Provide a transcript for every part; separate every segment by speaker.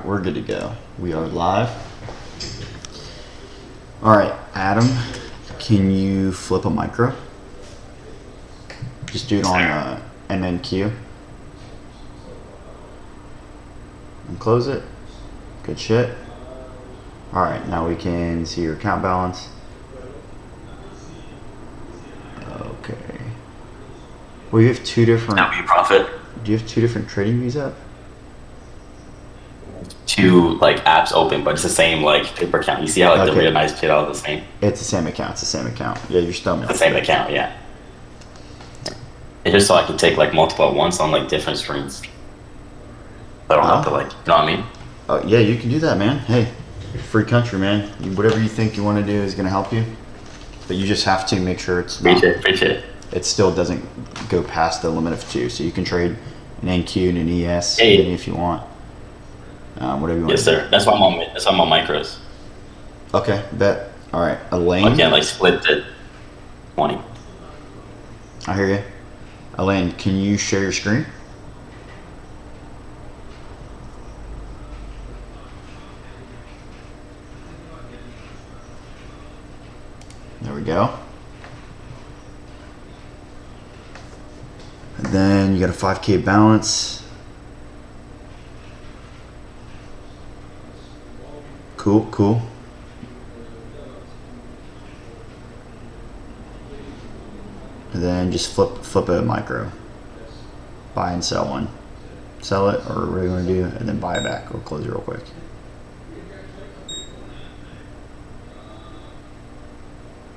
Speaker 1: we're good to go. We are live. All right, Adam, can you flip a micro? Just do it on MNQ. And close it. Good shit. All right, now we can see your account balance. Okay. Well, you have two different.
Speaker 2: Now you profit.
Speaker 1: Do you have two different trading views up?
Speaker 2: Two like apps open, but it's the same like paper account. You see how like the realized shit all the same.
Speaker 1: It's the same account. It's the same account. Yeah, you're still
Speaker 2: the same account. Yeah. It's just so I can take like multiple at once on like different screens. I don't have to like, you know what I mean?
Speaker 1: Oh yeah, you can do that, man. Hey, free country, man. Whatever you think you want to do is gonna help you, but you just have to make sure it's not,
Speaker 2: appreciate it.
Speaker 1: It still doesn't go past the limit of 2, so you can trade an NQ and an ES if you want. Whatever you want.
Speaker 2: Yes, sir. That's why I'm on micros.
Speaker 1: Okay, bet. All right, Elaine.
Speaker 2: I can't like split the 20.
Speaker 1: I hear you. Elaine, can you share your screen? There we go. And then you got a 5K balance. Cool. And then just flip a micro. Buy and sell one. Sell it or whatever you want to do, and then buy it back or close it real quick.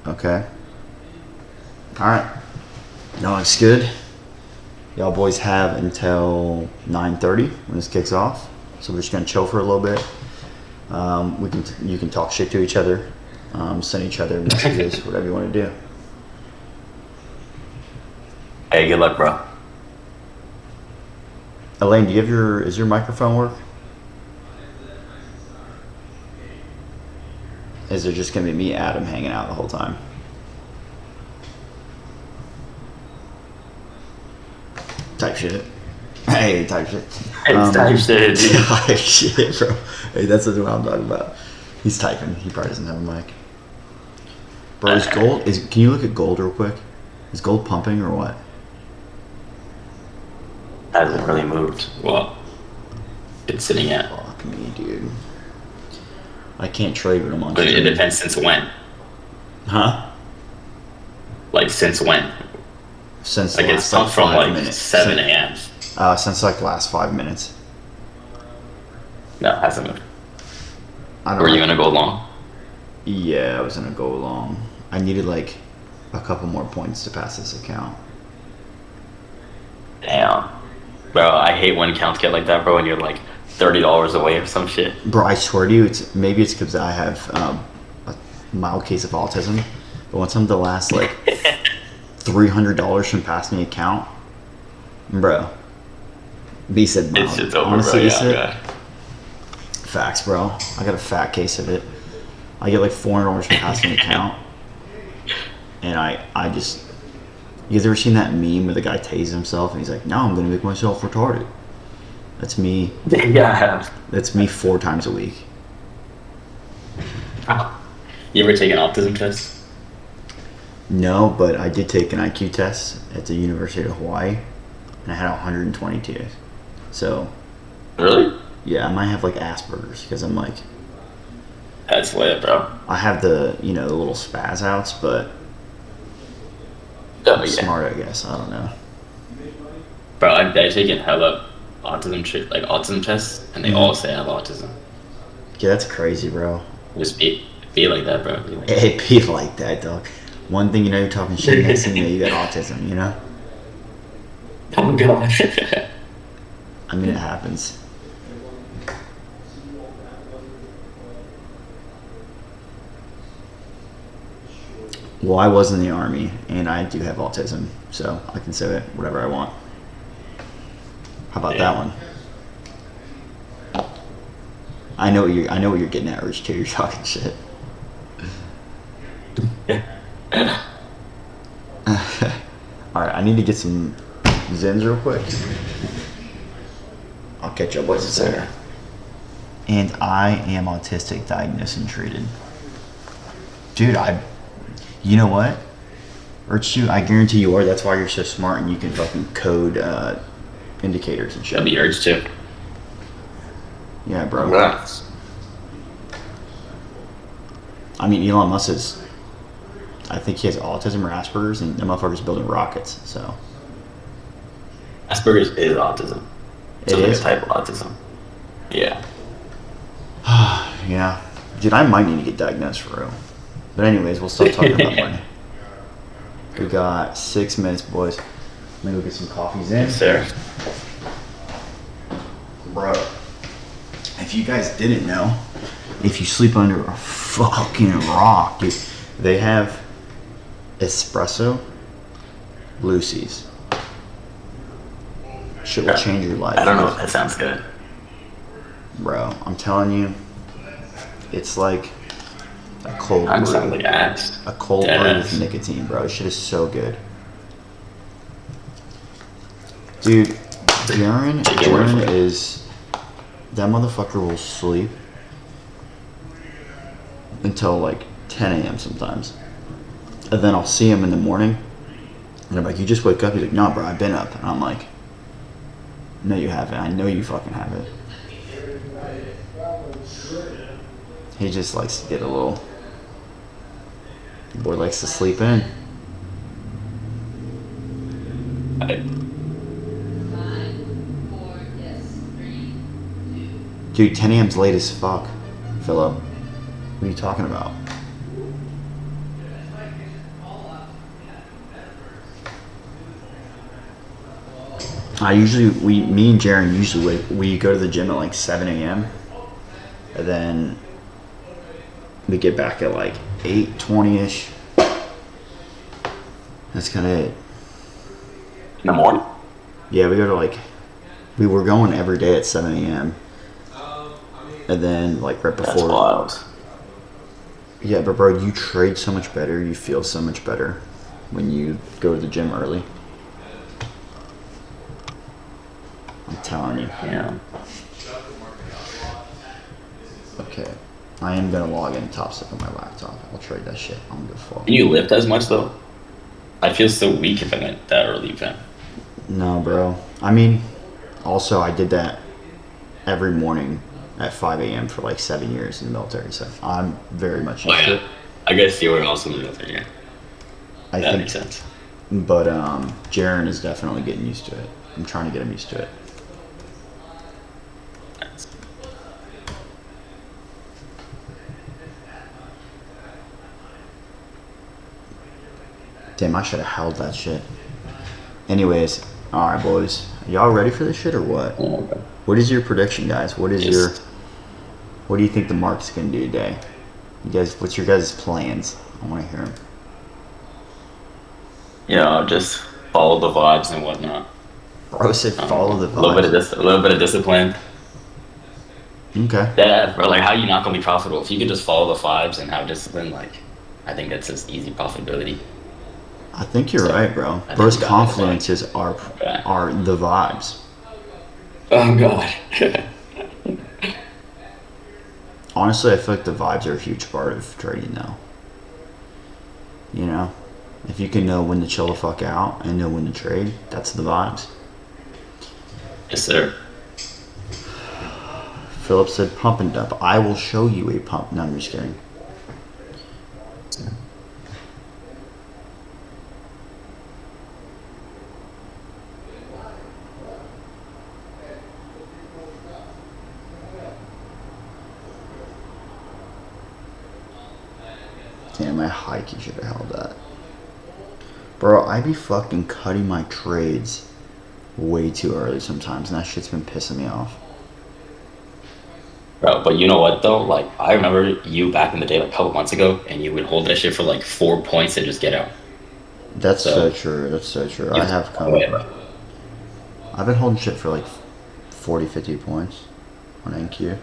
Speaker 1: Okay. Alright. That looks good. Y'all boys have until 9:30 when this kicks off. So we're just gonna chill for a little bit. You can talk shit to each other, send each other messages, whatever you want to do.
Speaker 2: Hey, good luck, bro.
Speaker 1: Elaine, do you have is your microphone work? Is it just gonna be me, Adam, hanging out the whole time? Type shit. Hey, type shit.
Speaker 2: Type shit, dude.
Speaker 1: Type shit, bro. Hey, that's what I'm talking about. He's typing. He probably doesn't have a mic. Bro, is gold? Can you look at gold real quick? Is gold pumping or what?
Speaker 2: Hasn't really moved. Well, it's sitting at.
Speaker 1: Fuck me, dude. I can't trade, but I'm on.
Speaker 2: But it depends since when.
Speaker 1: Huh?
Speaker 2: Like since when?
Speaker 1: Since
Speaker 2: like it's come from like
Speaker 1: minutes.
Speaker 2: 7 a.m.
Speaker 1: Since like the last 5 minutes.
Speaker 2: No, it hasn't moved.
Speaker 1: Were
Speaker 2: you gonna go long?
Speaker 1: Yeah, I was gonna go long. I needed like a couple more points to pass this account.
Speaker 2: Damn. Bro, I hate when accounts get like that, bro, and you're like $30 away or some shit.
Speaker 1: Bro, I swear to you, it's because I have a mild case of autism. But once I'm the last like $300 from passing the account, bro. B said mild.
Speaker 2: It's just over,
Speaker 1: honestly,
Speaker 2: bro. Yeah,
Speaker 1: facts, bro. I got a fat case of it. I get like $400 from passing the account, and I just. You guys ever seen that meme where the guy tases himself and he's like, "Now I'm gonna make myself retarded." That's me.
Speaker 2: Yeah, I have.
Speaker 1: That's me 4 times a week.
Speaker 2: You ever take an autism test?
Speaker 1: No, but I did take an IQ test at the University of Hawaii, and I had 122. So.
Speaker 2: Really?
Speaker 1: Yeah, I might have like Asperger's because I'm like.
Speaker 2: That's lit, bro.
Speaker 1: I have the the little spaz outs, but.
Speaker 2: Oh, yeah.
Speaker 1: Smart, I guess. I don't know.
Speaker 2: Bro, I've taken hella autism tests, and they all say I have autism.
Speaker 1: Yeah, that's crazy, bro.
Speaker 2: Just be like that, bro.
Speaker 1: It be like that, dog. One thing you know, you're talking shit, next thing you know, you got autism, you know?
Speaker 2: Oh, God.
Speaker 1: I mean, it happens. Well, I was in the Army, and I do have autism, so I can say whatever I want. How about that one? I know what you're getting at, Rich, too. You're talking shit. Alright, I need to get some Zens real quick. I'll catch up. What's it there? And I am autistic, diagnosed and treated. Dude, you know what? Urchu, I guarantee you are. That's why you're so smart and you can fucking code indicators and shit.
Speaker 2: That'd be urge too.
Speaker 1: Yeah, bro.
Speaker 2: Yeah.
Speaker 1: I mean, Elon Musk is. I think he has autism or Asperger's, and the motherfucker's building rockets. So.
Speaker 2: Asperger's is autism. It's
Speaker 1: It
Speaker 2: like
Speaker 1: is?
Speaker 2: a type of autism. Yeah.
Speaker 1: Yeah. Dude, I might need to get diagnosed for real. But anyways, we'll stop talking about money. We got 6 minutes, boys. Let me go get some coffees in.
Speaker 2: Yes, sir.
Speaker 1: Bro, if you guys didn't know, if you sleep under a fucking rock, dude, they have espresso Lucy's. Shit will change your life.
Speaker 2: I don't know if that sounds good.
Speaker 1: Bro, I'm telling you, it's like a cold
Speaker 2: I'm
Speaker 1: brew.
Speaker 2: sounding like ass.
Speaker 1: A cold brew
Speaker 2: Deadass.
Speaker 1: with nicotine, bro. This shit is so good. Dude,
Speaker 2: Take your word
Speaker 1: Jaren
Speaker 2: for it.
Speaker 1: is... That motherfucker will sleep until like 10 a.m. sometimes. And then I'll see him in the morning. And I'm like, you just wake up? He's like, no, bro, I've been up. And I'm like, no, you haven't. I know you fucking haven't. He just likes to get a little... Boy likes to sleep in.
Speaker 2: I-
Speaker 1: Dude, 10 a.m.'s late as fuck, Philip. What are you talking about? Me and Jaren usually we go to the gym at like 7 a.m. And then we get back at like 8:20ish. That's kind of it.
Speaker 2: In the morning?
Speaker 1: Yeah, we go to like, we were going every day at 7 a.m. And then like right
Speaker 2: That's
Speaker 1: before.
Speaker 2: wild.
Speaker 1: Yeah, but bro, you trade so much better. You feel so much better when you go to the gym early. I'm telling you.
Speaker 2: Yeah.
Speaker 1: Okay. I am gonna log in Top Step on my laptop. I'll trade that shit. I'm gonna fall.
Speaker 2: Can you lift as much though? I feel so weak if I went that early, Event.
Speaker 1: No, bro. I mean, also I did that every morning at 5 a.m. for like 7 years in the military, so I'm very much
Speaker 2: Oh
Speaker 1: used to
Speaker 2: yeah.
Speaker 1: it.
Speaker 2: I guess you were also in the military, yeah.
Speaker 1: I
Speaker 2: That
Speaker 1: think,
Speaker 2: makes sense.
Speaker 1: but Jaren is definitely getting used to it. I'm trying to get him used to it. Damn, I should have held that shit. Anyways, alright, boys. Y'all ready for this shit or what?
Speaker 2: Oh, okay.
Speaker 1: What is your prediction, guys? What is
Speaker 2: Yes.
Speaker 1: what do you think the market's gonna do today? You guys, what's your guys' plans? I want to hear them.
Speaker 2: Just follow the vibes and whatnot.
Speaker 1: Bro said follow the
Speaker 2: A little bit
Speaker 1: vibes.
Speaker 2: of a little bit of discipline.
Speaker 1: Okay.
Speaker 2: Yeah, bro. Like, how you not gonna be profitable if you could just follow the vibes and have discipline? Like, I think that's just easy profitability.
Speaker 1: I think you're right, bro.
Speaker 2: I
Speaker 1: Bro's
Speaker 2: think you got it,
Speaker 1: confluences
Speaker 2: Okay.
Speaker 1: are the vibes.
Speaker 2: Oh god.
Speaker 1: Honestly, I feel like the vibes are a huge part of trading now. You know? If you can know when to chill the fuck out and know when to trade, that's the vibes.
Speaker 2: Yes, sir.
Speaker 1: Philip said pump and dump. I will show you a pump. No, I'm just kidding. Damn, my hike, you should have held that. Bro, I be fucking cutting my trades way too early sometimes, and that shit's been pissing me off.
Speaker 2: Bro, but you know what though? Like, I remember you back in the day, like a couple months ago, and you would hold that shit for like 4 points and just get out.
Speaker 1: That's so
Speaker 2: So-
Speaker 1: true. That's so true.
Speaker 2: You
Speaker 1: I have come.
Speaker 2: Oh, yeah, bro.
Speaker 1: I've been holding shit for like 40, 50 points on NQ.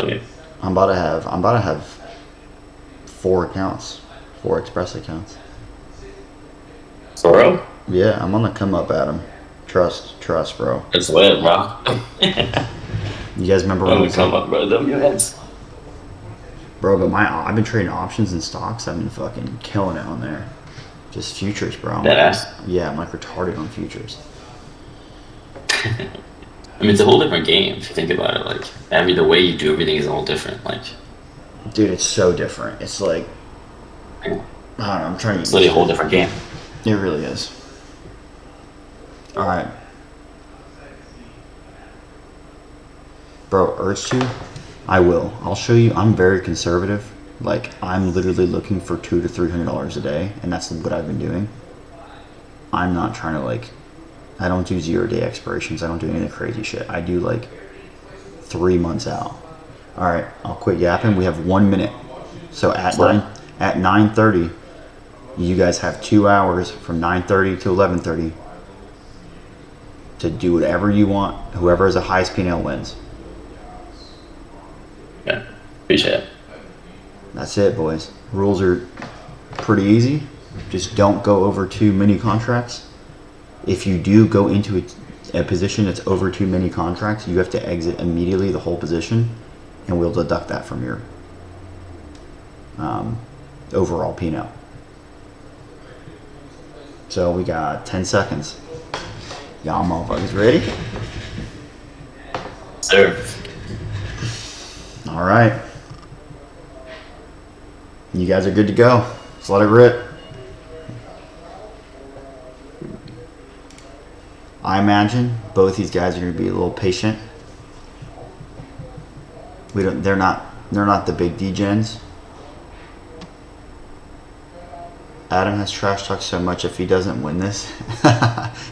Speaker 2: Okay.
Speaker 1: I'm about to have 4 accounts, 4 Express accounts.
Speaker 2: For real?
Speaker 1: Yeah, I'm on the come up, Adam. Trust, bro.
Speaker 2: It's lit, bro.
Speaker 1: You guys remember when
Speaker 2: Oh,
Speaker 1: we
Speaker 2: come on, bro. Them heads.
Speaker 1: bro? But I've been trading options and stocks. I've been fucking killing it on there. Just futures, bro.
Speaker 2: That ass.
Speaker 1: Yeah, I'm like retarded on futures.
Speaker 2: I mean, it's a whole different game if you think about it. Like, the way you do everything is all different. Like,
Speaker 1: Dude, it's so different. It's like, I don't know. I'm trying to.
Speaker 2: it's literally a whole different game.
Speaker 1: It really is. All right, bro. Urge to? I will. I'll show you. I'm very conservative. Like, I'm literally looking for $200 to $300 a day, and that's what I've been doing. I'm not trying to like. I don't do 0-day expirations. I don't do any of the crazy shit. I do like 3 months out. All right, I'll quit yapping. We have 1 minute. So at 9:30, you guys have 2 hours from 9:30 to 11:30 to do whatever you want. Whoever has the highest P&L wins.
Speaker 2: Yeah, appreciate it.
Speaker 1: That's it, boys. Rules are pretty easy. Just don't go over too many contracts. If you do go into a position that's over too many contracts, you have to exit immediately the whole position, and we'll deduct that from your overall P&L. So we got 10 seconds. Y'all motherfuckers ready?
Speaker 2: Sir.
Speaker 1: All right. You guys are good to go. Let's let it rip. I imagine both these guys are going to be a little patient. They're not the big degens. Adam has trash talked so much. If he doesn't win this,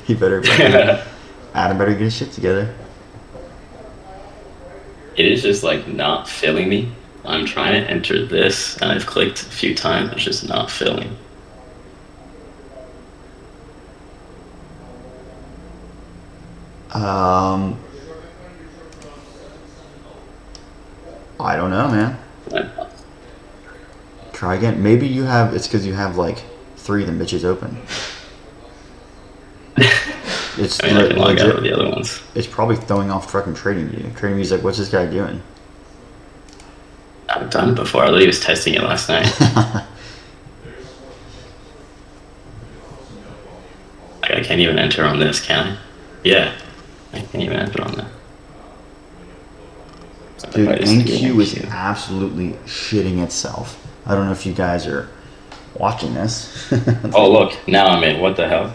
Speaker 1: he better. Adam better get his shit together.
Speaker 2: It is just like not filling me. I'm trying to enter this, and I've clicked a few times. It's just not filling.
Speaker 1: I don't know, man. Try again. Maybe you have. It's because you have like 3 of them bitches open. It's
Speaker 2: I mean, I can log out of the other ones.
Speaker 1: It's probably throwing off fucking Trading View. Trading View's like, what's this guy doing?
Speaker 2: I've done it before. I literally was testing it last night. Like, I can't even enter on this, can I? Yeah. I can't even enter on that.
Speaker 1: Dude, NQ is absolutely shitting itself. I don't know if you guys are watching this.
Speaker 2: Oh, look. Now I'm in. What the hell?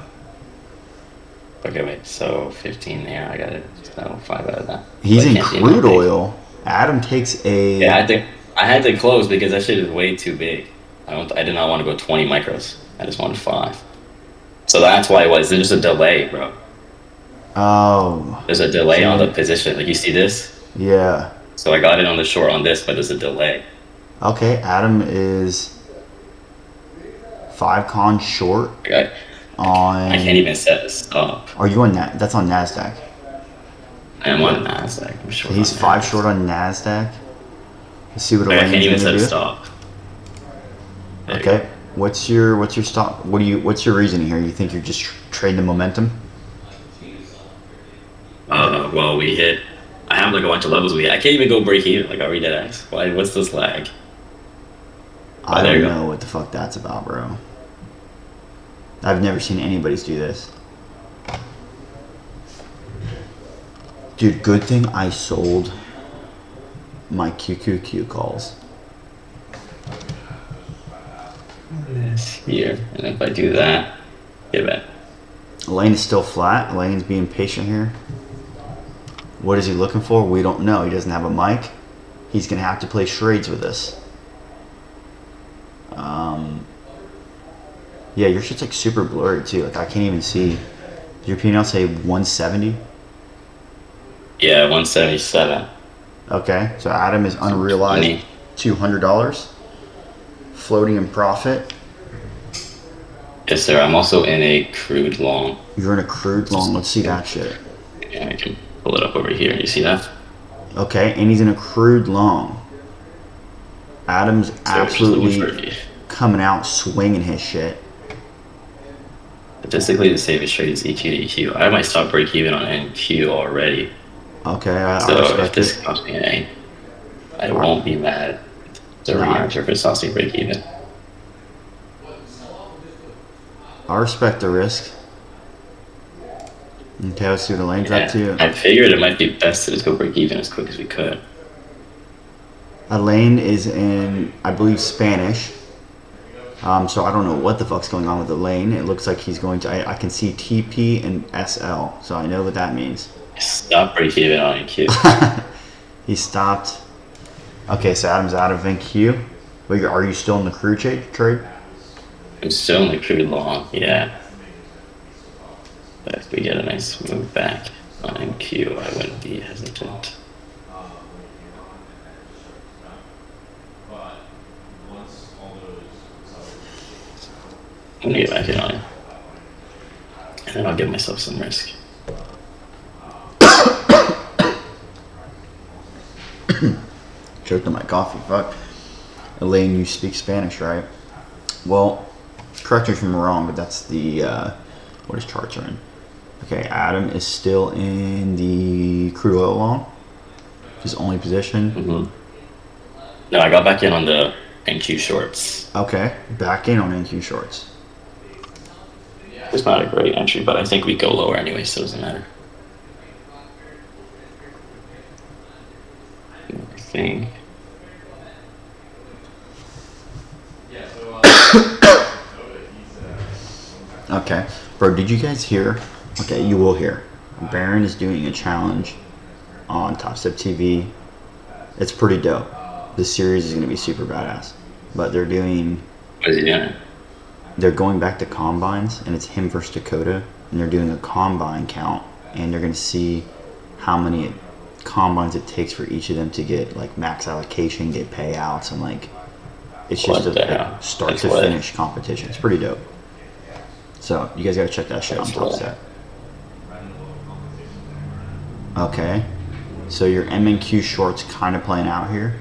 Speaker 2: Okay, wait. So 15 there. I got it. So 5 out of that.
Speaker 1: He's in crude oil. Adam takes a.
Speaker 2: Yeah, I had to close because that shit is way too big. I did not want to go 20 micros. I just wanted 5. So that's why it was. There's just a delay, bro.
Speaker 1: Oh.
Speaker 2: There's a delay on the position. Like, you see this?
Speaker 1: Yeah.
Speaker 2: So I got it on the short on this, but there's a delay.
Speaker 1: Okay, Adam is 5 con short on.
Speaker 2: I can't even set the stop.
Speaker 1: Are you on that? That's on Nasdaq.
Speaker 2: I am on Nasdaq. I'm short.
Speaker 1: He's 5 short on Nasdaq. Let's see what
Speaker 2: I can't even set
Speaker 1: do.
Speaker 2: a stop. There
Speaker 1: Okay, what's your stop? What's your reasoning here? You think you're just trading the momentum?
Speaker 2: Well, we hit. I have like a bunch of levels. I can't even go break even. Like, I read that ass. Why? What's this lag?
Speaker 1: I don't know what the fuck that's about, bro. I've never seen anybody's do this. Dude, good thing I sold my QQQ calls.
Speaker 2: This here, and if I do that, give it.
Speaker 1: Lane is still flat. Lane's being patient here. What is he looking for? We don't know. He doesn't have a mic. He's going to have to play charades with us. Yeah, your shit's like super blurry too. Like, I can't even see. Does your P&L say 170?
Speaker 2: Yeah, 177.
Speaker 1: Okay, so Adam is unrealized $200. Floating in profit.
Speaker 2: Yes, sir. I'm also in a crude long.
Speaker 1: You're in a crude long. Let's see that shit.
Speaker 2: Yeah, I can pull it up over here. You see that?
Speaker 1: Okay, and he's in a crude long. Adam's absolutely coming out swinging his shit.
Speaker 2: Statistically, the safest trade is EQ to EQ. I might stop break even on NQ already.
Speaker 1: Okay, I
Speaker 2: So if
Speaker 1: respect
Speaker 2: this
Speaker 1: it.
Speaker 2: comes me an A, I won't be mad. It's a
Speaker 1: Nah,
Speaker 2: rematch if it's Saucy break even.
Speaker 1: I respect the risk. Okay, let's see what the lane's up
Speaker 2: Yeah,
Speaker 1: to.
Speaker 2: I figured it might be best to just go break even as quick as we could.
Speaker 1: Elaine is in, I believe, Spanish. So I don't know what the fuck's going on with Elaine. It looks like he's going to. I can see TP and SL, so I know what that means.
Speaker 2: Stop break even on EQ.
Speaker 1: He stopped. Okay, so Adam's out of NQ. Wait, are you still in the crew trade?
Speaker 2: I'm still only pretty long, yeah. But if we get a nice move back on NQ, I wouldn't be hesitant. I'm gonna get back in on it. And then I'll give myself some risk.
Speaker 1: Choked on my coffee. Fuck. Elaine, you speak Spanish, right? Well, correct me if I'm wrong, but that's the what his charts are in. Okay, Adam is still in the crude oil long. His only position.
Speaker 2: Mm-hmm. No, I got back in on the NQ shorts.
Speaker 1: Okay, back in on NQ shorts.
Speaker 2: It's not a great entry, but I think we go lower anyway, so it doesn't matter. I think.
Speaker 1: Okay, bro, did you guys hear? Okay, you will hear. Baron is doing a challenge on Top Step TV. It's pretty dope. This series is going to be super badass. But they're doing.
Speaker 2: What is he doing?
Speaker 1: They're going back to combines, and it's him versus Dakota, and they're doing a combine count, and they're going to see how many combines it takes for each of them to get like max allocation, get payouts, and like it's just
Speaker 2: What the
Speaker 1: a
Speaker 2: hell?
Speaker 1: start
Speaker 2: That's
Speaker 1: to
Speaker 2: lit.
Speaker 1: finish competition. It's pretty dope. So you guys gotta check that shit on
Speaker 2: That's
Speaker 1: Top
Speaker 2: lit.
Speaker 1: Step. Okay, so your MNQ shorts kind of playing out here,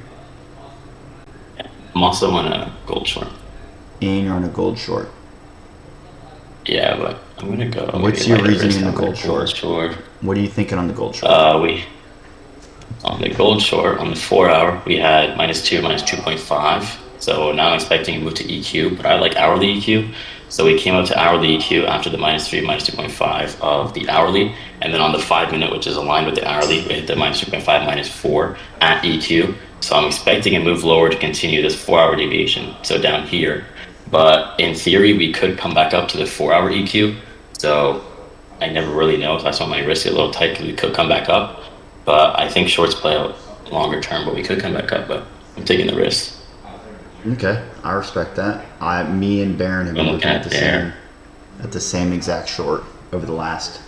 Speaker 2: I'm also on a gold short.
Speaker 1: and you're on a gold short.
Speaker 2: Yeah, but I'm gonna go.
Speaker 1: What's
Speaker 2: maybe
Speaker 1: your
Speaker 2: lighter
Speaker 1: reasoning
Speaker 2: risk
Speaker 1: in the
Speaker 2: on
Speaker 1: gold short? What are you thinking on the gold short?
Speaker 2: We on the gold short on the 4 hour we had -2, -2.5. So now I'm expecting to move to EQ, but I like hourly EQ. So we came up to hourly EQ after the -3, -2.5 of the hourly, and then on the 5 minute, which is aligned with the hourly, we hit the -2.5, -4 at EQ. So I'm expecting a move lower to continue this 4 hour deviation. So down here. But in theory, we could come back up to the 4 hour EQ. So I never really know. So I saw my risk a little tight because we could come back up. But I think shorts play out longer term, but we could come back up. But I'm taking the risk.
Speaker 1: Okay, I respect that. Me and Baron have been
Speaker 2: I'm
Speaker 1: looking
Speaker 2: looking
Speaker 1: at the same exact short over the last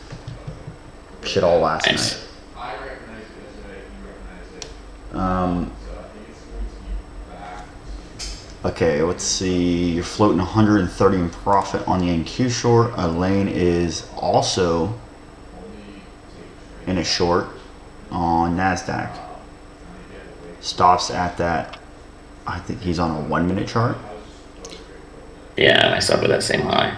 Speaker 1: all last
Speaker 2: Nice.
Speaker 1: night. Okay, let's see. You're floating 130 in profit on the NQ short. Elaine is also in a short on Nasdaq. Stops at that. I think he's on a 1 minute chart.
Speaker 2: Yeah, I stop with that same high.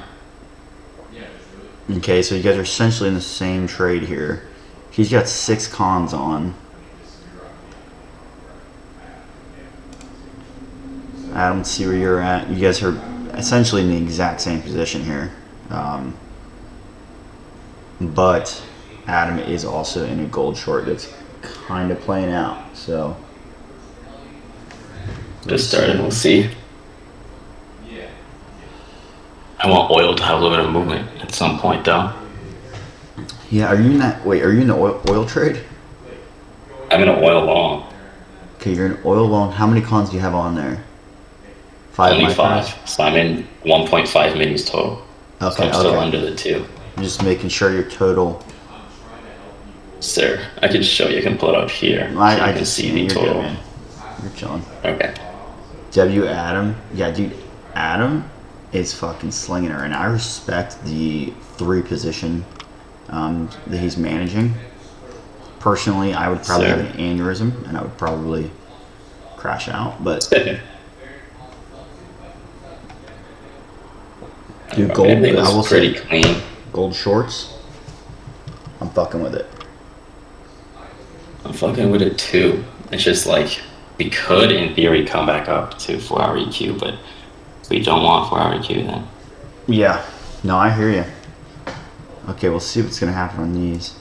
Speaker 1: Okay, so you guys are essentially in the same trade here. He's got 6 cons on. Adam, let's see where you're at. You guys are essentially in the exact same position here. But Adam is also in a gold short that's kind of playing out. So
Speaker 2: Just started, we'll see. I want oil to have a little bit of movement at some point, though.
Speaker 1: yeah, are you in that? Wait, are you in the oil trade?
Speaker 2: I'm in an oil long.
Speaker 1: Okay, you're in oil long. How many cons do you have on there? 5
Speaker 2: Only
Speaker 1: microns?
Speaker 2: 5. So I'm in 1.5 minis total. So
Speaker 1: Okay,
Speaker 2: I'm still
Speaker 1: okay.
Speaker 2: under the 2.
Speaker 1: I'm just making sure your total.
Speaker 2: Sir, I can show you. I can pull it up here. So
Speaker 1: I
Speaker 2: you can
Speaker 1: just
Speaker 2: see
Speaker 1: see
Speaker 2: the
Speaker 1: you're
Speaker 2: total.
Speaker 1: good, man. You're chilling.
Speaker 2: Okay.
Speaker 1: W Adam, yeah, dude, Adam is fucking slinging her, and I respect the 3 position that he's managing. Personally, I would probably
Speaker 2: Sir.
Speaker 1: have an aneurysm, and I would probably crash out. But dude, gold,
Speaker 2: Everything
Speaker 1: I will
Speaker 2: was pretty
Speaker 1: say,
Speaker 2: clean.
Speaker 1: gold shorts. I'm fucking with it.
Speaker 2: I'm fucking with it too. It's just like we could, in theory, come back up to 4-hour EQ, but if we don't want 4-hour EQ, then
Speaker 1: Yeah. No, I hear you. Okay, we'll see what's gonna happen on these.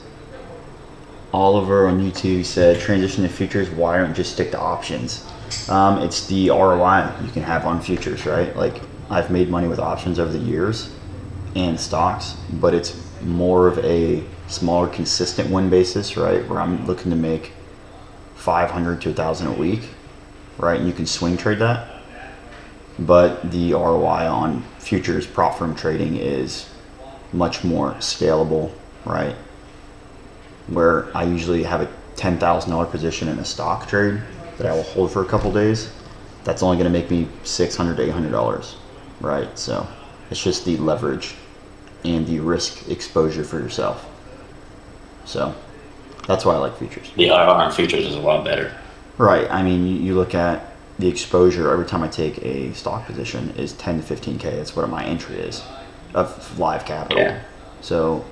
Speaker 1: Oliver on YouTube said, transition to futures, why don't you just stick to options? It's the ROI you can have on futures, right? Like, I've made money with options over the years and stocks, but it's more of a smaller, consistent win basis, right? Where I'm looking to make 500 to 1,000 a week, right? And you can swing trade that. But the ROI on futures prop firm trading is much more scalable, right? Where I usually have a $10,000 position in a stock trade that I will hold for a couple days. That's only going to make me $600 to $800, right? So it's just the leverage and the risk exposure for yourself. So that's why I like futures.
Speaker 2: the IRR on futures is a lot better.
Speaker 1: Right. I mean, you look at the exposure every time I take a stock position is 10 to 15K. That's what my entry is of live capital.
Speaker 2: Yeah.
Speaker 1: So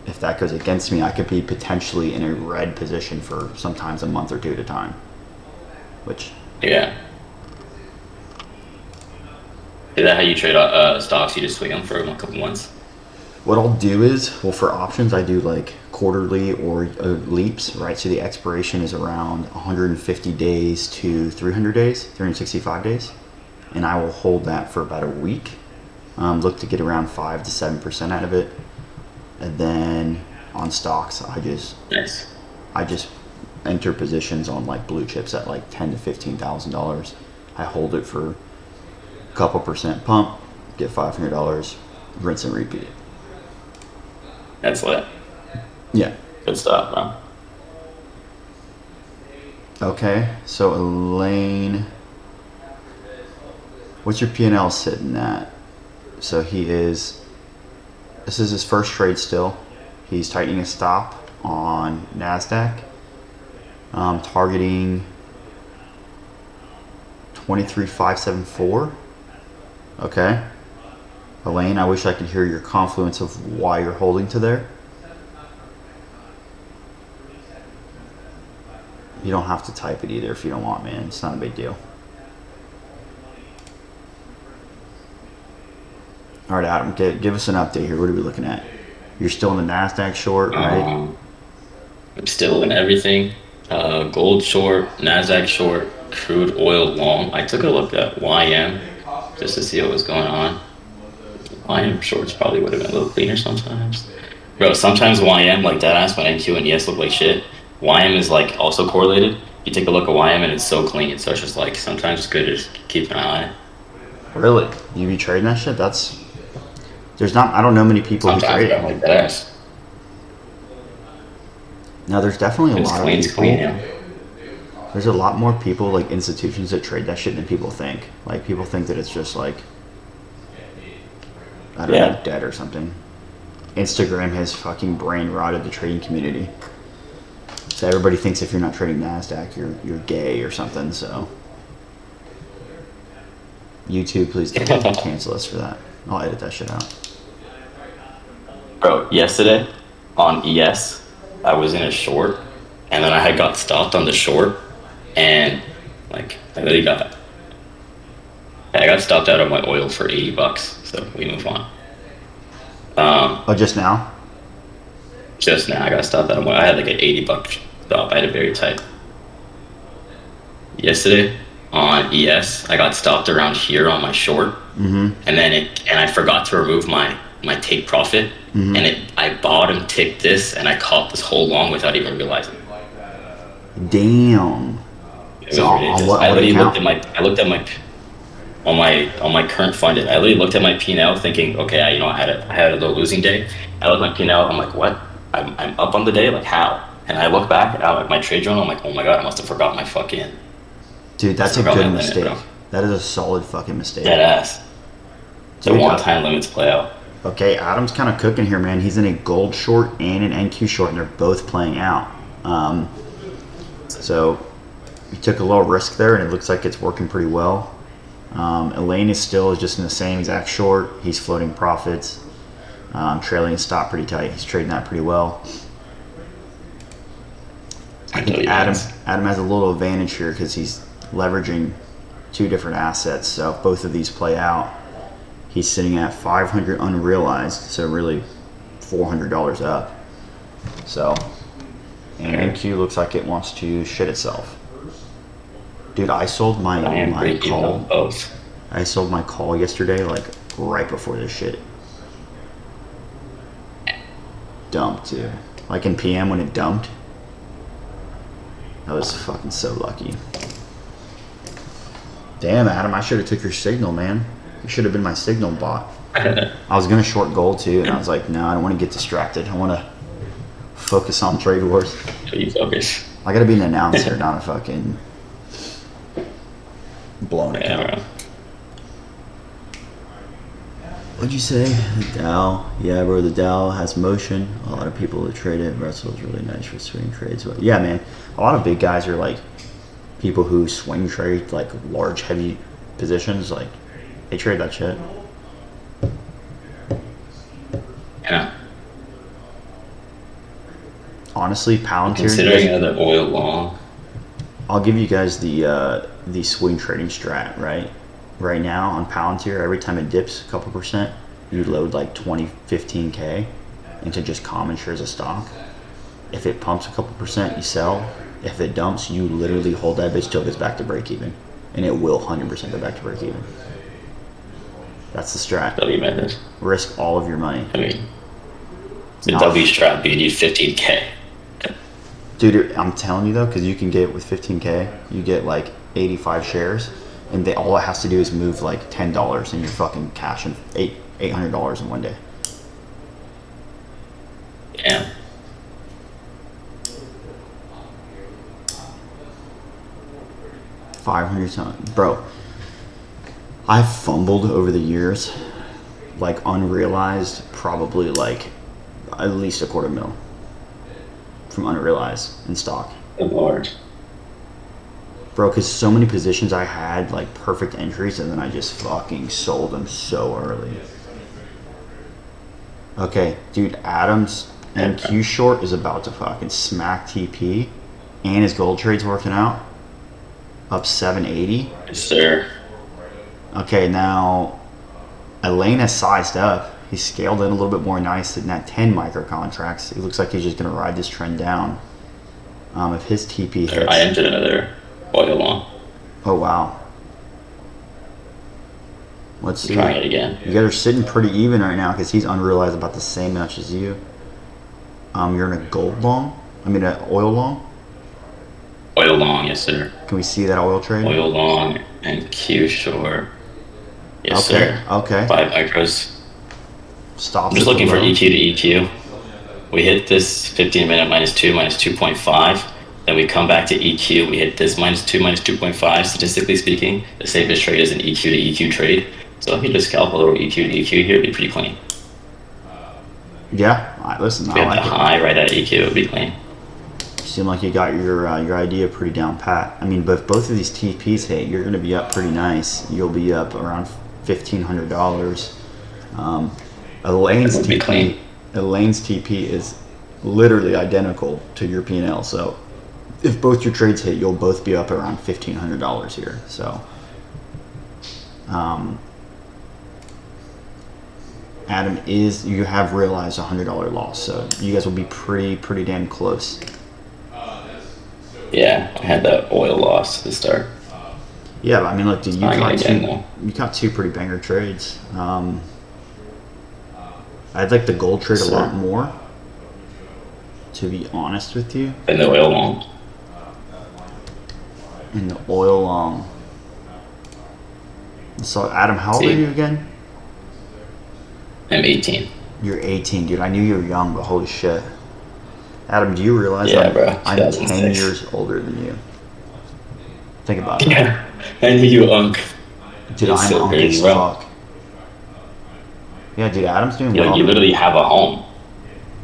Speaker 1: if that goes against me, I could be potentially in a red position for sometimes a month or two at a time. Which,
Speaker 2: Yeah. Is that how you trade stocks? You just swing them for a couple months?
Speaker 1: what I'll do is, well, for options, I do like quarterly or leaps, right? So the expiration is around 150 days to 300 days, 365 days. And I will hold that for about a week. Look to get around 5 to 7% out of it. And then on stocks,
Speaker 2: Nice.
Speaker 1: I just enter positions on like blue chips at like $10,000 to $15,000. I hold it for a couple percent pump, get $500, rinse and repeat.
Speaker 2: That's lit.
Speaker 1: Yeah.
Speaker 2: Good stuff, bro.
Speaker 1: Okay. So Elaine, what's your P&L sitting at? So this is his first trade still. He's tightening a stop on NASDAQ, targeting 23,574. Okay. Elaine, I wish I could hear your confluence of why you're holding to there. You don't have to type it either if you don't want, man. It's not a big deal. All right, Adam, give us an update here. What are we looking at? You're still in the NASDAQ short, right?
Speaker 2: I'm still in everything. Gold short, NASDAQ short, crude oil long. I took a look at YM just to see what was going on. YM shorts probably would have been a little cleaner sometimes. Bro, sometimes YM, like that ass when NQ and ES look like shit, YM is like also correlated. You take a look at YM and it's so clean. So it's just like sometimes it's good to just keep an eye on it.
Speaker 1: Really? You be trading that shit? I don't know many people who
Speaker 2: Sometimes
Speaker 1: trade
Speaker 2: I don't
Speaker 1: it.
Speaker 2: like that ass.
Speaker 1: Now, there's definitely a
Speaker 2: It's
Speaker 1: lot of
Speaker 2: clean, it's
Speaker 1: people.
Speaker 2: clean, yeah.
Speaker 1: There's a lot more people, like institutions, that trade that shit than people think. Like, people think that it's just like, I don't know,
Speaker 2: Yeah.
Speaker 1: dead or something. Instagram has fucking brain rotted the trading community. So everybody thinks if you're not trading NASDAQ, you're gay or something, so. YouTube, please don't cancel us for that. I'll edit that shit out.
Speaker 2: Bro, yesterday on ES, I was in a short, and then I had got stopped on the short, and like I got stopped out of my oil for $80. So we move on.
Speaker 1: Oh, just now?
Speaker 2: Just now I got stopped out of my. I had like an $80 stop. I had it very tight. Yesterday on ES, I got stopped around here on my short, and I forgot to remove my take profit, and I bottom ticked this, and I caught this whole long without even realizing.
Speaker 1: Damn.
Speaker 2: It was
Speaker 1: So on
Speaker 2: ridiculous.
Speaker 1: what
Speaker 2: I literally
Speaker 1: account?
Speaker 2: looked at my on my current funded. I literally looked at my P&L thinking, okay, I had a little losing day. I looked at my P&L. I'm like, what? I'm up on the day. Like how? And I look back at like my trade journal. I'm like, oh my god, I must have forgot my fucking
Speaker 1: Dude, that's a
Speaker 2: forgot
Speaker 1: good
Speaker 2: my limit,
Speaker 1: mistake.
Speaker 2: bro.
Speaker 1: That is a solid fucking mistake.
Speaker 2: dead ass. So
Speaker 1: Dude,
Speaker 2: one-time limits play out.
Speaker 1: Okay, Adam's kind of cooking here, man. He's in a gold short and an NQ short, and they're both playing out. So he took a little risk there, and it looks like it's working pretty well. Elaine is just in the same exact short. He's floating profits, trailing his stop pretty tight. He's trading that pretty well. I think Adam has a little advantage here because he's leveraging two different assets. So if both of these play out, he's sitting at 500 unrealized, so really $400 up. So NQ looks like it wants to shit itself. Dude, I sold my call.
Speaker 2: Both.
Speaker 1: I sold my call yesterday, like right before this shit dumped, too. Like in PM when it dumped. I was fucking so lucky. Damn, Adam, I should have took your signal, man. You should have been my signal bot. I was gonna short gold too, and I was like, no, I don't want to get distracted. I want to focus on trade wars.
Speaker 2: You focus.
Speaker 1: I gotta be an announcer, not a fucking blown account.
Speaker 2: Bro.
Speaker 1: What'd you say? The Dow? Yeah, bro, the Dow has motion. A lot of people that trade it. Russell's really nice for swing trades. But yeah, man, a lot of big guys are like people who swing trade like large, heavy positions. Like they trade that shit.
Speaker 2: Yeah.
Speaker 1: Honestly, Palantir.
Speaker 2: Considering another oil long.
Speaker 1: I'll give you guys the swing trading strat, right? Right now on Palantir, every time it dips a couple percent, you load like 15K into just common shares of stock. If it pumps a couple percent, you sell. If it dumps, you literally hold that bitch till it gets back to break even. And it will 100% go back to break even. That's the strat.
Speaker 2: W method.
Speaker 1: Risk all of your money.
Speaker 2: I mean, the W strat, you need 15K.
Speaker 1: Dude, I'm telling you though, because you can get with 15K, you get like 85 shares. And all it has to do is move like $10 and you're fucking cashing $800 in one day.
Speaker 2: Yeah.
Speaker 1: $500, bro. I've fumbled over the years, like unrealized, probably like at least $250,000 from unrealized in stock.
Speaker 2: Good Lord.
Speaker 1: Bro, because so many positions I had, like perfect entries, and then I just fucking sold them so early. Okay, dude, Adams NQ short is about to fucking smack TP, and his gold trade's working out. Up 780.
Speaker 2: Yes, sir.
Speaker 1: Okay, now Elena sized up. He scaled in a little bit more nice than that 10 micro contracts. It looks like he's just going to ride this trend down. If his TP hits...
Speaker 2: I entered another oil long.
Speaker 1: Oh, wow. Let's see.
Speaker 2: Trying it again.
Speaker 1: You guys are sitting pretty even right now because he's unrealized about the same much as you. You're in a gold long? I mean, an oil long?
Speaker 2: Oil long, yes, sir.
Speaker 1: Can we see that oil trade?
Speaker 2: Oil long and Q short. Yes,
Speaker 1: okay.
Speaker 2: sir.
Speaker 1: Okay.
Speaker 2: 5 micros.
Speaker 1: Stop.
Speaker 2: I'm just looking for EQ to EQ. We hit this 15-minute -2, -2.5. Then we come back to EQ. We hit this -2, -2.5. Statistically speaking, the safest trade is an EQ to EQ trade. So if you just scalp a little EQ to EQ here, it'd be pretty clean.
Speaker 1: Yeah. Listen,
Speaker 2: If we
Speaker 1: I
Speaker 2: had
Speaker 1: like
Speaker 2: the
Speaker 1: it.
Speaker 2: high right at EQ, it'd be clean.
Speaker 1: You seem like you got your idea pretty down pat. I mean, but if both of these TPs hit, you're going to be up pretty nice. You'll be up around $1,500. Elaine's
Speaker 2: That would be clean.
Speaker 1: Elaine's TP is literally identical to your P&L. So if both your trades hit, you'll both be up around $1,500 here. So, Adam, you have realized a $100 loss. So you guys will be pretty damn close.
Speaker 2: Yeah, I had that oil loss to start.
Speaker 1: Yeah, but I mean, look, dude, you
Speaker 2: Trying
Speaker 1: got
Speaker 2: it again, though.
Speaker 1: you got two pretty banger trades. I'd like the gold trade a lot more, to be honest with you.
Speaker 2: And the oil long.
Speaker 1: And the oil long. So, Adam, how old are you again?
Speaker 2: I'm 18.
Speaker 1: You're 18, dude. I knew you were young, but holy shit. Adam, do you realize
Speaker 2: Yeah, bro,
Speaker 1: I'm 10
Speaker 2: 2006.
Speaker 1: years older than you? Think about it.
Speaker 2: Yeah, I knew you, Unk.
Speaker 1: Dude,
Speaker 2: It's
Speaker 1: I'm
Speaker 2: so
Speaker 1: unk
Speaker 2: crazy,
Speaker 1: as
Speaker 2: bro.
Speaker 1: fuck. Yeah, dude, Adam's doing
Speaker 2: You
Speaker 1: well.
Speaker 2: you literally have a home.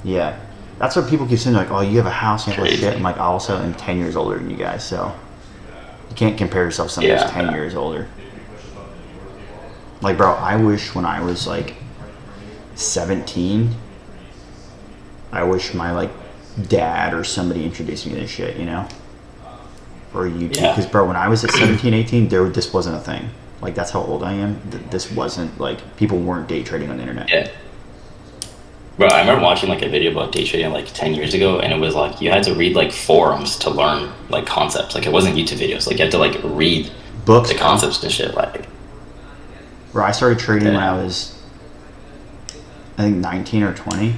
Speaker 1: Yeah. That's what people keep saying, like, oh, you have a house, you have all this
Speaker 2: Crazy.
Speaker 1: shit. I'm like, I also am 10 years older than you guys, so you can't compare yourself to somebody who's
Speaker 2: Yeah.
Speaker 1: 10 years older. Like, bro, I wish when I was, like, 17, I wish my, like, dad or somebody introduced me to this shit, you know? Or YouTube.
Speaker 2: Yeah.
Speaker 1: Because, bro, when I was at 17, 18, this wasn't a thing. Like, that's how old I am. This wasn't, like, people weren't day trading on the internet.
Speaker 2: Yeah. Bro, I remember watching like a video about day trading like 10 years ago, and it was like you had to read like forums to learn like concepts. Like it wasn't YouTube videos. Like you had to like read
Speaker 1: Books.
Speaker 2: the concepts and shit. Like,
Speaker 1: Bro, I started trading when
Speaker 2: Yeah.
Speaker 1: I was, I think, 19 or 20.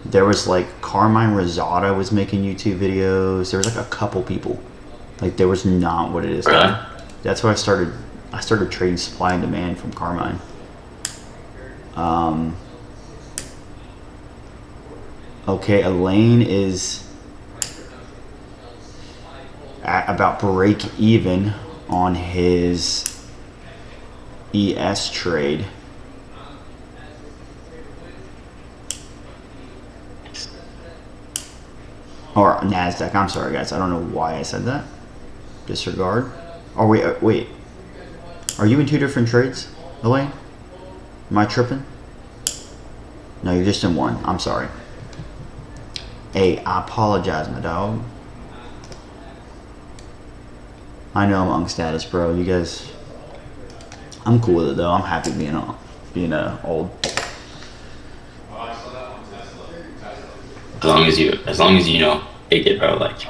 Speaker 1: There was, like, Carmine Rosado was making YouTube videos. There was, like, a couple people. Like, there was not what it is
Speaker 2: Really?
Speaker 1: now. That's why I started trading supply and demand from Carmine. Okay, Elaine is at about break even on his ES trade. Or NASDAQ. I'm sorry, guys. I don't know why I said that. Disregard. Oh, wait. Are you in two different trades, Elaine? Am I tripping? No, you're just in one. I'm sorry. Hey, I apologize, my dog. I know I'm on status, bro. You guys... I'm cool with it, though. I'm happy being old.
Speaker 2: as long as you know, take it, bro. Like,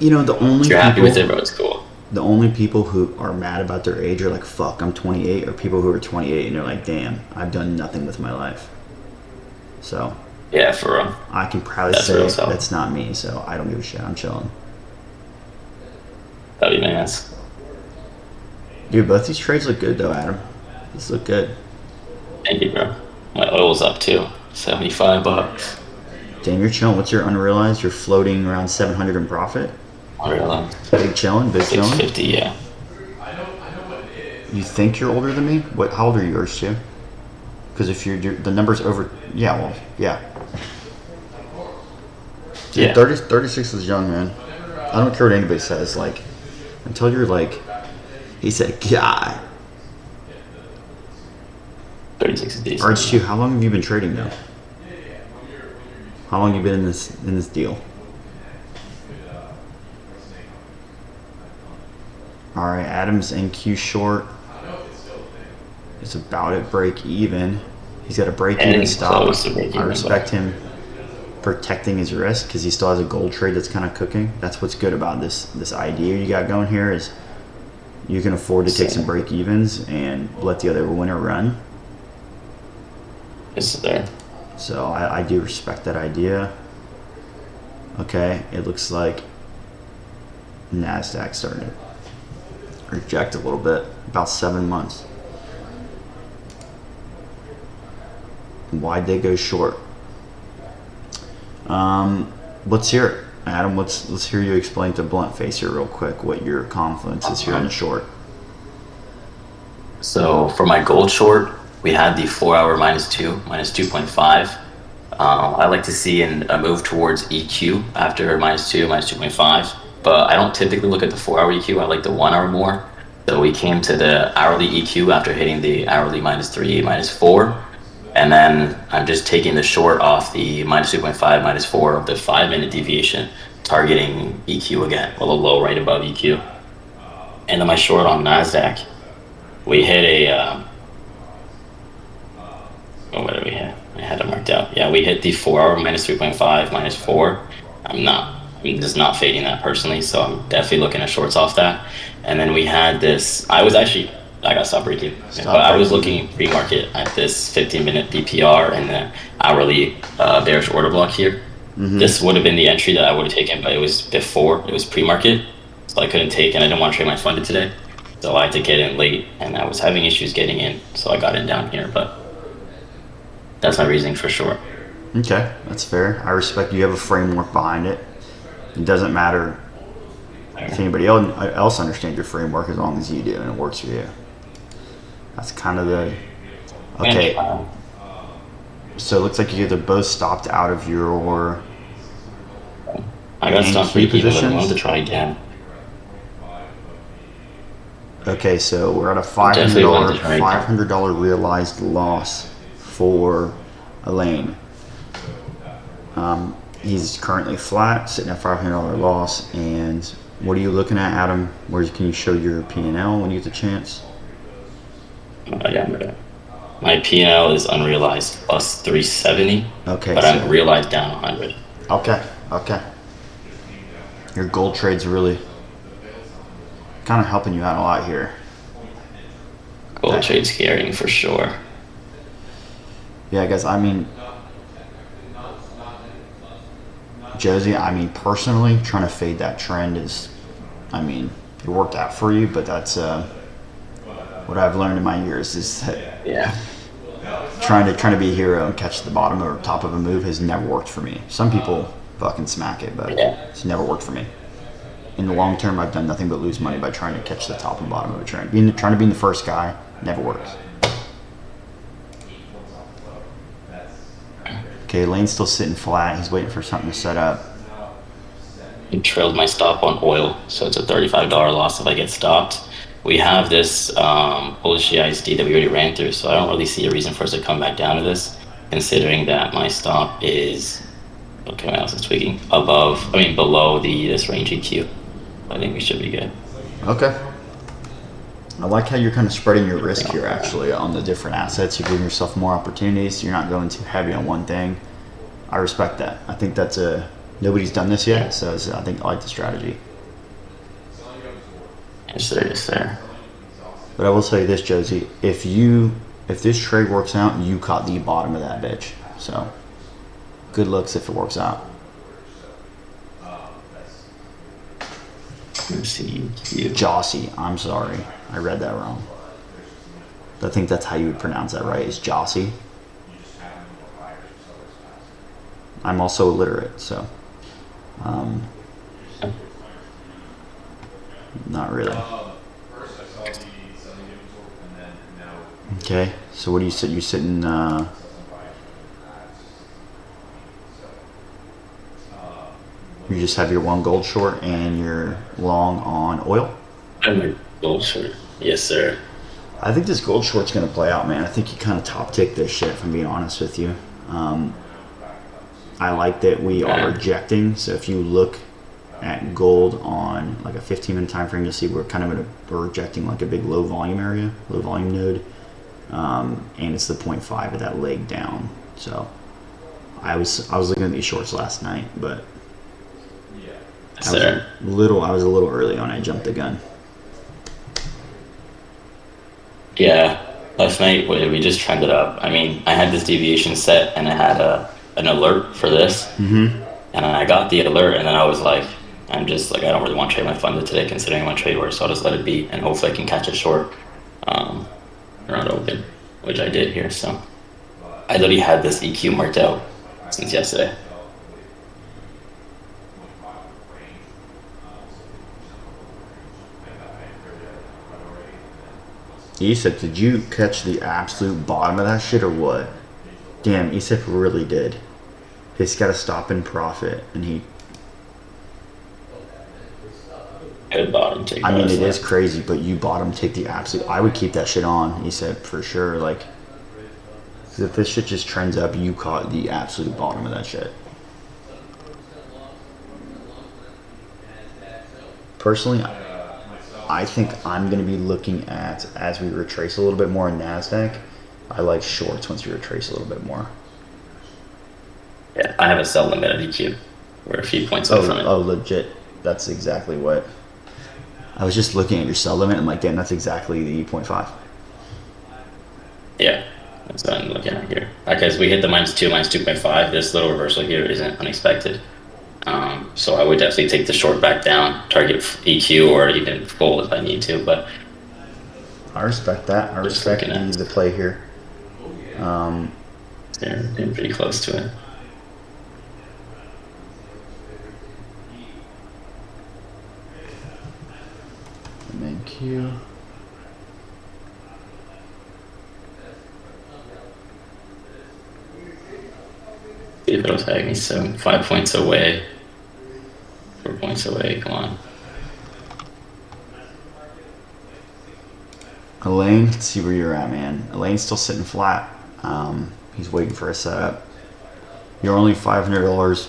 Speaker 1: You know, the only
Speaker 2: if you're happy with it,
Speaker 1: people...
Speaker 2: bro, it's cool.
Speaker 1: The only people who are mad about their age are like, fuck, I'm 28, or people who are 28 and they're like, damn, I've done nothing with my life. So,
Speaker 2: Yeah, for real.
Speaker 1: I can proudly
Speaker 2: That's
Speaker 1: say
Speaker 2: real self.
Speaker 1: that's not me, so I don't give a shit. I'm chilling.
Speaker 2: That'd be nice.
Speaker 1: Dude, both these trades look good, though, Adam. These look good.
Speaker 2: Thank you, bro. My oil's up too. $75.
Speaker 1: Damn, you're chilling. What's your unrealized? You're floating around 700 in profit? Big chilling? Big chilling?
Speaker 2: 650, yeah.
Speaker 1: You think you're older than me? How old are you, yours, too? Because if the number's over... Yeah, well, yeah. Dude,
Speaker 2: Yeah.
Speaker 1: 36 is young, man. I don't care what anybody says. Like, until you're like... He said, God.
Speaker 2: 36 is decent.
Speaker 1: RH2, how long have you been trading, though? How long have you been in this deal? All right, Adam's NQ short. It's about at break even. He's got a break even
Speaker 2: Getting
Speaker 1: stop.
Speaker 2: close to break
Speaker 1: I
Speaker 2: even,
Speaker 1: respect him protecting his risk because he still has a gold trade that's kind of cooking. That's what's good about this idea you got going here is you can afford to take some break evens and let the other winner run.
Speaker 2: It's there.
Speaker 1: So I do respect that idea. Okay, it looks like NASDAQ starting to reject a little bit. About 7 months. Why'd they go short? Let's hear it, Adam. Let's hear you explain to Blunt Face here real quick what your confluence is here on the short.
Speaker 2: So for my gold short, we had the 4 hour -2, -2.5. I like to see a move towards EQ after -2, -2.5. But I don't typically look at the 4 hour EQ. I like the 1 hour more. So we came to the hourly EQ after hitting the hourly -3, -4. And then I'm just taking the short off the -2.5, -4 of the 5-minute deviation, targeting EQ again, a little low right above EQ. And then my short on NASDAQ, we hit what did we hit? I had it marked out. Yeah, we hit the 4 hour -3.5, -4. I'm just not fading that personally, so I'm definitely looking at shorts off that. And then we had this, I got stopped breaking. But I was looking pre-market at this 15-minute BPR and the hourly bearish order block here.
Speaker 1: Mm-hmm.
Speaker 2: This would have been the entry that I would have taken, but it was before, it was pre-market. So I couldn't take, and I didn't want to trade my funded today. So I had to get in late, and I was having issues getting in, so I got in down here, but that's my reasoning for sure.
Speaker 1: Okay, that's fair. I respect you have a framework behind it. It doesn't matter if anybody else understands your framework as long as you do and it works for you. That's kind of the... Okay. So it looks like you either both stopped out of your...
Speaker 2: I got stopped
Speaker 1: key
Speaker 2: breaking, but I
Speaker 1: positions?
Speaker 2: wanted to try again.
Speaker 1: Okay, so we're at a
Speaker 2: Definitely wanted to try
Speaker 1: $500 realized loss for Elaine. He's currently flat, sitting at $500 loss. And what are you looking at, Adam? Where can you show your P&L when you get the chance?
Speaker 2: Yeah, my P&L is unrealized plus 370,
Speaker 1: Okay,
Speaker 2: but
Speaker 1: so
Speaker 2: I'm realized down 100.
Speaker 1: okay. Your gold trade's really kind of helping you out a lot here.
Speaker 2: Gold
Speaker 1: Okay.
Speaker 2: trade's carrying for sure.
Speaker 1: Yeah, guys. I mean, Josie. I mean, personally, trying to fade that trend is, I mean, it worked out for you, but that's what I've learned in my years is that
Speaker 2: Yeah.
Speaker 1: trying to be a hero and catch the bottom or top of a move has never worked for me. Some people fucking smack it, but
Speaker 2: Yeah.
Speaker 1: it's never worked for me. In the long term, I've done nothing but lose money by trying to catch the top and bottom of a trend. Trying to be the first guy never works. Okay, Lane's still sitting flat. He's waiting for something to set up.
Speaker 2: I trailed my stop on oil, so it's a $35 loss if I get stopped. We have this bullish GISD that we already ran through, so I don't really see a reason for us to come back down to this, considering that my stop is, okay, my else is tweaking, below this range EQ. I think we should be good.
Speaker 1: Okay. I like how you're kind of spreading your risk here, actually, on the different assets. You're giving yourself more opportunities. You're not going too heavy on one thing. I respect that. I think that's nobody's done this yet, so I think I like the strategy.
Speaker 2: Yes, sir. Yes, sir.
Speaker 1: But I will say this, Josie, if this trade works out, you caught the bottom of that bitch. So good looks if it works out.
Speaker 2: Let's see. EQ.
Speaker 1: Jossie, I'm sorry, I read that wrong. I think that's how you would pronounce that, right? Is Jossie? I'm also illiterate, so not really. Okay, so what do you sit? You sitting? You just have your one gold short and you're long on oil.
Speaker 2: I'm a gold short. Yes, sir.
Speaker 1: I think this gold short's gonna play out, man. I think you kind of top tick this shit. If I'm being honest with you, I like that we are rejecting. So if you look at gold on like a 15-minute time frame, you'll see we're kind of we're rejecting like a big low volume area, low volume node, and it's the 0.5 of that leg down. So I was looking at these shorts last night, but
Speaker 2: Yes, sir.
Speaker 1: I was a little early on. I jumped the gun.
Speaker 2: Yeah. Last night we just trended up. I mean, I had this deviation set and I had an alert for this, and I got the alert, and then I was like, I'm just like, I don't really want to trade my fund today, considering my trade works, so I'll just let it be, and hopefully I can catch it short around open, which I did here. So I literally had this EQ marked out since yesterday.
Speaker 1: Isip, did you catch the absolute bottom of that shit or what? Damn, Isip really did. He's got to stop in profit, and he.
Speaker 2: Good bottom take.
Speaker 1: I mean, it is crazy, but you bottom take the absolute. I would keep that shit on, Isip, for sure. Like, 'cause if this shit just trends up, you caught the absolute bottom of that shit. Personally, I think I'm going to be looking at, as we retrace a little bit more in NASDAQ, I like shorts once we retrace a little bit more.
Speaker 2: Yeah, I have a sell limit at EQ. We're a few points away from it.
Speaker 1: Oh, legit. That's exactly what. I was just looking at your sell limit. I'm like, damn, that's exactly the 0.5.
Speaker 2: Yeah, that's what I'm looking at here. Because we hit the -2, -2.5. This little reversal here isn't unexpected. So I would definitely take the short back down, target EQ or even gold if I need to. But
Speaker 1: I respect that. I respect the play here.
Speaker 2: They're getting pretty close to it.
Speaker 1: Thank you.
Speaker 2: See if it'll tag me. So 5 points away. 4 points away. Come on.
Speaker 1: Elaine, let's see where you're at, man. Elaine's still sitting flat. He's waiting for a setup. You're only $500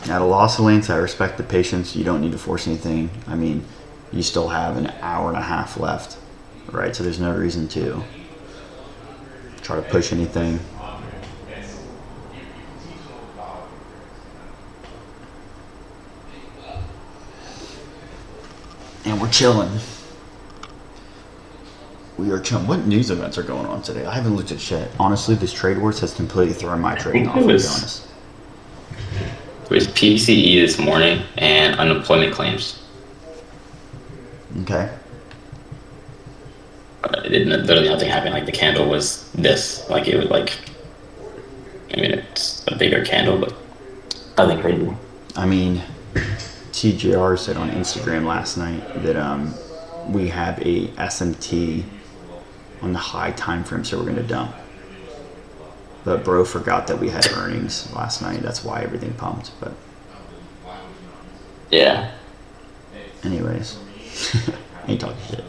Speaker 1: At a loss of lanes, I respect the patience. You don't need to force anything. I mean, you still have an hour and a half left, right? So there's no reason to try to push anything. And we're chilling. We are chilling. What news events are going on today? I haven't looked at shit. Honestly, this trade wars has completely thrown my trading off, to be honest.
Speaker 2: There was PCE this morning and unemployment claims.
Speaker 1: Okay.
Speaker 2: It didn't, literally nothing happened. Like the candle was this. Like it was like, I mean, it's a bigger candle, but nothing crazy.
Speaker 1: I mean, TGR said on Instagram last night that we have a SMT on the high time frame, so we're going to dump. But bro forgot that we had earnings last night. That's why everything pumped. But
Speaker 2: yeah.
Speaker 1: Anyways, ain't talking shit.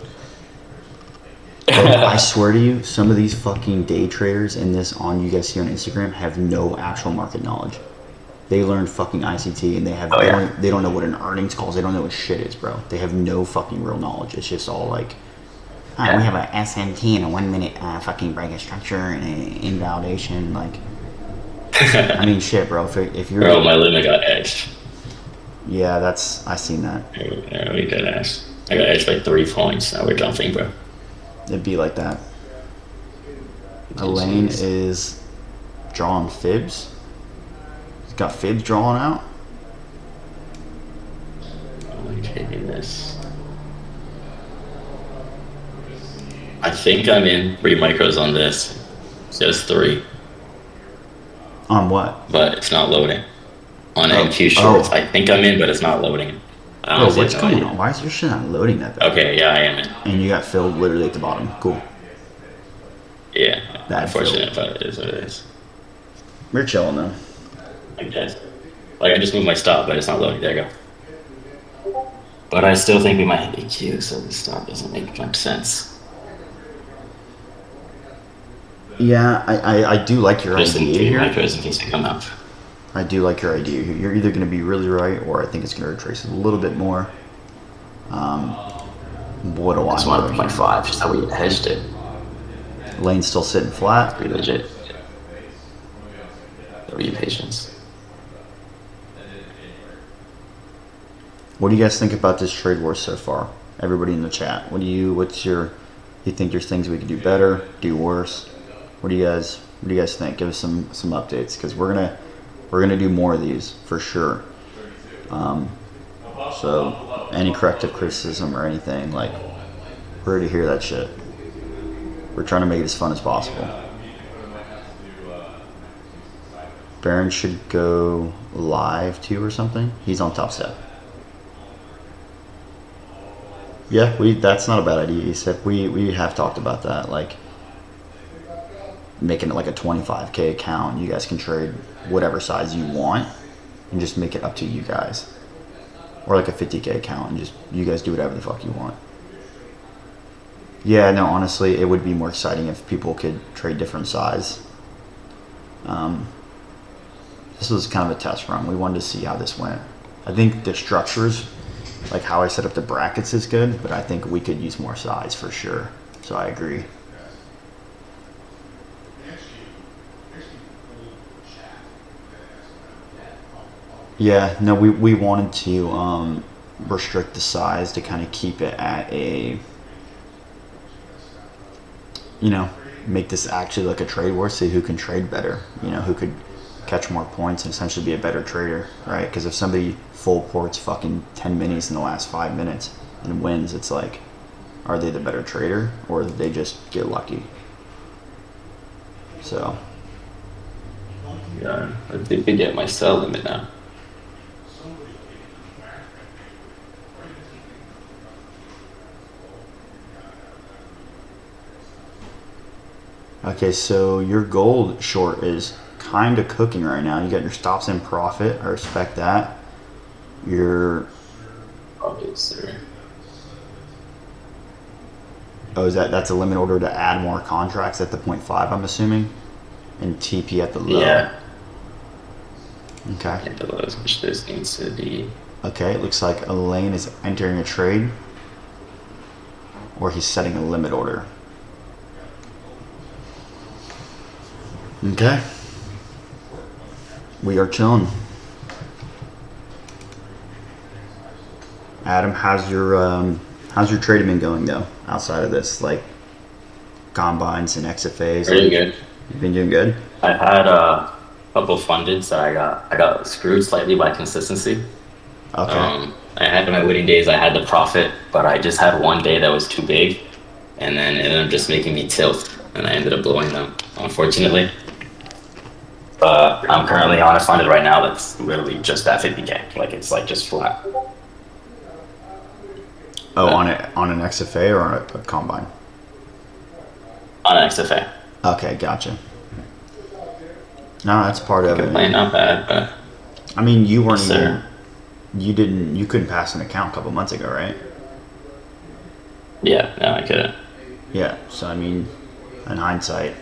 Speaker 1: Bro, I swear to you, some of these fucking day traders in this you guys see on Instagram have no actual market knowledge. They learned fucking ICT and they don't know what an earnings call is. They don't know what shit is, bro. They have no fucking real knowledge. It's just all like, we have a SMT and a 1 minute fucking break of structure and an invalidation. Like, I mean, shit, bro. If you're,
Speaker 2: bro, my limit got edged.
Speaker 1: Yeah, I seen that.
Speaker 2: Yeah, we got edged. I got edged by 3 points. Now we're jumping, bro.
Speaker 1: It'd be like that. Elaine is drawing fibs. He's got fibs drawn out.
Speaker 2: Oh my goodness. I think I'm in 3 micros on this. It says 3.
Speaker 1: On what?
Speaker 2: But it's not loading. On NQ shorts. I think I'm in, but it's not loading.
Speaker 1: Bro, what's going on? Why is your shit not loading that bad?
Speaker 2: Okay, yeah, I am in.
Speaker 1: And you got filled literally at the bottom. Cool.
Speaker 2: Yeah. Unfortunate, but it is what it is.
Speaker 1: We're chilling though.
Speaker 2: I guess. Like I just moved my stop, but it's not loading. There you go. But I still think we might hit EQ, so the stop doesn't make much sense.
Speaker 1: Yeah, I do like your
Speaker 2: Just
Speaker 1: idea
Speaker 2: in
Speaker 1: here.
Speaker 2: micros in case they come up.
Speaker 1: I do like your idea here. You're either going to be really right, or I think it's going to retrace a little bit more. What do I
Speaker 2: That's
Speaker 1: know?
Speaker 2: 1.5, just how we hedged it.
Speaker 1: Lane's still sitting flat.
Speaker 2: Pretty legit. W patience.
Speaker 1: What do you guys think about this trade war so far? Everybody in the chat. You think there's things we could do better, do worse? What do you guys think? Give us some updates, because we're gonna do more of these for sure. So any corrective criticism or anything, like, we're ready to hear that shit. We're trying to make it as fun as possible. Baron should go live too or something. He's on Top Step. Yeah, that's not a bad idea, except we have talked about that, like making it like a 25K account. You guys can trade whatever size you want and just make it up to you guys. Or like a 50K account and just you guys do whatever the fuck you want. Yeah, no, honestly, it would be more exciting if people could trade different size. This was kind of a test run. We wanted to see how this went. I think the structures, like how I set up the brackets, is good, but I think we could use more size for sure. So I agree. Yeah, no, we wanted to restrict the size to kind of keep it at a, make this actually like a trade war, see who can trade better, who could catch more points and essentially be a better trader, right? Because if somebody full ports fucking 10 minis in the last 5 minutes and wins, it's like, are they the better trader or did they just get lucky? So.
Speaker 2: Yeah, I think we get my sell limit now.
Speaker 1: Okay, so your gold short is kind of cooking right now. You got your stops in profit. I respect that. Your
Speaker 2: sir.
Speaker 1: Oh, that's a limit order to add more contracts at the 0.5, I'm assuming, and TP at the low.
Speaker 2: Yeah.
Speaker 1: Okay.
Speaker 2: And the lowest, which this needs to be.
Speaker 1: Okay, it looks like Elaine is entering a trade, or he's setting a limit order. Okay. We are chilling. Adam, how's your trading been going though? Outside of this, like combines and XFAs,
Speaker 2: Pretty
Speaker 1: like
Speaker 2: good.
Speaker 1: you've been doing good.
Speaker 2: I had a couple funded, so I got screwed slightly by consistency.
Speaker 1: Okay.
Speaker 2: I had my winning days, I had the profit, but I just had one day that was too big, and then it ended up just making me tilt, and I ended up blowing them, unfortunately. But I'm currently on a funded right now that's literally just at 50K, like it's like just flat.
Speaker 1: Oh,
Speaker 2: But
Speaker 1: on an XFA or on a combine?
Speaker 2: on XFA,
Speaker 1: Okay, gotcha. No, that's part of
Speaker 2: can play
Speaker 1: it.
Speaker 2: not bad, but
Speaker 1: I mean, you weren't
Speaker 2: yes,
Speaker 1: even
Speaker 2: sir.
Speaker 1: you couldn't pass an account a couple months ago, right?
Speaker 2: Yeah, no, I couldn't
Speaker 1: Yeah. So I mean, in hindsight,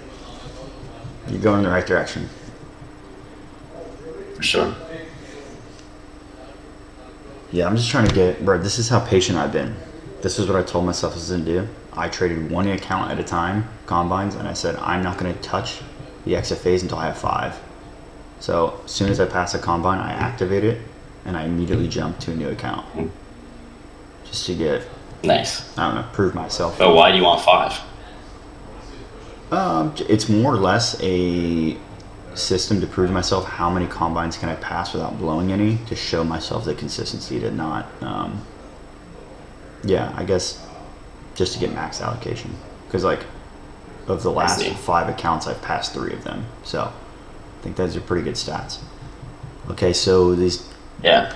Speaker 1: you're going in the right direction.
Speaker 2: for sure.
Speaker 1: Yeah, I'm just trying to get, bro. This is how patient I've been. This is what I told myself I was gonna do. I traded one account at a time, combines, and I said I'm not gonna touch the XFAs until I have 5. So as soon as I pass a combine, I activate it, and I immediately jump to a new account just to get,
Speaker 2: Nice.
Speaker 1: I don't know, prove myself.
Speaker 2: But why do you want 5?
Speaker 1: It's more or less a system to prove to myself how many combines can I pass without blowing any, to show myself the consistency to not, yeah, I guess just to get max allocation. Because like of the
Speaker 2: I
Speaker 1: last
Speaker 2: see.
Speaker 1: 5 accounts, I've passed 3 of them. So I think those are pretty good stats. Okay, so
Speaker 2: Yeah.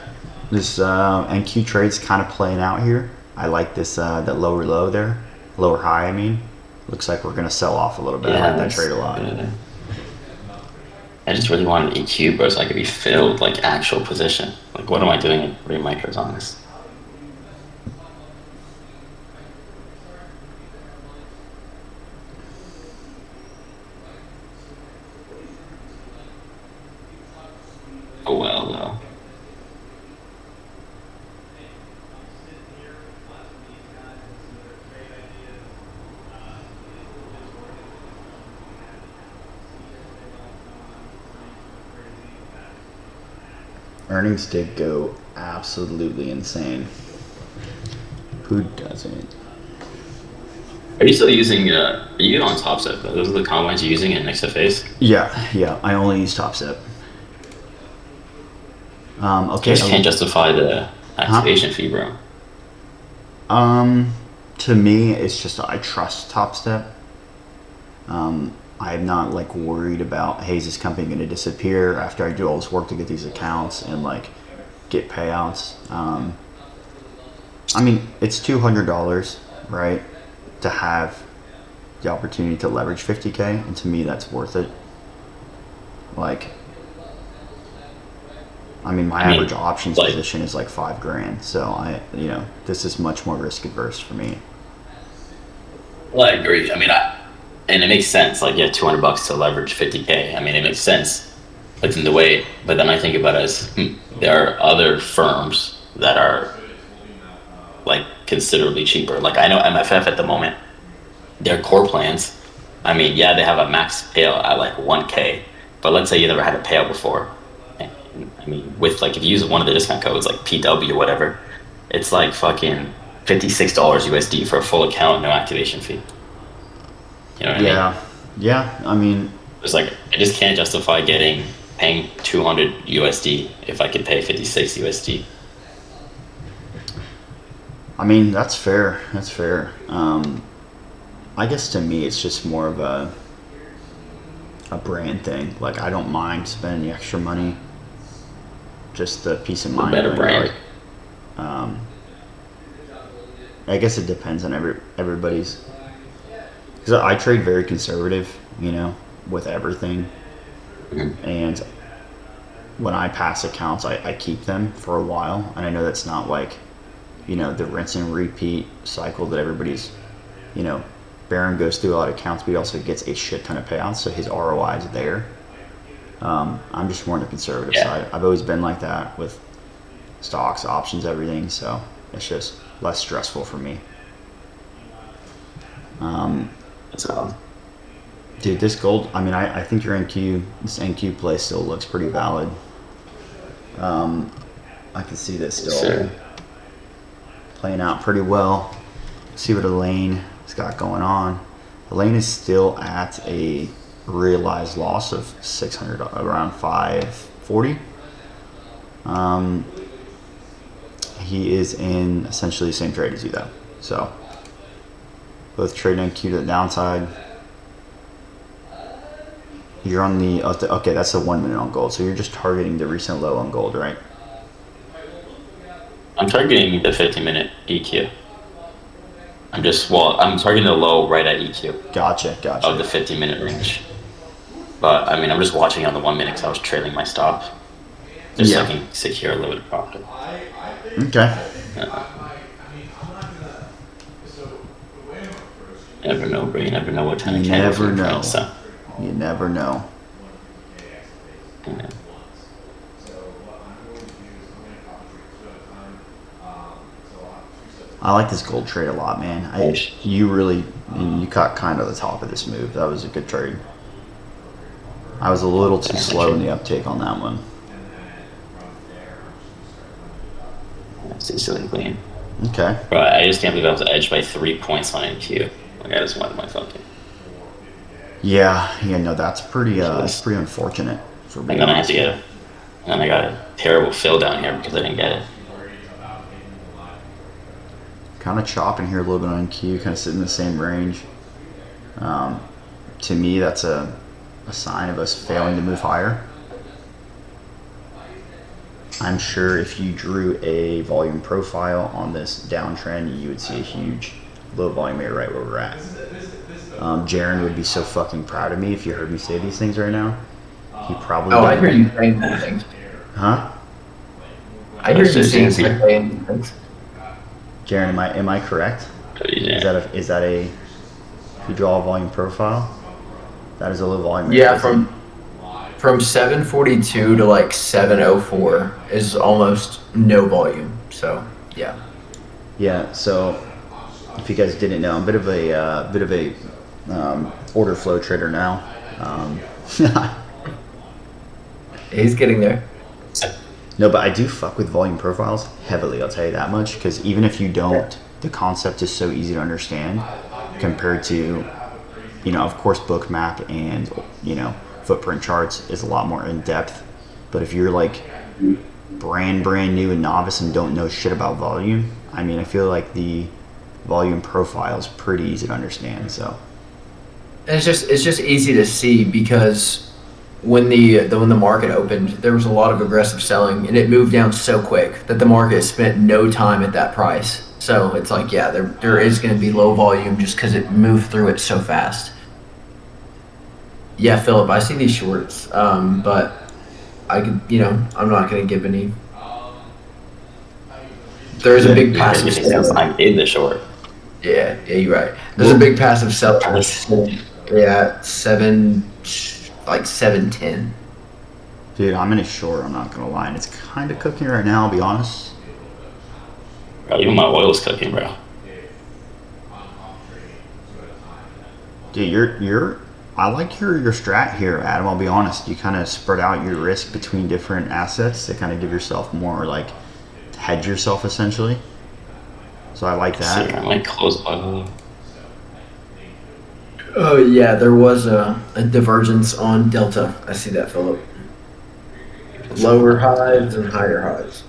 Speaker 1: this NQ trade's kind of playing out here. I like this that lower low there, lower high. I mean, looks like we're gonna sell off a little bit. I
Speaker 2: Yeah,
Speaker 1: like that
Speaker 2: that's
Speaker 1: trade a lot.
Speaker 2: good. I just really want an EQ, bro, so I could be filled like actual position. Like, what am I doing in 3 micros on this? Oh well, though.
Speaker 1: Earnings did go absolutely insane. Who doesn't?
Speaker 2: Are you still using? Are you on Top Step? Those are the combines you're using in XFAs.
Speaker 1: Yeah, yeah. I only use Top Step.
Speaker 2: You
Speaker 1: Okay.
Speaker 2: just can't justify the
Speaker 1: Huh?
Speaker 2: activation fee, bro.
Speaker 1: To me, it's just I trust Top Step. I'm not like worried about, hey, is this company going to disappear after I do all this work to get these accounts and like get payouts. I mean, it's $200, right, to have the opportunity to leverage 50K, and to me, that's worth it. Like, I mean, my
Speaker 2: I
Speaker 1: average
Speaker 2: mean,
Speaker 1: options
Speaker 2: like,
Speaker 1: position is like 5 grand, so this is much more risk adverse for me.
Speaker 2: well, I agree. I mean, and it makes sense. Like, yeah, $200 to leverage 50K. I mean, it makes sense within the way. But then I think about it as there are other firms that are like considerably cheaper. Like I know MFF at the moment, their core plans. I mean, yeah, they have a max payout at like 1K, but let's say you never had a payout before. And, I mean, with like if you use one of the discount codes like PW or whatever, it's like fucking $56 USD for a full account, no activation fee. You know what I mean?
Speaker 1: Yeah, yeah. I mean,
Speaker 2: It's like I just can't justify paying 200 USD if I could pay 56 USD.
Speaker 1: that's fair. That's fair. I guess to me, it's just more of a brand thing. Like, I don't mind spending the extra money, just the peace of
Speaker 2: A
Speaker 1: mind.
Speaker 2: better
Speaker 1: Right?
Speaker 2: brand.
Speaker 1: Like, I guess it depends on everybody's. Because I trade very conservative, with everything.
Speaker 2: Mhm.
Speaker 1: And when I pass accounts, I keep them for a while. And I know that's not like, the rinse and repeat cycle that everybody's, you know, Baron goes through a lot of accounts, but he also gets a shit ton of payouts. So his ROI is there. I'm just more on the conservative
Speaker 2: Yeah.
Speaker 1: side. I've always been like that with stocks, options, everything. So it's just less stressful for me.
Speaker 2: That's all.
Speaker 1: Dude, this gold, I mean, I think this NQ play still looks pretty valid. I can see this still
Speaker 2: Sure.
Speaker 1: playing out pretty well. See what Elaine has got going on. Elaine is still at a realized loss of 600, around 540. He is in essentially the same trade as you, though. So, both trading NQ to the downside. You're on the, okay, that's the 1 minute on gold. So, you're just targeting the recent low on gold, right?
Speaker 2: I'm targeting the 50-minute EQ. I'm targeting the low right at EQ
Speaker 1: Gotcha.
Speaker 2: of the 50-minute range. But I mean, I'm just watching on the 1 minute because I was trailing my stop, just so I can secure a little bit of profit.
Speaker 1: Okay.
Speaker 2: You never know, bro. You never know what time.
Speaker 1: You
Speaker 2: candles
Speaker 1: never
Speaker 2: are in
Speaker 1: know.
Speaker 2: front, so.
Speaker 1: You never know.
Speaker 2: Yeah.
Speaker 1: I like this gold trade a lot, man. You caught kind of the top of this move. That was a good trade. I was a little too slow in the uptake on that one.
Speaker 2: That's easily clean.
Speaker 1: Okay.
Speaker 2: Bro, I just can't believe I was edged by 3 points on NQ. Like, I just wanted my fucking.
Speaker 1: Yeah, no, that's pretty unfortunate for being
Speaker 2: And then I had
Speaker 1: honest.
Speaker 2: to get it. And then I got a terrible fill down here because I didn't get it.
Speaker 1: Kind of chopping here a little bit on NQ, kind of sitting in the same range. To me, that's a sign of us failing to move higher. I'm sure if you drew a volume profile on this downtrend, you would see a huge low volume area right where we're at. Jaron would be so fucking proud of me if you heard me say these things right now. He probably.
Speaker 3: Oh, I hear you saying these things.
Speaker 1: Huh?
Speaker 3: I hear you
Speaker 2: That's
Speaker 3: saying
Speaker 2: easy.
Speaker 3: these things.
Speaker 1: Jaron, am I correct?
Speaker 2: Yeah.
Speaker 1: Is that a if you draw a volume profile? That is a low volume.
Speaker 3: Yeah, from 742 to like 704 is almost no volume. So yeah.
Speaker 1: Yeah. So if you guys didn't know, I'm a bit of a order flow trader now.
Speaker 3: He's getting there.
Speaker 1: No, but I do fuck with volume profiles heavily, I'll tell you that much, because even if you don't, the concept is so easy to understand compared to, of course, Bookmap and, footprint charts is a lot more in depth. But if you're like brand new and novice and don't know shit about volume, I mean, I feel like the volume profile is pretty easy to understand. So
Speaker 3: And it's just easy to see because when the market opened, there was a lot of aggressive selling, and it moved down so quick that the market spent no time at that price. So it's like, yeah, there is going to be low volume just because it moved through it so fast. Yeah, Philip, I see these shorts, but I could, I'm not going to give any. There's a big passive seller.
Speaker 2: I'm in the short.
Speaker 3: Yeah, you're right. There's a big passive seller. Yeah, 710.
Speaker 1: dude, I'm in a short, I'm not gonna lie, and it's kind of cooking right now, I'll be honest.
Speaker 2: Bro, even my oil's cooking, bro.
Speaker 1: Dude, I like your strat here, Adam. I'll be honest. You kind of spread out your risk between different assets to kind of give yourself more, like, to hedge yourself essentially. So I like that.
Speaker 2: I might close my.
Speaker 3: Oh yeah, there was a divergence on Delta. I see that, Philip. Lower highs and higher highs.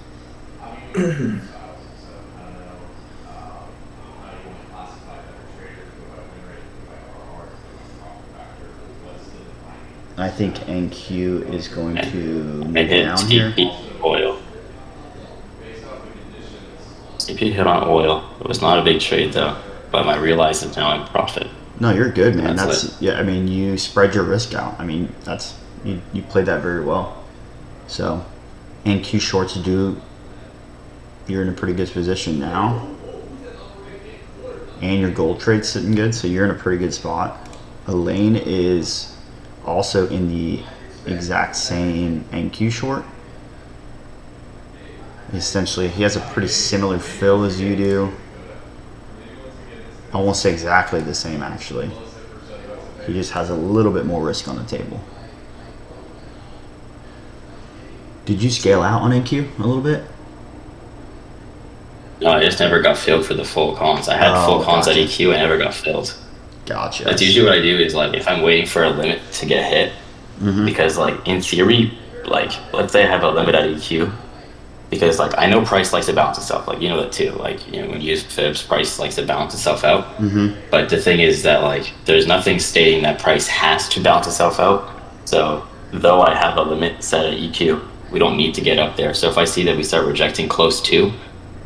Speaker 1: I think NQ is going to
Speaker 2: I
Speaker 1: move
Speaker 2: hit
Speaker 1: down here.
Speaker 2: CP oil. CP hit on oil. It was not a big trade though, but I realized it's now in profit.
Speaker 1: No, you're good, man.
Speaker 2: That's
Speaker 1: Yeah. I mean, you spread your risk out. I mean, you played that very well. So, NQ shorts you're in a pretty good position now, and your gold trade's sitting good, so you're in a pretty good spot. Elaine is also in the exact same NQ short. Essentially, he has a pretty similar fill as you do. I won't say exactly the same, actually. He just has a little bit more risk on the table. Did you scale out on NQ a little bit?
Speaker 2: No, I just never got filled for the full cons. I had full cons
Speaker 1: gotcha.
Speaker 2: at EQ. I never got filled.
Speaker 1: Gotcha.
Speaker 2: That's usually what I do is like if I'm waiting for a limit to get hit, because like in theory, like let's say I have a limit at EQ, because like I know price likes to balance itself. Like you know that too. Like you know when you use fibs, price likes to balance itself out. But the thing is that like there's nothing stating that price has to balance itself out. So though I have a limit set at EQ, we don't need to get up there. So if I see that we start rejecting close to,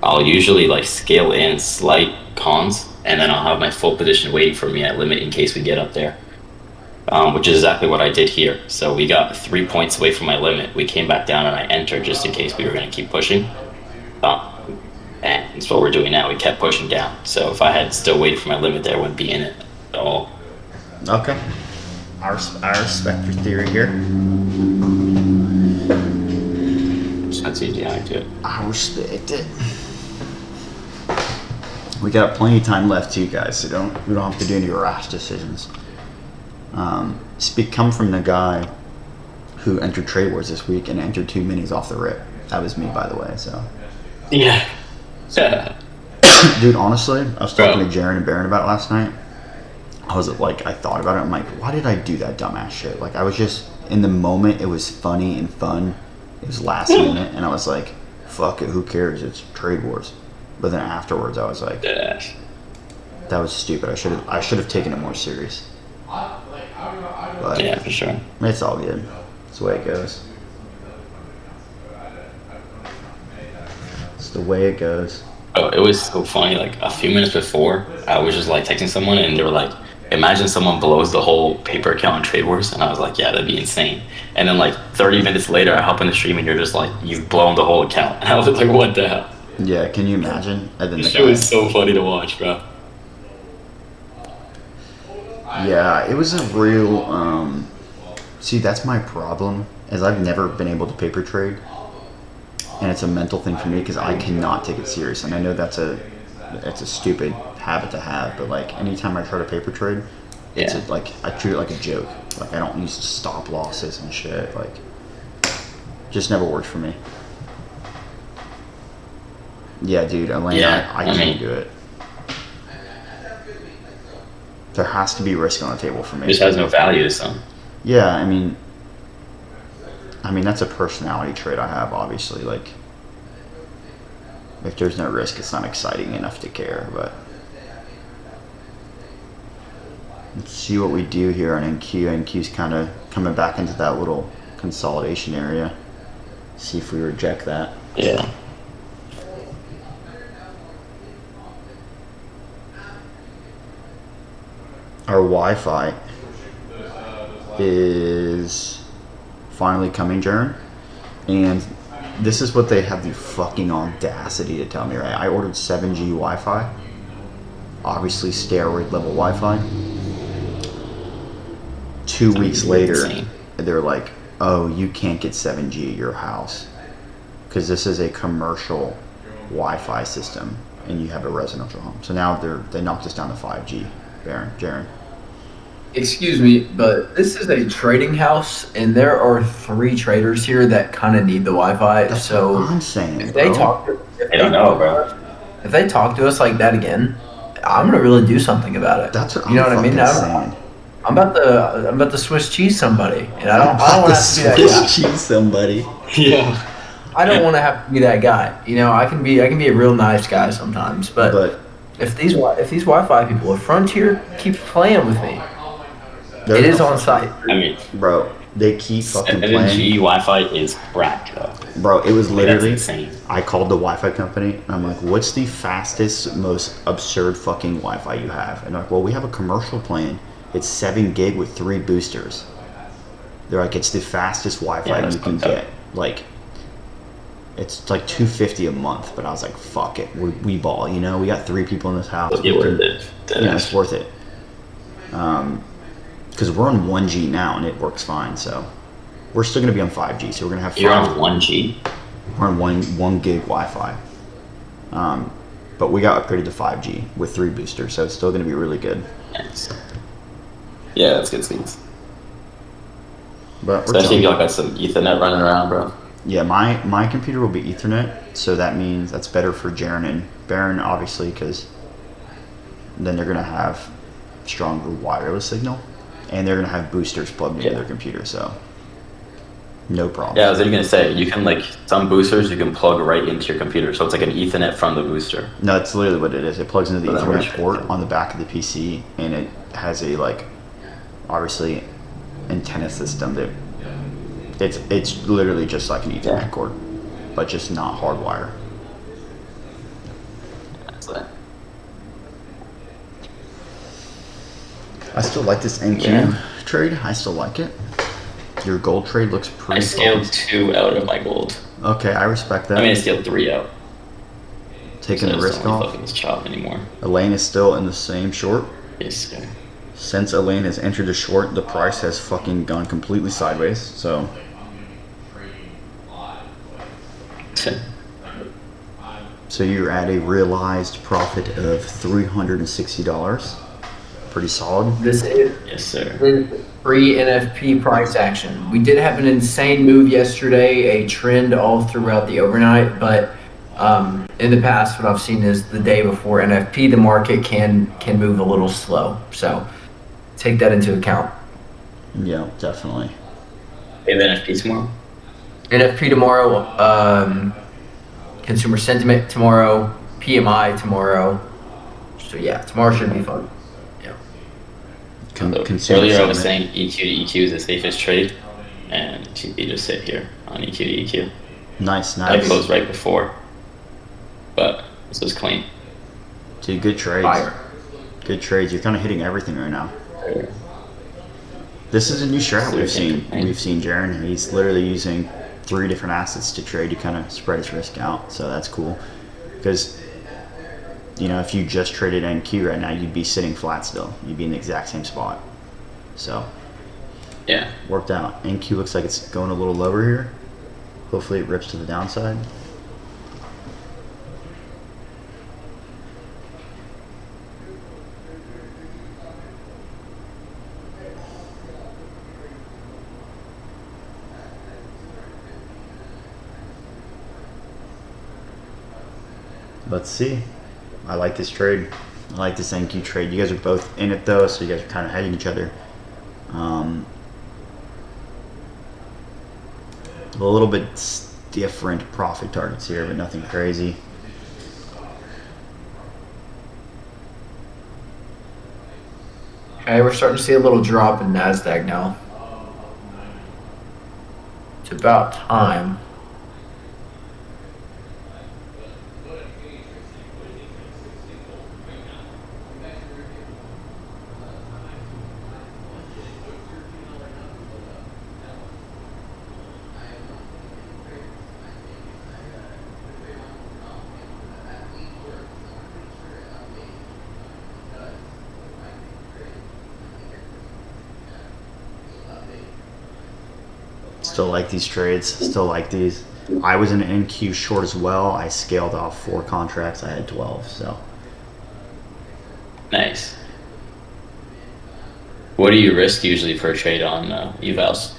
Speaker 2: I'll usually like scale in slight cons, and then I'll have my full position waiting for me at limit in case we get up there, which is exactly what I did here. So we got 3 points away from my limit. We came back down and I entered just in case we were going to keep pushing. And that's what we're doing now. We kept pushing down. So if I had still waited for my limit there, I wouldn't be in it at all.
Speaker 1: Okay. I respect your theory here.
Speaker 2: That's easy how I do it.
Speaker 1: I respect it. We got plenty of time left too, guys, so we don't have to do any rash decisions. Come from the guy who entered Trade Wars this week and entered 2 minis off the rip. That was me, by the way. So,
Speaker 2: Yeah.
Speaker 1: dude, honestly, I was talking to Jaren and Baron about it last night. I thought about it. I'm like, why did I do that dumbass shit? Like, I was just in the moment. It was funny and fun. It was last minute, and I was like, fuck it, who cares? It's Trade Wars. But then afterwards, I was like, that was stupid. I should have taken it more serious. But
Speaker 2: Yeah, for sure.
Speaker 1: it's all good. It's the way it goes. It's the way it goes.
Speaker 2: Oh, it was so funny. Like a few minutes before, I was just like texting someone, and they were like, "Imagine someone blows the whole paper account on Trade Wars," and I was like, "Yeah, that'd be insane." And then like 30 minutes later, I hop in the stream, and you're just like, "You've blown the whole account." And I was like, "What the hell?"
Speaker 1: Yeah, can you imagine? And then
Speaker 2: This shit was so funny to watch, bro.
Speaker 1: Yeah, it was a real. See, that's my problem. Is I've never been able to paper trade, and it's a mental thing for me because I cannot take it serious. And I know it's a stupid habit to have, but like anytime I try to paper trade, it's like I treat it like a joke. Like I don't use stop losses and shit. Like, just never worked for me. Yeah, dude, Elena, I can't do it. There has to be risk on the table for me.
Speaker 2: It just has no value to some.
Speaker 1: Yeah, I mean that's a personality trait I have. Obviously, like if there's no risk, it's not exciting enough to care. But let's see what we do here on NQ. NQ's kind of coming back into that little consolidation area. See if we reject that.
Speaker 2: Yeah.
Speaker 1: Our Wi-Fi is finally coming, Jern, and this is what they have the fucking audacity to tell me, right? I ordered 7G Wi-Fi, obviously steroid level Wi-Fi. 2 weeks later, they're like, oh, you can't get 7G at your house because this is a commercial Wi-Fi system and you have a residential home. So now they knocked us down to 5G, Jaren.
Speaker 3: Excuse me, but this is a trading house, and there are 3 traders here that kind of need the Wi-Fi.
Speaker 1: That's
Speaker 3: so
Speaker 1: what I'm saying,
Speaker 3: if
Speaker 1: bro.
Speaker 3: they talk,
Speaker 2: I don't know, bro.
Speaker 3: If they talk to us like that again, I'm gonna really do something about it.
Speaker 1: That's what
Speaker 3: you know
Speaker 1: I'm
Speaker 3: what I mean.
Speaker 1: saying.
Speaker 3: I'm about to Swiss cheese somebody, and I don't want to have to be that
Speaker 1: Swiss
Speaker 3: guy.
Speaker 1: cheese somebody.
Speaker 2: Yeah.
Speaker 3: I don't want to have to be that guy. You know, I can be a real nice guy sometimes, but if these Wi-Fi people, if Frontier keeps playing with me, it is on site.
Speaker 2: I mean,
Speaker 1: bro, they keep fucking
Speaker 2: 7G
Speaker 1: playing.
Speaker 2: Wi-Fi is cracked, though.
Speaker 1: Bro, it was literally.
Speaker 2: That's insane.
Speaker 1: I called the Wi-Fi company and I'm like, "What's the fastest, most absurd fucking Wi-Fi you have?" And they're like, "Well, we have a commercial plan. It's 7 gig with 3 boosters." They're like, "It's the fastest Wi-Fi you can get. Like, it's like $250 a month." But I was like, "Fuck it, we ball. You know, we got 3 people in this house.
Speaker 2: It'll be worth it.
Speaker 1: Yeah, it's worth it." Because we're on 1G now and it works fine. So We're still going to be on 5G, so we're going to have
Speaker 2: You're on
Speaker 1: 5.
Speaker 2: 1G.
Speaker 1: We're on one gig Wi-Fi. But we got upgraded to 5G with 3 boosters, so it's still going to be really good.
Speaker 2: Nice. Yeah, that's good speeds.
Speaker 1: But we're
Speaker 2: Especially if
Speaker 1: chilling.
Speaker 2: y'all got some Ethernet running around, bro.
Speaker 1: Yeah, my computer will be Ethernet, so that means that's better for Jaren and Baron, obviously, because then they're gonna have stronger wireless signal, and they're gonna have boosters plugged into
Speaker 2: Yeah.
Speaker 1: their computer, so no problem.
Speaker 2: Yeah, I was literally gonna say you can like some boosters you can plug right into your computer, so it's like an Ethernet from the booster.
Speaker 1: No, that's literally what it is. It plugs into the
Speaker 2: So that works.
Speaker 1: Ethernet port on the back of the PC, and it has a obviously antenna system that it's literally just like an Ethernet
Speaker 2: Yeah.
Speaker 1: cord, but just not hardwire.
Speaker 2: That's it.
Speaker 1: I still like this NQ
Speaker 2: Yeah.
Speaker 1: trade. I still like it. Your gold trade looks
Speaker 2: I
Speaker 1: pretty
Speaker 2: scaled
Speaker 1: focused.
Speaker 2: 2 out of my gold.
Speaker 1: Okay, I respect that.
Speaker 2: I mean, I scaled 3 out.
Speaker 1: Taking
Speaker 2: So
Speaker 1: the
Speaker 2: I just
Speaker 1: risk
Speaker 2: don't really
Speaker 1: off.
Speaker 2: fucking this chop anymore.
Speaker 1: Elaine is still in the same short.
Speaker 2: Yes, sir.
Speaker 1: Since Elaine has entered the short, the price has fucking gone completely sideways. So you're at a realized profit of $360. Pretty solid.
Speaker 3: This is
Speaker 2: Yes, sir.
Speaker 3: free NFP price action. We did have an insane move yesterday, a trend all throughout the overnight, but in the past, what I've seen is the day before NFP, the market can move a little slow. So take that into account.
Speaker 1: Yeah, definitely.
Speaker 2: Hey, the NFP tomorrow.
Speaker 3: NFP tomorrow, consumer sentiment tomorrow, PMI tomorrow. So yeah, tomorrow should be fun. Yeah.
Speaker 2: So
Speaker 1: Consumer
Speaker 2: earlier I was
Speaker 1: sentiment.
Speaker 2: saying EQ to EQ is the safest trade, and TP just sit here on EQ to EQ.
Speaker 1: Nice,
Speaker 2: I
Speaker 1: nice.
Speaker 2: closed right before, but this was clean.
Speaker 1: Dude, good trades.
Speaker 3: Fire.
Speaker 1: Good trades. You're kind of hitting everything right now. This is a new strat we've seen. We've seen Jaren. He's literally using 3 different assets to trade to kind of spread his risk out. So that's cool. Because, if you just traded NQ right now, you'd be sitting flat still. You'd be in the exact same spot. So
Speaker 2: Yeah.
Speaker 1: worked out. NQ looks like it's going a little lower here. Hopefully it rips to the downside. Let's see. I like this trade. I like this NQ trade. You guys are both in it though, so you guys are kind of heading each other. A little bit different profit targets here, but nothing crazy.
Speaker 3: Okay, we're starting to see a little drop in NASDAQ now. It's about time.
Speaker 1: Still like these trades. Still like these. I was in an NQ short as well. I scaled off 4 contracts. I had 12. So
Speaker 2: Nice. What do you risk usually for a trade on evals?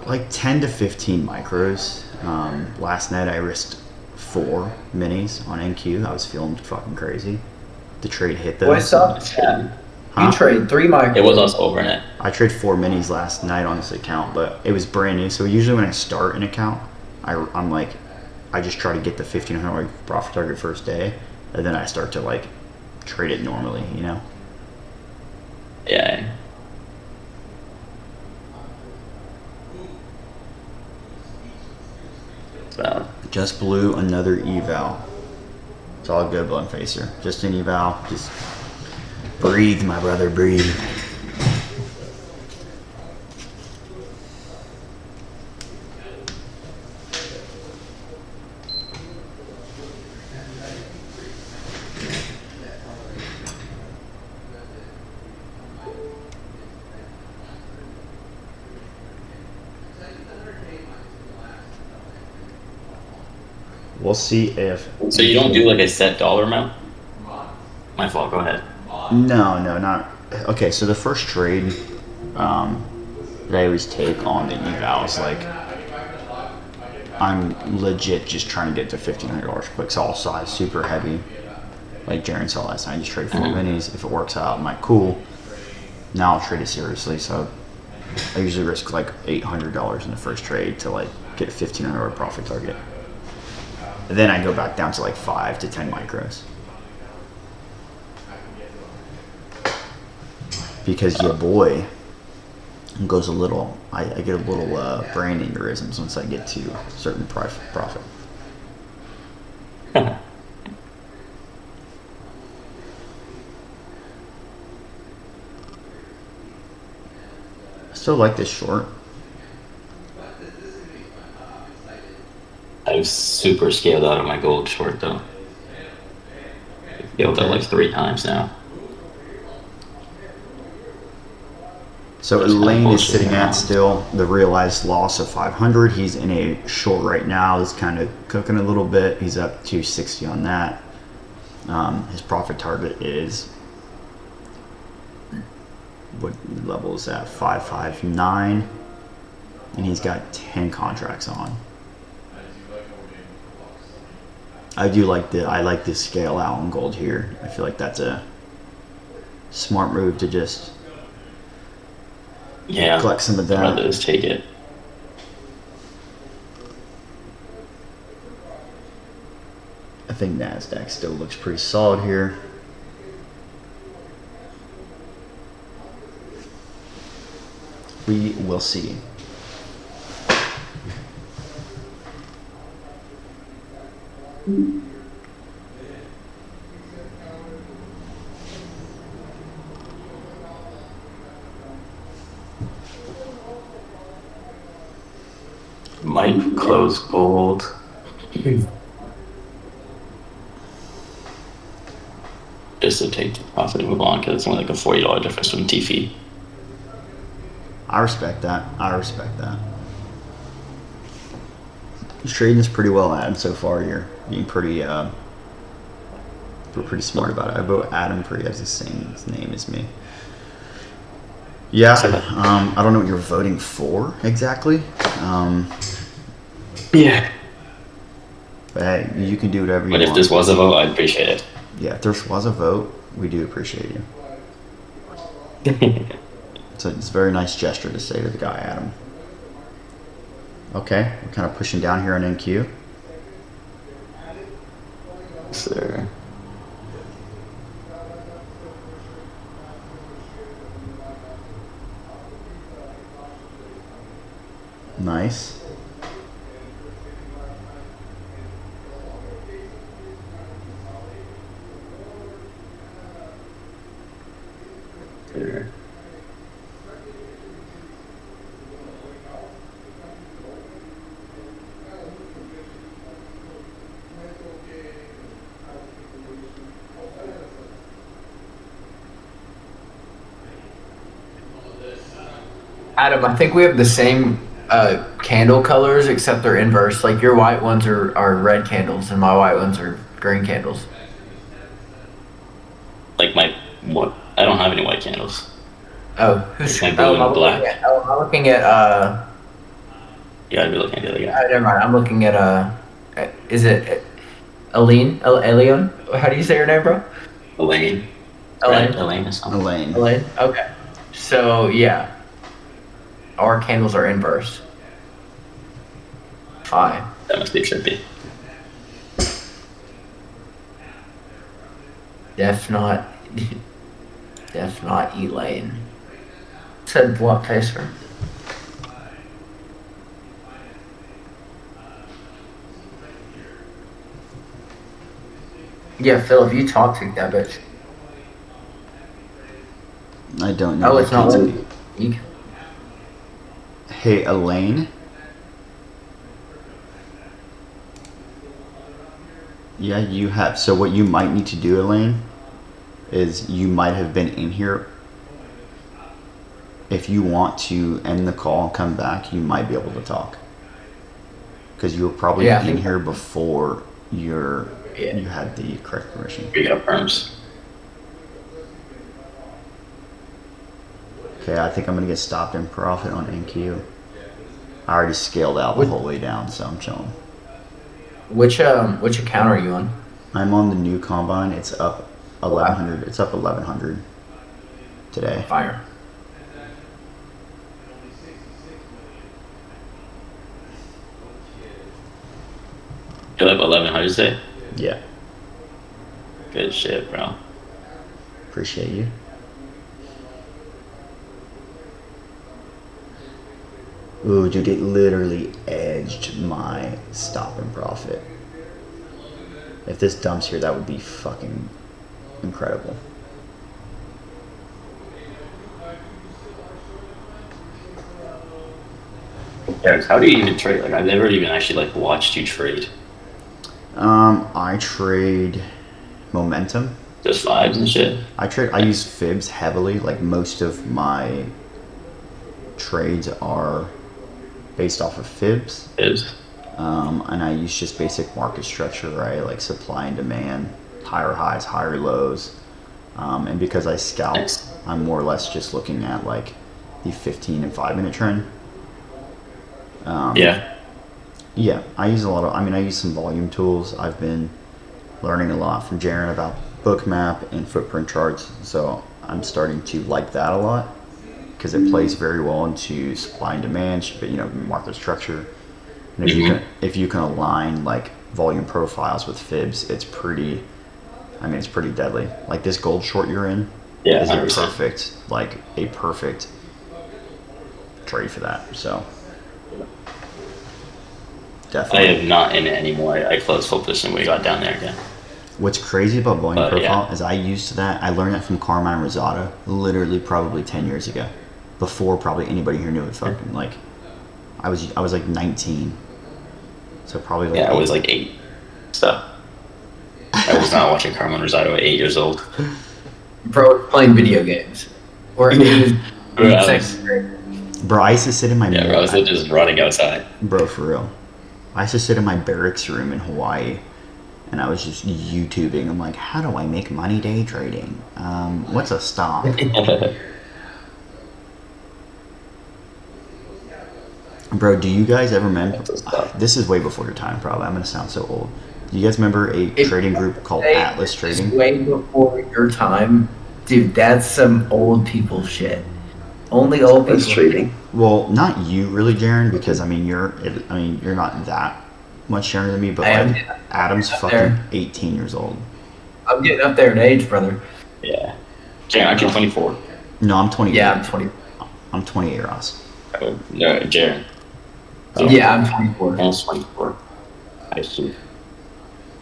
Speaker 1: like 10 to 15 micros. Last night I risked 4 minis on NQ. I was feeling fucking crazy. The trade hit though.
Speaker 3: What's up?
Speaker 2: Yeah.
Speaker 3: You trade 3 micro.
Speaker 2: It was also overnight.
Speaker 1: I trade 4 minis last night on this account, but it was brand new. So usually when I start an account, I'm like, I just try to get the 1500 profit target first day, and then I start to like trade it normally,
Speaker 2: Yeah. So
Speaker 1: Just blew another eval. It's all good, Blunt Facer. Just an eval. Just breathe, my brother, breathe. We'll see if.
Speaker 2: So you don't do like a set dollar amount? My fault. Go ahead.
Speaker 1: No, not. Okay, so the first trade that I always take on the evals, like, I'm legit just trying to get to $1,500 quick. So all size, super heavy. Like Jaren saw last night, I just trade 4 minis. If it works out, I'm like, cool. Now I'll trade it seriously. So I usually risk like $800 in the first trade to like get a $1,500 profit target. And then I go back down to like 5 to 10 micros. Because your boy goes a little, I get a little brain aneurysms once I get to a certain profit. I still like this short.
Speaker 2: I've super scaled out of my gold short though. Scaled out like 3 times now.
Speaker 1: So Elaine is sitting at still the realized loss of 500. He's in a short right now. He's kind of cooking a little bit. He's up 260 on that. His profit target is, what level is that? 559, and he's got 10 contracts on. I like this scale out on gold here. I feel like that's a smart move to just collect some of that.
Speaker 2: I'd rather just take it.
Speaker 1: I think NASDAQ still looks pretty solid here. We will see.
Speaker 2: Might close gold. Just to take the profit and move on because it's only like a $40 difference from TFI.
Speaker 1: I respect that. This trading is pretty well, Adam, so far. You're being pretty smart about it. I vote Adam for he has the same name as me. Yeah, I don't know what you're voting for exactly.
Speaker 2: Yeah.
Speaker 1: But hey, you can do whatever you
Speaker 2: But
Speaker 1: want.
Speaker 2: if this was a vote, I'd appreciate it.
Speaker 1: Yeah, if there was a vote, we do appreciate you. It's a very nice gesture to say to the guy, Adam. Okay, we're kind of pushing down here on NQ.
Speaker 2: Sir.
Speaker 1: Nice.
Speaker 2: Sir.
Speaker 3: Adam, I think we have the same candle colors except they're inverse. Like your white ones are red candles and my white ones are green candles.
Speaker 2: Like what? I don't have any white candles.
Speaker 3: Oh, who's
Speaker 2: Like blue and black.
Speaker 3: Am I looking at
Speaker 2: Yeah, I'd be looking at the other guy.
Speaker 3: never mind. I'm looking at is it Aline? Elion? How do you say her name, bro?
Speaker 2: Elaine.
Speaker 3: Elaine.
Speaker 2: Right? Elaine or something.
Speaker 1: Elaine.
Speaker 3: Elaine. Okay. So yeah, our candles are inverse. Fine.
Speaker 2: That must be trippy.
Speaker 3: Def not Elaine. Said blunt facer. Yeah, Phil, if you talk to that bitch.
Speaker 1: I don't know.
Speaker 3: Oh, it's not
Speaker 1: Kids-
Speaker 3: Lily. You can-
Speaker 1: Hey, Elaine. Yeah, you have. So what you might need to do, Elaine, is you might have been in here if you want to end the call and come back, you might be able to talk. Because you were probably
Speaker 3: Yeah, I
Speaker 1: in
Speaker 3: think-
Speaker 1: here before you
Speaker 3: Yeah.
Speaker 1: had the correct permission.
Speaker 2: We got perms.
Speaker 1: Okay, I think I'm gonna get stopped in profit on NQ. I already scaled out the whole way down, so I'm chilling.
Speaker 3: Which account are you on?
Speaker 1: I'm on the new combine. It's up 1100. It's up 1100 today.
Speaker 3: Fire.
Speaker 2: You're up 1100 today?
Speaker 1: Yeah,
Speaker 2: Good shit, bro.
Speaker 1: appreciate you. Ooh, dude, it literally edged my stop and profit. If this dumps here, that would be fucking incredible.
Speaker 2: Eric, how do you even trade? Like, I've never even actually like watched you trade.
Speaker 1: I trade momentum.
Speaker 2: Just vibes and shit.
Speaker 1: I use fibs heavily. Like most of my trades are based off of fibs.
Speaker 2: Is
Speaker 1: And I use just basic market structure, right? Like supply and demand, higher highs, higher lows. And because I scalp,
Speaker 2: Nice.
Speaker 1: I'm more or less just looking at like the 15 and 5 minute trend.
Speaker 2: yeah.
Speaker 1: Yeah, I use I use some volume tools. I've been learning a lot from Jaren about bookmap and footprint charts. So I'm starting to like that a lot because it plays very well into supply and demand, but market structure. And if you can align like volume profiles with fibs, it's pretty deadly. Like this gold short you're in
Speaker 2: Yeah,
Speaker 1: is a
Speaker 2: 100%.
Speaker 1: perfect trade for that. So
Speaker 2: I
Speaker 1: definitely.
Speaker 2: am not in it anymore. I closed full position when we got down there again.
Speaker 1: What's crazy about volume profile
Speaker 2: Yeah.
Speaker 1: is I used that. I learned that from Carmine Rosado, literally probably 10 years ago, before probably anybody here knew it. Fucking like, I was like 19, so probably like
Speaker 2: Yeah, I was like 8. So I was not watching Carmen Rosado at 8 years old.
Speaker 3: Bro, playing video games. Or he was
Speaker 2: Bro, I was-
Speaker 3: second grade.
Speaker 1: Bro, I used to sit in my
Speaker 2: Yeah, bro, I was just running outside.
Speaker 1: bro, for real. I used to sit in my barracks room in Hawaii, and I was just YouTubing. I'm like, how do I make money day trading? What's a stop? Bro, do you guys ever remember?
Speaker 2: What's a stop?
Speaker 1: This is way before your time, probably. I'm gonna sound so old. Do you guys remember a
Speaker 3: If-
Speaker 1: trading group called
Speaker 3: Hey,
Speaker 1: Atlas
Speaker 3: it's
Speaker 1: Trading?
Speaker 3: way before your time. Dude, that's some old people shit. Only old people.
Speaker 2: That's trading.
Speaker 1: Well, not you really, Jaren, because you're not that much younger than me, but
Speaker 3: I am.
Speaker 1: like Adam's
Speaker 3: Up
Speaker 1: fucking
Speaker 3: there.
Speaker 1: 18 years old.
Speaker 3: I'm getting up there in age, brother.
Speaker 2: Yeah. Jaren, aren't you 24?
Speaker 1: No, I'm 28.
Speaker 3: Yeah, I'm 20.
Speaker 1: I'm 28, Ross.
Speaker 2: Oh, no, Jaren. Oh,
Speaker 3: Yeah, I'm 24.
Speaker 2: Almost 24. I see.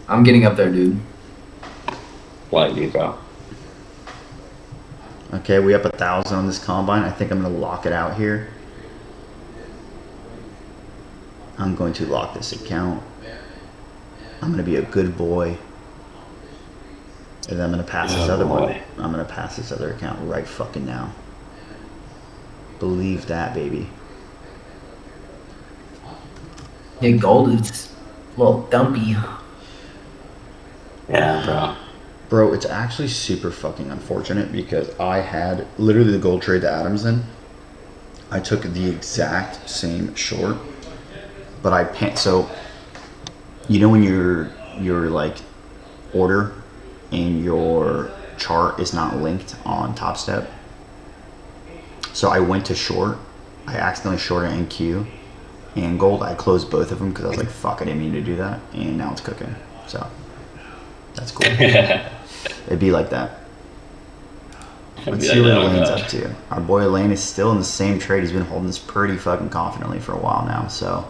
Speaker 3: I'm getting up there, dude.
Speaker 2: Why you, bro?
Speaker 1: Okay, we up 1,000 on this combine. I think I'm gonna lock it out here. I'm going to lock this account. I'm gonna be a good boy. And then I'm gonna pass this
Speaker 2: Good
Speaker 1: other one.
Speaker 2: boy.
Speaker 1: I'm gonna pass this other account right fucking now. Believe that, baby.
Speaker 3: Yeah, gold is a little dumpy.
Speaker 2: Yeah, bro.
Speaker 1: Bro, it's actually super fucking unfortunate because I had literally the gold trade that Adam's in. I took the exact same short, but so when your like order and your chart is not linked on Top Step. So I went to short. I accidentally shorted NQ and gold. I closed both of them because I was like, fuck, I didn't mean to do that, and now it's cooking. So that's cool. It'd be like that. Let's see what Elaine's up to. Our boy Elaine is still in the same trade. He's been holding this pretty fucking confidently for a while now. So,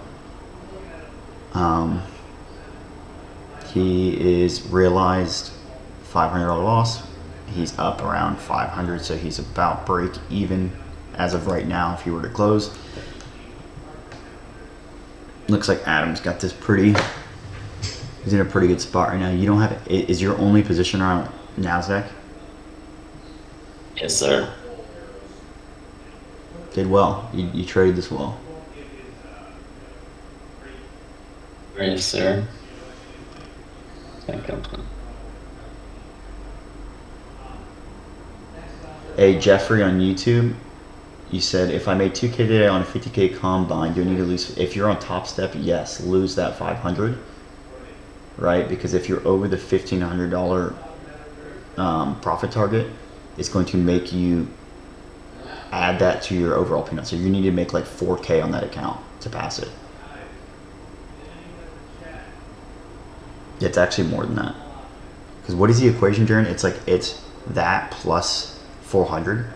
Speaker 1: he is realized $500 loss. He's up around 500, so he's about break even as of right now. If he were to close, looks like Adam's got this pretty. He's in a pretty good spot right now. You don't have. Is your only position around Nasdaq?
Speaker 2: Yes, sir.
Speaker 1: Did well. You traded this well.
Speaker 2: Yes, sir. Thank you.
Speaker 1: Hey, Jeffrey on YouTube, you said, if I made 2K today on a 50K combine, do I need to lose? If you're on Top Step, yes, lose that 500, right? Because if you're over the $1,500 profit target, it's going to make you add that to your overall peanut. So you need to make like 4K on that account to pass it. It's actually more than that. Because what is the equation, Jaren? It's like, it's that plus 400.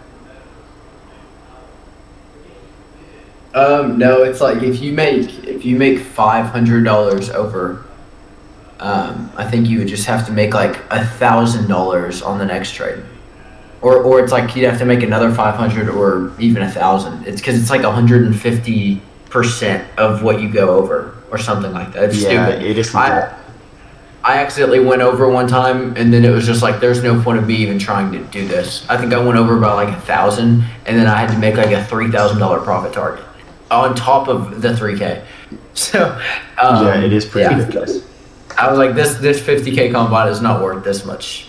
Speaker 3: No, it's like if you make $500 over, I think you would just have to make like $1,000 on the next trade, or it's like you'd have to make another 500 or even 1,000. It's because it's like 150% of what you go over or something like that. It's stupid.
Speaker 1: It is.
Speaker 3: I accidentally went over one time, and then it was just like, there's no point of me even trying to do this. I think I went over by like 1,000, and then I had to make like a $3,000 profit target on top of the 3K. So
Speaker 1: it is pretty ridiculous.
Speaker 3: I was like, this 50K combine is not worth this much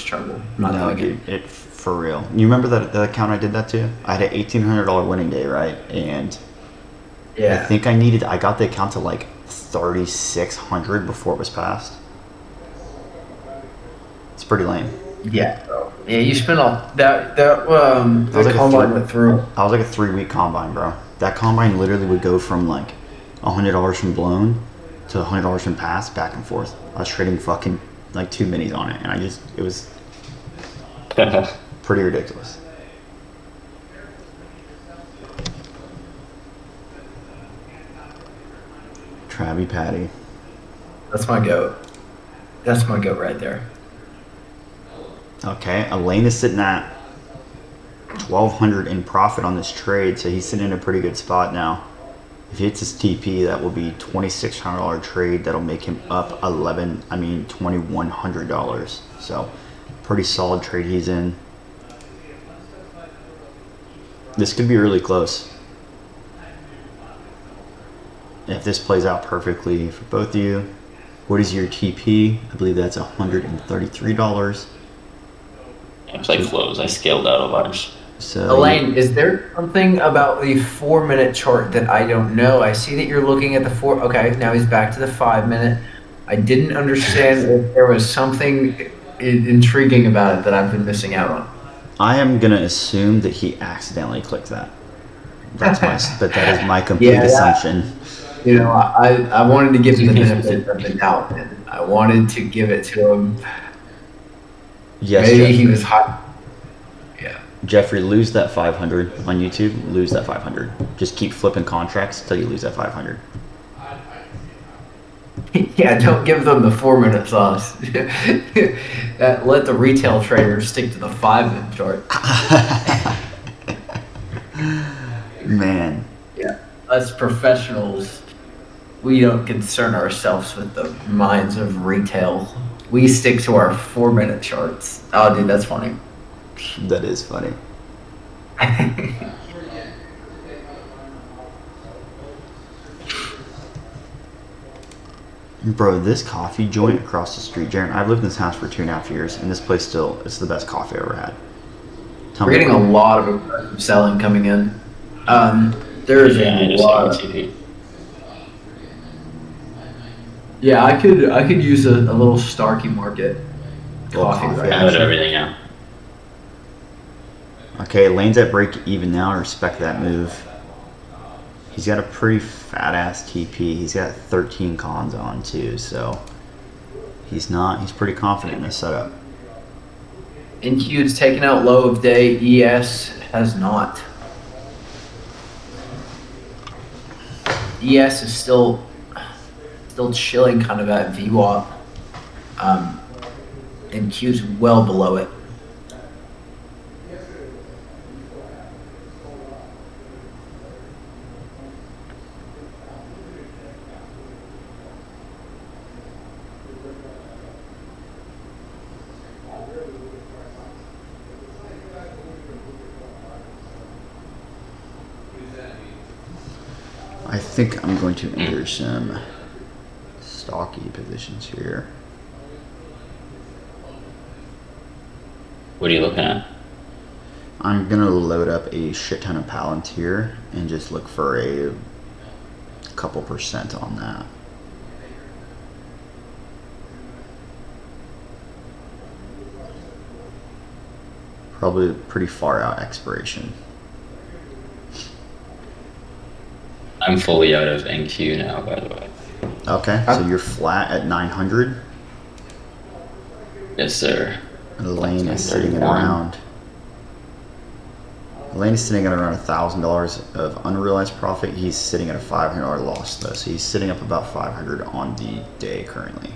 Speaker 3: trouble. I'm not
Speaker 1: No,
Speaker 3: doing
Speaker 1: dude, it for real. You remember that the account I did that to? I had an $1,800 winning day, right? And
Speaker 3: it. Yeah.
Speaker 1: I think I got the account to like 3,600 before it was passed. It's pretty lame.
Speaker 3: Yeah. Yeah, you spent all that
Speaker 1: like
Speaker 3: combine went through.
Speaker 1: I was like a 3-week combine, bro. That combine literally would go from like $100 from blown to $100 from pass, back and forth. I was trading fucking like 2 minis on it, and it was pretty ridiculous. Travie Patty.
Speaker 3: That's my goat. That's my goat right there.
Speaker 1: Okay, Elaine is sitting at 1,200 in profit on this trade, so he's sitting in a pretty good spot now. If he hits his TP, that will be $2,600 trade. That'll make him up $2,100. So, pretty solid trade he's in. This could be really close. If this plays out perfectly for both of you, what is your TP? I believe that's $133.
Speaker 2: It's like flows. I scaled out a bunch.
Speaker 1: So
Speaker 3: Elaine, is there something about the 4-minute chart that I don't know? I see that you're looking at the 4. Okay, now he's back to the 5-minute. I didn't understand if there was something intriguing about it that I've been missing out on.
Speaker 1: I am gonna assume that he accidentally clicked that. But that is my complete assumption.
Speaker 3: You know, I wanted to give him the benefit of the doubt, and I wanted to give it to him.
Speaker 1: Yes,
Speaker 3: Maybe
Speaker 1: Jeffrey.
Speaker 3: he was hot. Yeah.
Speaker 1: Jeffrey, lose that 500 on YouTube. Lose that 500. Just keep flipping contracts until you lose that 500.
Speaker 3: Yeah, don't give them the 4-minute sauce. Let the retail traders stick to the 5-minute chart.
Speaker 1: Man.
Speaker 3: Yeah. Us professionals, we don't concern ourselves with the minds of retail. We stick to our 4-minute charts. Oh, dude, that's funny.
Speaker 1: That is funny. Bro, this coffee joint across the street, Jaren, I've lived in this house for 2.5 years, and this place still, it's the best coffee I ever had.
Speaker 3: We're getting a lot of aggressive selling coming in. There is
Speaker 2: I
Speaker 3: a
Speaker 2: just
Speaker 3: lot.
Speaker 2: saw TV.
Speaker 3: Yeah, I could use a little Starkey Market coffee
Speaker 1: coffee,
Speaker 3: right
Speaker 2: I
Speaker 3: now.
Speaker 2: have everything now.
Speaker 1: Okay, Lane's at break even now. I respect that move. He's got a pretty fat ass TP. He's got 13 cons on too, so he's pretty confident in this setup.
Speaker 3: NQ's taken out low of day. ES has not. ES is still chilling kind of at VWAP. NQ's well below it.
Speaker 1: I think I'm going to enter some stocky positions here.
Speaker 2: What are you looking at?
Speaker 1: I'm gonna load up a shit ton of Palantir and just look for a couple percent on that. Probably a pretty far out expiration.
Speaker 2: I'm fully out of NQ now, by the way.
Speaker 1: Okay, so you're flat at 900.
Speaker 2: Yes, sir.
Speaker 1: Elaine is sitting at
Speaker 2: 31.
Speaker 1: around. Elaine is sitting at around $1,000 of unrealized profit. He's sitting at a $500 loss though, so he's sitting up about 500 on the day currently.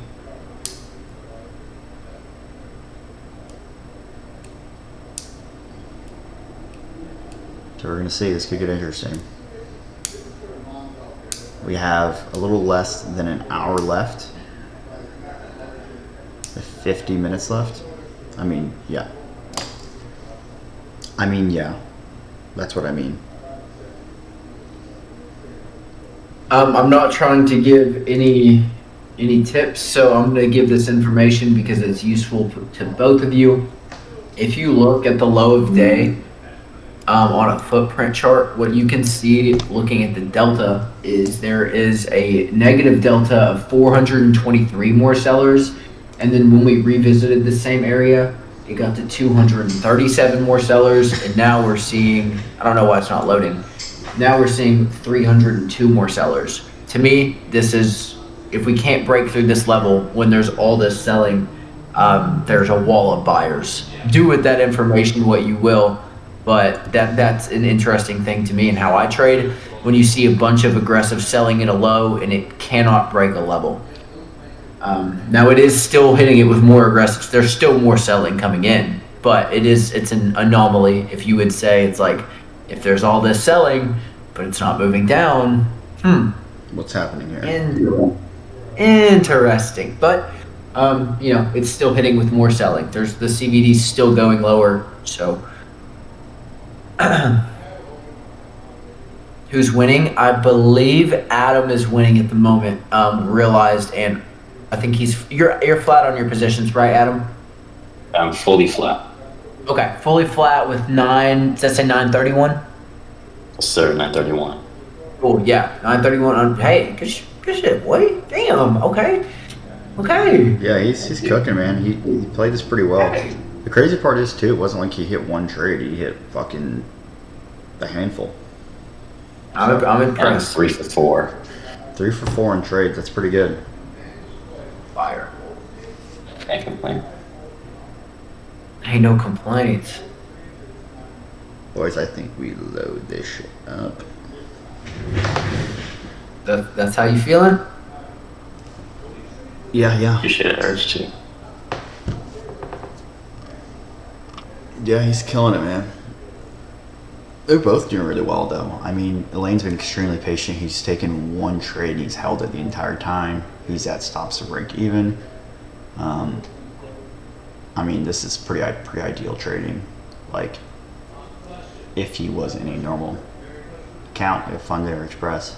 Speaker 1: So we're gonna see. This could get interesting. We have a little less than an hour left. 50 minutes left. I mean, yeah. That's what I mean.
Speaker 3: I'm not trying to give any tips, so I'm going to give this information because it's useful to both of you. If you look at the low of day on a footprint chart, what you can see looking at the delta is there is a negative delta of 423 more sellers, and then when we revisited the same area, it got to 237 more sellers, and now we're seeing, I don't know why it's not loading, now we're seeing 302 more sellers. To me, this is, if we can't break through this level when there's all this selling, there's a wall of buyers. Do with that information what you will, but that's an interesting thing to me and how I trade. When you see a bunch of aggressive selling at a low and it cannot break a level. Now it is still hitting it with more aggressive. There's still more selling coming in, but it's an anomaly. If you would say it's like, if there's all this selling, but it's not moving down,
Speaker 1: What's happening here?
Speaker 3: Interesting. But, it's still hitting with more selling. There's the CVD's still going lower. So who's winning? I believe Adam is winning at the moment. Realized, and I think you're flat on your positions, right, Adam?
Speaker 2: I'm fully flat.
Speaker 3: Okay, fully flat with does that say 931?
Speaker 2: Yes, sir, 931.
Speaker 3: Oh, yeah, 931. Hey, good shit, boy. Damn, okay.
Speaker 1: Yeah, he's cooking, man. He played this pretty well. The crazy part is, too, it wasn't like he hit one trade. He hit fucking a handful.
Speaker 3: I'm
Speaker 2: I'm
Speaker 3: impressed.
Speaker 2: 3 for 4.
Speaker 1: 3 for 4 in trades. That's pretty good.
Speaker 3: Fire.
Speaker 2: Can't complain.
Speaker 3: Ain't no complaints.
Speaker 1: Boys, I think we load this shit up.
Speaker 3: That's how you feeling?
Speaker 1: Yeah.
Speaker 2: Your shit hurts too.
Speaker 1: Yeah, he's killing it, man. They're both doing really well, though. I mean, Elaine's been extremely patient. He's taken one trade and he's held it the entire time. He's at stops to break even. I mean, this is pretty ideal trading. Like, if he was in a normal account, if Funded or Express.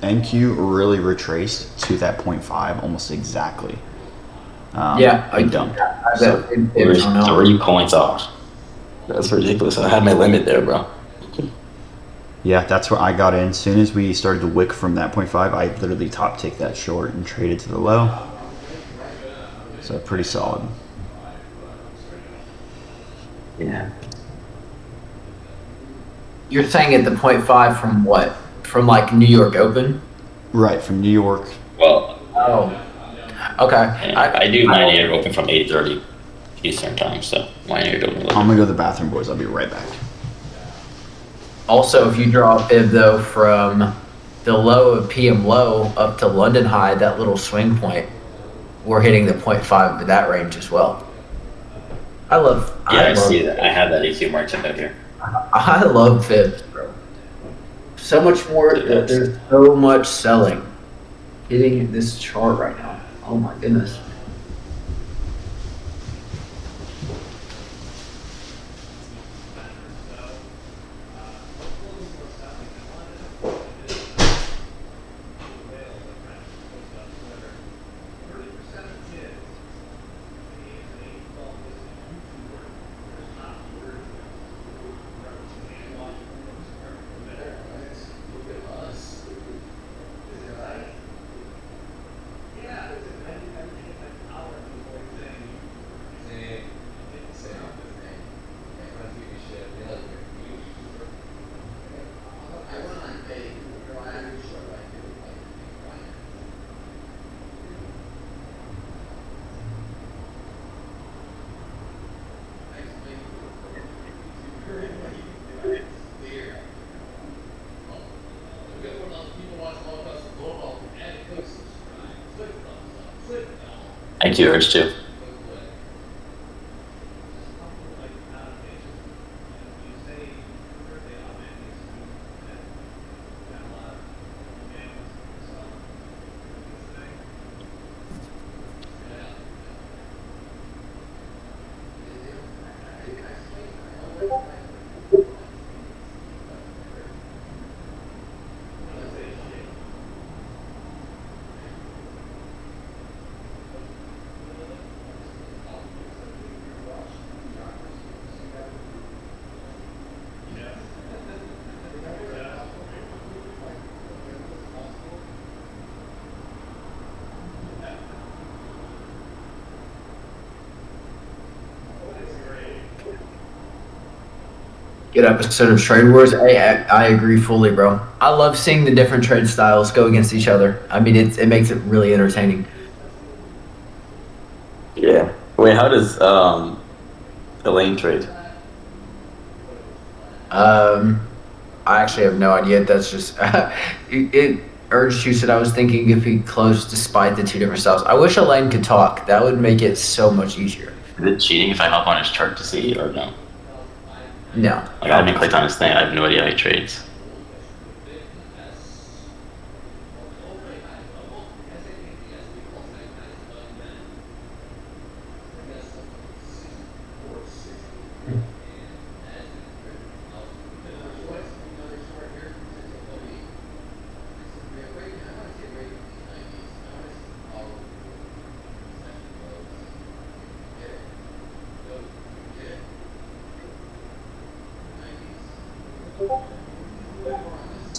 Speaker 1: NQ really retraced to that 0.5 almost exactly.
Speaker 3: I
Speaker 1: dumped.
Speaker 3: bet
Speaker 2: We're
Speaker 3: I don't know.
Speaker 2: 3 points off. That's ridiculous. I had my limit there, bro.
Speaker 1: Yeah, that's where I got in. As soon as we started to wick from that 0.5, I literally top ticked that short and traded to the low. So pretty solid.
Speaker 2: Yeah.
Speaker 3: You're saying at the 0.5 from what? From like New York Open?
Speaker 1: Right, from New York.
Speaker 2: Well,
Speaker 3: Oh. Okay.
Speaker 2: I do mine here open from 8:30 Eastern time, so mine here open.
Speaker 1: I'm gonna go to the bathroom, boys. I'll be right back.
Speaker 3: Also, if you draw a fib though from the low of PM low up to London high, that little swing point, we're hitting the 0.5 of that range as well.
Speaker 2: I see that. I have that EQ marked out here.
Speaker 3: I love fibs, bro. So much more. There's so much selling hitting this chart right now. Oh my goodness.
Speaker 2: Thank you, Urge, too.
Speaker 3: Good episode of Trade Wars. I agree fully, bro. I love seeing the different trade styles go against each other. I mean, it makes it really entertaining.
Speaker 2: Yeah. Wait, how does Elaine trade?
Speaker 3: I actually have no idea. That's just it urged you said I was thinking if he closed despite the two different styles. I wish Elaine could talk. That would make it so much easier.
Speaker 2: Is it cheating if I hop on his chart to see, or no?
Speaker 3: No.
Speaker 2: Like, I haven't clicked on his thing. I have no idea how he trades.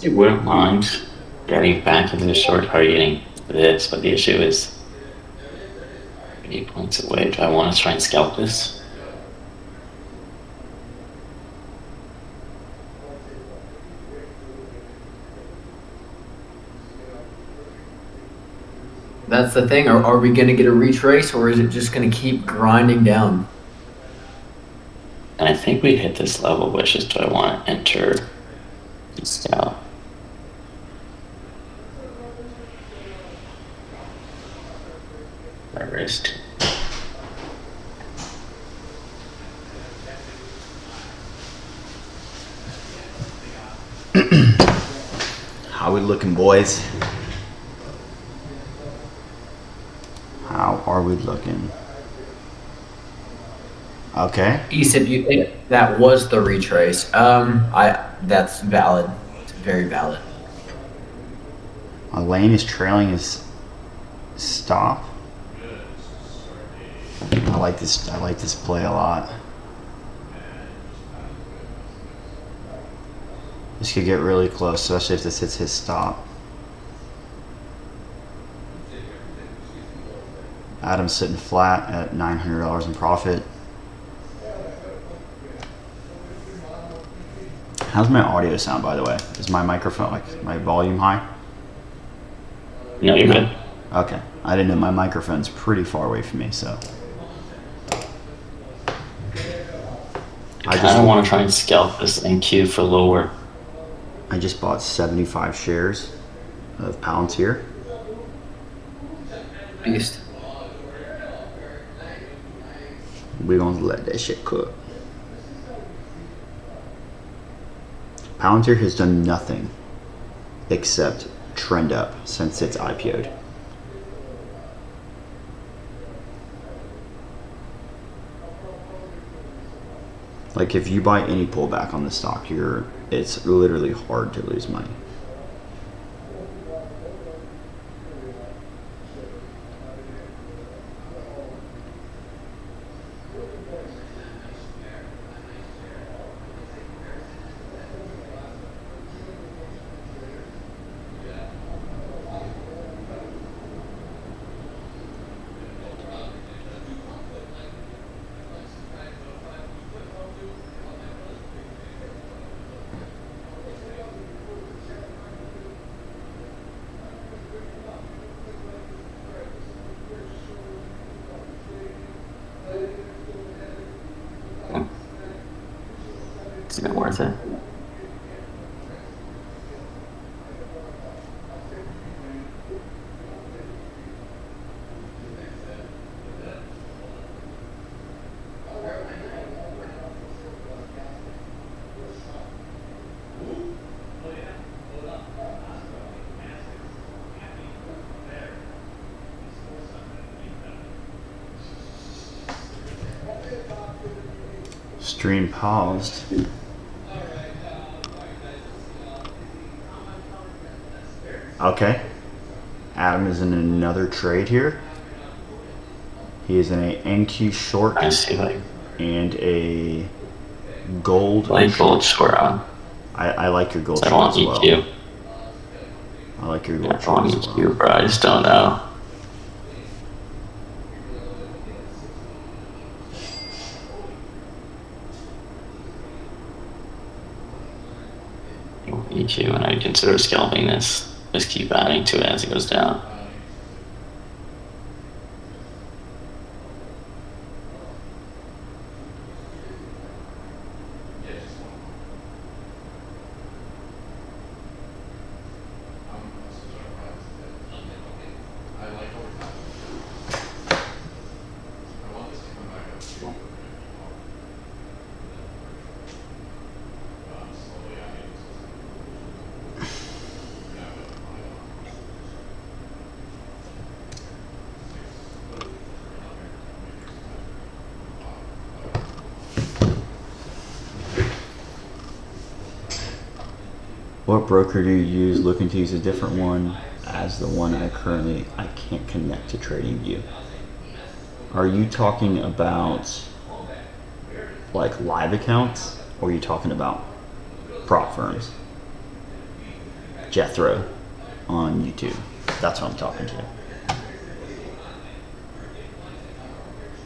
Speaker 2: I wouldn't mind getting back into the short targeting for this, but the issue is 8 points away. Do I want to try and scalp this?
Speaker 3: That's the thing. Are we going to get a retrace or is it just going to keep grinding down?
Speaker 2: And I think we hit this level, which is, do I want to enter and scalp? My wrist.
Speaker 1: How we looking, boys? How are we looking? Okay.
Speaker 3: You said you think that was the retrace. That's valid. It's very valid.
Speaker 1: Elaine is trailing his stop. I like this. I like this play a lot. This could get really close, especially if this hits his stop. Adam's sitting flat at $900 in profit. How's my audio sound, by the way? Is my microphone, like my volume high?
Speaker 2: No, you're good.
Speaker 1: Okay. I didn't know my microphone's pretty far away from me, so.
Speaker 2: I don't want to try and scalp this NQ for lower.
Speaker 1: I just bought 75 shares of Palantir.
Speaker 3: Beast.
Speaker 1: We're gonna let that shit cook. Palantir has done nothing except trend up since it's IPO'd. Like if you buy any pullback on the stock, it's literally hard to lose money.
Speaker 2: Isn't it worth it?
Speaker 1: Stream paused. Okay. Adam is in another trade here. He is in a NQ short
Speaker 2: I see, like
Speaker 1: and a gold.
Speaker 2: gold short on.
Speaker 1: I like your gold
Speaker 2: So I
Speaker 1: short
Speaker 2: want
Speaker 1: as well.
Speaker 2: EQ.
Speaker 1: I like your
Speaker 2: Yeah,
Speaker 1: gold
Speaker 2: I
Speaker 1: short
Speaker 2: want
Speaker 1: as well.
Speaker 2: EQ, bro. I just don't know. EQ, and I consider scalping this. Just keep adding to it as it goes down.
Speaker 1: What broker do you use? Looking to use a different one as the one I can't connect to TradingView. Are you talking about like live accounts, or are you talking about prop firms? Jethro on YouTube. That's what I'm talking to.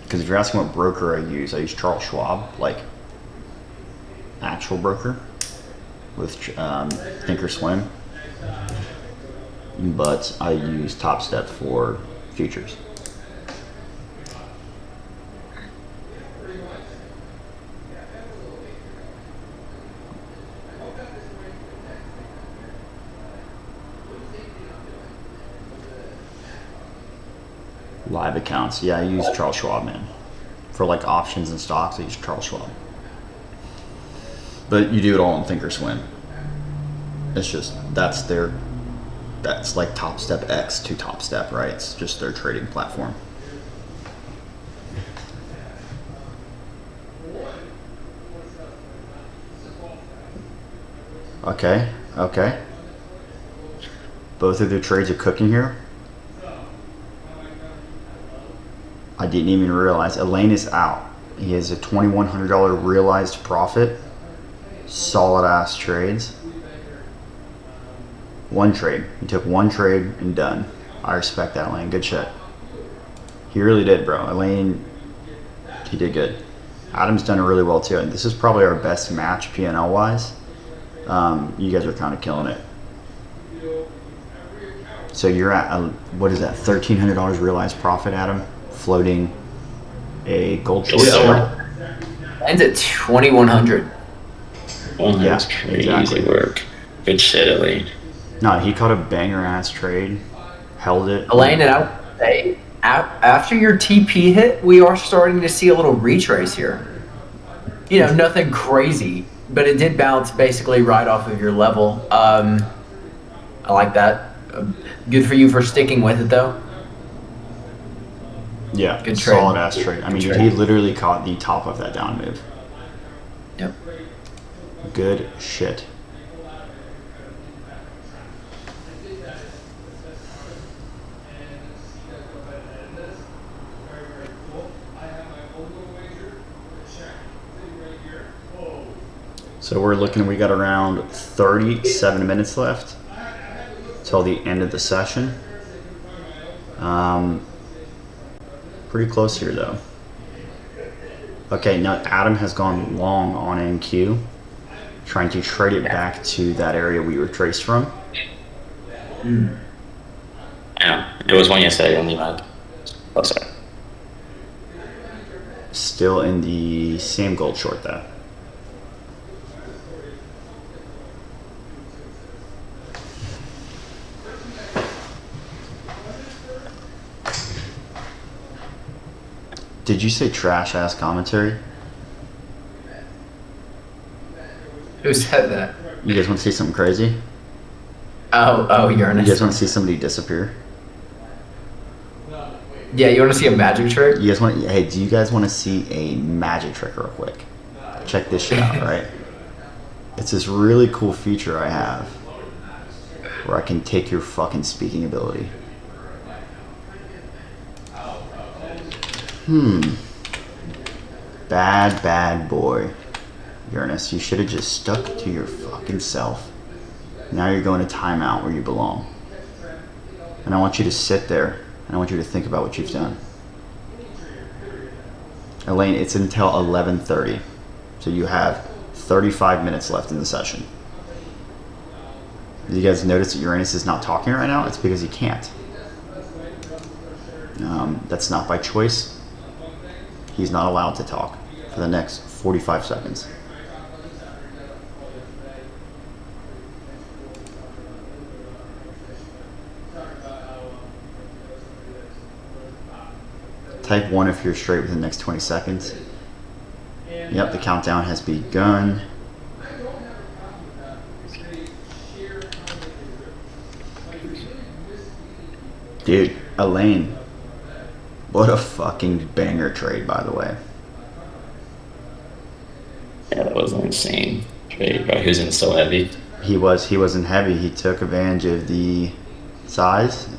Speaker 1: Because if you're asking what broker I use Charles Schwab, like actual broker with Thinkorswim, but I use Top Step for futures. Live accounts, yeah, I use Charles Schwab, man. For like options and stocks, I use Charles Schwab. But you do it all on Thinkorswim. It's just that's like Top Step X to Top Step, right? It's just their trading platform. Okay. Both of their trades are cooking here. I didn't even realize Elaine is out. He has a $2,100 realized profit. Solid ass trades. One trade. He took one trade and done. I respect that, Elaine. Good shit. He really did, bro. Elaine, he did good. Adam's done it really well too. And this is probably our best match P&L wise. You guys are kind of killing it. So you're at what is that? $1,300 realized profit, Adam, floating a gold short.
Speaker 3: Ends at 2,100.
Speaker 2: Oh,
Speaker 1: Yeah,
Speaker 2: that's crazy
Speaker 1: exactly.
Speaker 2: work. Good shit, Elaine.
Speaker 1: No, he caught a banger ass trade, held it.
Speaker 3: Elaine, and I would say, after your TP hit, we are starting to see a little retrace here. You know, nothing crazy, but it did bounce basically right off of your level. I like that. Good for you for sticking with it, though.
Speaker 1: Yeah,
Speaker 3: Good trade.
Speaker 1: solid ass trade. I mean,
Speaker 3: Good
Speaker 1: dude,
Speaker 3: trade.
Speaker 1: he literally caught the top of that down move.
Speaker 3: Yep.
Speaker 1: Good shit. So we're looking, we got around 37 minutes left till the end of the session. Pretty close here though. Okay, now Adam has gone long on NQ, trying to trade it back to that area we were traced from.
Speaker 2: Yeah, it was one yesterday only, man. Oh, sorry.
Speaker 1: Still in the same gold short though. Did you say trash ass commentary?
Speaker 3: Who said that?
Speaker 1: You guys want to see something crazy?
Speaker 3: Oh, you're
Speaker 1: You
Speaker 3: in
Speaker 1: guys want to see somebody disappear?
Speaker 3: Yeah, you want to see a magic trick?
Speaker 1: You guys want? Hey, do you guys want to see a magic trick real quick? check this shit out, right? It's this really cool feature I have where I can take your fucking speaking ability. Bad boy. Uranus, you should have just stuck to your fucking self. Now you're going to timeout where you belong. And I want you to sit there and I want you to think about what you've done. Elaine, it's until 11:30. So you have 35 minutes left in the session. Did you guys notice that Uranus is not talking right now? It's because he can't. That's not by choice. He's not allowed to talk for the next 45 seconds. Type 1 if you're straight within the next 20 seconds. Yep, the countdown has begun. Dude, Elaine. What a fucking banger trade, by the way.
Speaker 2: Yeah, that was an insane trade, bro. He was in so heavy.
Speaker 1: He wasn't heavy. He took advantage of the size.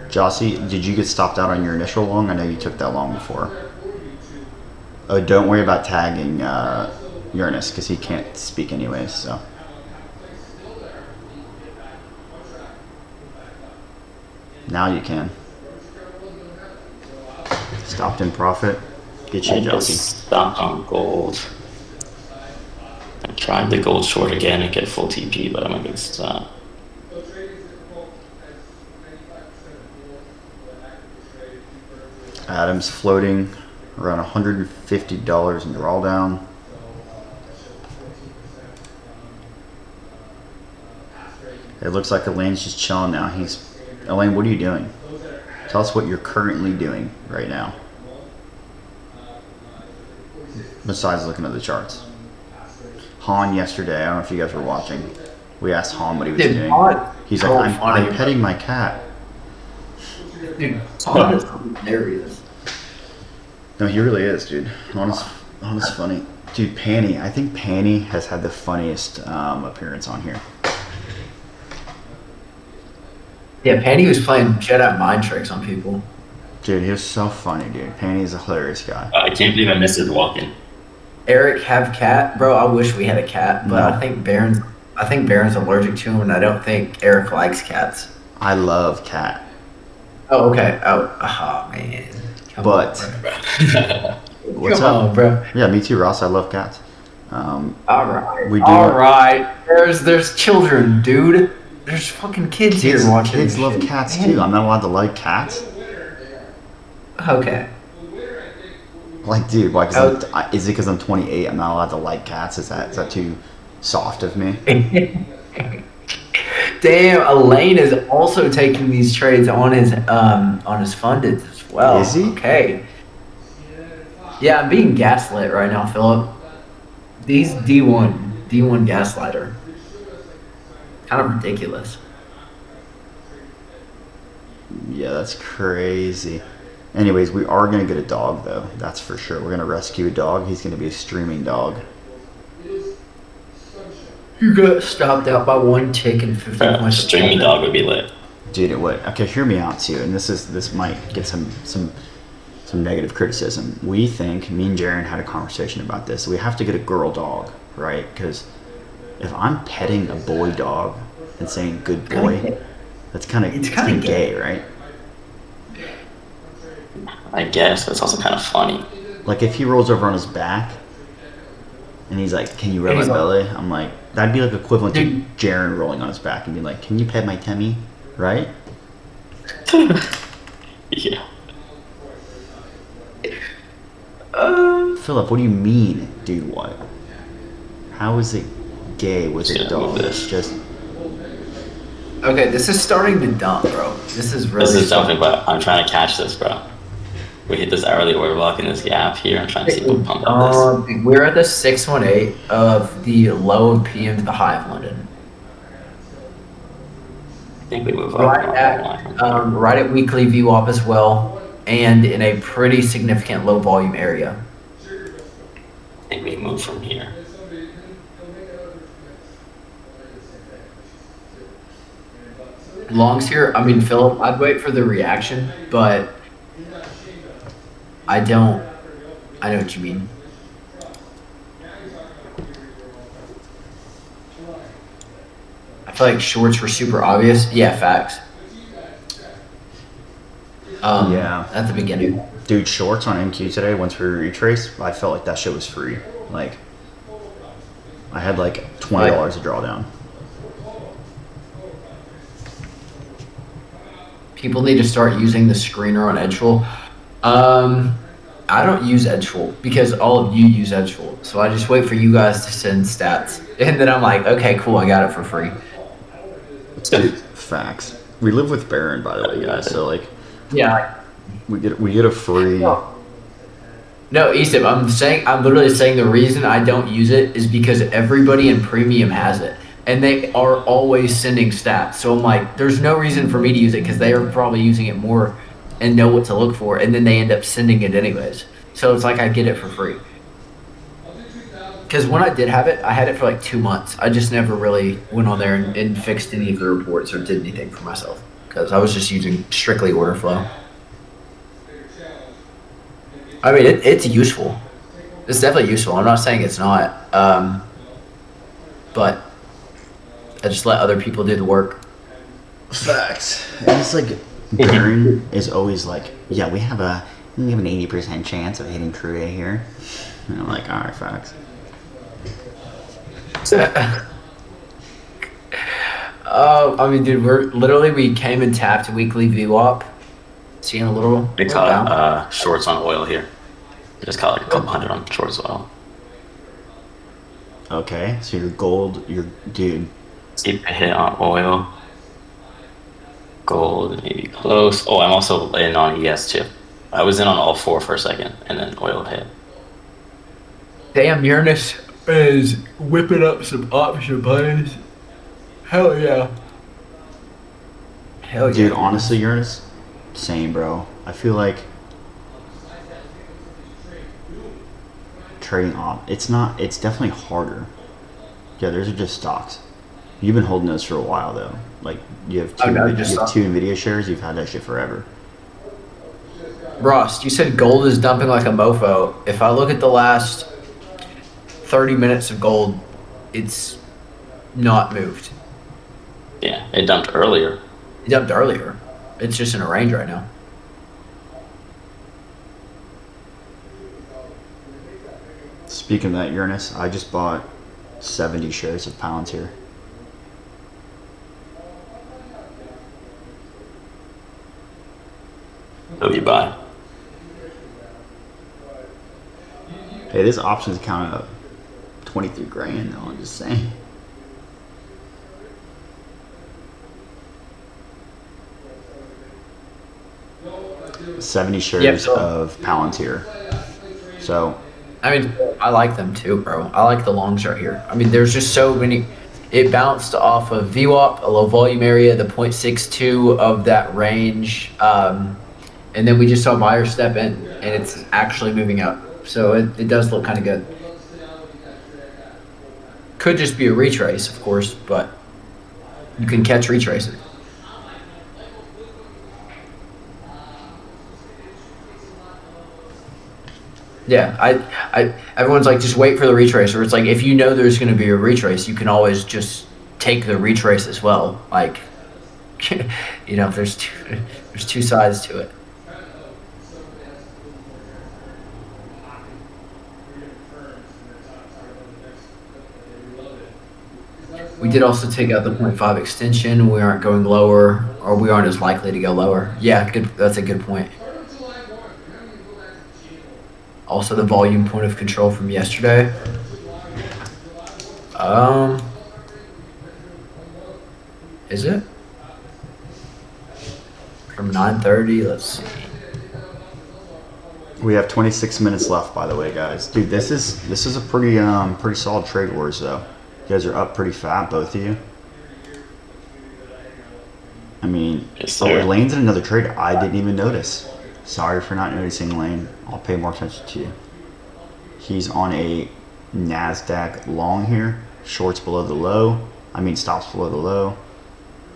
Speaker 1: Jossie, did you get stopped out on your initial long? I know you took that long before. Oh, don't worry about tagging Uranus because he can't speak anyways, so. Now you can. Stopped in profit. Get you,
Speaker 2: I
Speaker 1: Jossie.
Speaker 2: just stopped on gold. I tried the gold short again and get full TP, but I'm against
Speaker 1: Adam's floating around $150 in drawdown. It looks like Elaine's just chilling now. Elaine, what are you doing? Tell us what you're currently doing right now. Besides looking at the charts. Han yesterday, I don't know if you guys were watching. We asked Han what he was doing. He's like, I'm petting my cat.
Speaker 3: Dude, Han is hilarious.
Speaker 1: No, he really is, dude. Honest funny. Dude, Panny. I think Panny has had the funniest appearance on here.
Speaker 3: Yeah, Panty was playing Jedi mind tricks on people.
Speaker 1: Dude, he was so funny, dude. Panny is a hilarious guy.
Speaker 2: I can't believe I missed his walk-in.
Speaker 3: Eric, have cat, bro. I wish we had a cat, but
Speaker 1: No.
Speaker 3: I think Baron's allergic to him, and I don't think Eric likes cats.
Speaker 1: I love cat.
Speaker 3: Oh, okay. Oh, man. Come
Speaker 1: But
Speaker 3: on, bro.
Speaker 1: what's
Speaker 3: Come
Speaker 1: up?
Speaker 3: on, bro.
Speaker 1: Yeah, me too, Ross. I love cats.
Speaker 3: All right.
Speaker 1: We do
Speaker 3: All
Speaker 1: want-
Speaker 3: right. There's children, dude. There's fucking kids here watching.
Speaker 1: Kids
Speaker 3: this
Speaker 1: love
Speaker 3: shit.
Speaker 1: cats too. I'm not allowed to like cats.
Speaker 3: Okay.
Speaker 1: Like, dude, why? Is it because I'm 28? I'm not allowed to like cats? Is that too soft of me?
Speaker 3: Damn, Elaine is also taking these trades on his funded as well.
Speaker 1: Is he?
Speaker 3: Okay. Yeah, I'm being gaslit right now, Philip. These D1 gaslighter. Kind of ridiculous.
Speaker 1: Yeah, that's crazy. Anyways, we are gonna get a dog though. That's for sure. We're gonna rescue a dog. He's gonna be a streaming dog.
Speaker 3: You got stopped out by one tick and 50 points.
Speaker 2: Streaming dog would be lit.
Speaker 1: Dude, it would. Okay, hear me out too. And this might get some negative criticism. We think me and Jaren had a conversation about this. We have to get a girl dog, right? Because if I'm petting a boy dog and saying "good boy," that's kind of gay, right?
Speaker 2: I guess that's also kind of funny.
Speaker 1: Like if he rolls over on his back and he's like, "Can you rub my belly?" I'm like, that'd be like equivalent to Jaren rolling on his back and being like, "Can you pet my tummy?" Right?
Speaker 2: Yeah.
Speaker 1: Philip, what do you mean, dude? What? How is it gay with a
Speaker 2: Just
Speaker 1: dog?
Speaker 2: move
Speaker 1: It's
Speaker 2: this.
Speaker 1: just
Speaker 3: Okay, this is starting to dump, bro. This is really.
Speaker 2: This is something, but I'm trying to catch this, bro. We hit this hourly order block in this gap here. I'm trying to see if we can pump up this.
Speaker 3: We're at the 618 of the low of PM to the high of London.
Speaker 2: I think we move up.
Speaker 3: Right at weekly VWAP as well. and in a pretty significant low volume area.
Speaker 2: I think we move from here.
Speaker 3: Longs here, I mean, Philip, I'd wait for the reaction, but I don't. I know what you mean. I feel like shorts were super obvious. Yeah, facts.
Speaker 1: Yeah.
Speaker 3: At the beginning.
Speaker 1: Dude, shorts on MQ today, once we retraced, I felt like that shit was free. Like, I had like $20 to draw down.
Speaker 3: People need to start using the screener on Edgeful. I don't use Edgeful because all of you use Edgeful. So I just wait for you guys to send stats. And then I'm like, okay, cool, I got it for free.
Speaker 1: Dude, facts. We live with Baron, by the way, guys. So like,
Speaker 3: Yeah.
Speaker 1: we get a free.
Speaker 3: No, Easton, I'm literally saying the reason I don't use it is because everybody in premium has it. And they are always sending stats. So I'm like, there's no reason for me to use it because they are probably using it more and know what to look for. And then they end up sending it anyways. So it's like I get it for free. Because when I did have it, I had it for like 2 months. I just never really went on there and fixed any of the reports or did anything for myself. Because I was just using strictly order flow. I mean, it's useful. It's definitely useful. I'm not saying it's not. But I just let other people do the work.
Speaker 1: Facts. And it's like, Baron is always like, yeah, we have an 80% chance of hitting crew A here. And I'm like, alright, facts.
Speaker 3: I mean, dude, we came and tapped weekly VWAP. Seeing a little.
Speaker 2: We caught shorts on oil here. We just caught like a couple hundred on shorts oil.
Speaker 1: Okay, so your gold, dude.
Speaker 2: Keep a hit on oil. Gold, maybe close. Oh, I'm also in on ES too. I was in on all four for a second, and then oil hit.
Speaker 3: Damn, Uranus is whipping up some option plays. Hell yeah. Hell yeah.
Speaker 1: Dude, honestly, Uranus, same, bro. I feel like trading op, it's definitely harder. Yeah, those are just stocks. You've been holding those for a while, though. Like, you have two NVIDIA shares, you've had that shit forever.
Speaker 3: Ross, you said gold is dumping like a mofo. If I look at the last 30 minutes of gold, it's not moved.
Speaker 2: Yeah, it dumped earlier.
Speaker 3: It dumped earlier. It's just in a range right now.
Speaker 1: Speaking of that, Uranus, I just bought 70 shares of Palantir.
Speaker 2: So you buy.
Speaker 1: Hey, this option's counted up 23 grand, though, I'm just saying. $70 shares of Palantir. So,
Speaker 3: I mean, I like them too, bro. I like the longs right here. I mean, there's just so many. It bounced off of VWAP, a low volume area, the 0.62 of that range. And then we just saw buyer step in, and it's actually moving up. So it does look kind of good. Could just be a retrace, of course, but you can catch retraces. Yeah, I everyone's like, just wait for the retrace. Or it's like, if you know there's going to be a retrace, you can always just take the retrace as well. Like, you know, there's two sides to it. We did also take out the 0.5 extension. We aren't going lower, or we aren't as likely to go lower. Yeah, good. That's a good point. Also, the volume point of control from yesterday. Is it? From 9:30. Let's see.
Speaker 1: we have 26 minutes left, by the way, guys. Dude, this is a pretty solid trade wars, though. You guys are up pretty fat, both of you. I mean,
Speaker 2: Yes, sir.
Speaker 1: Elaine's in another trade I didn't even notice. Sorry for not noticing, Lane. I'll pay more attention to you. He's on a NASDAQ long here. Shorts below the low. Stops below the low.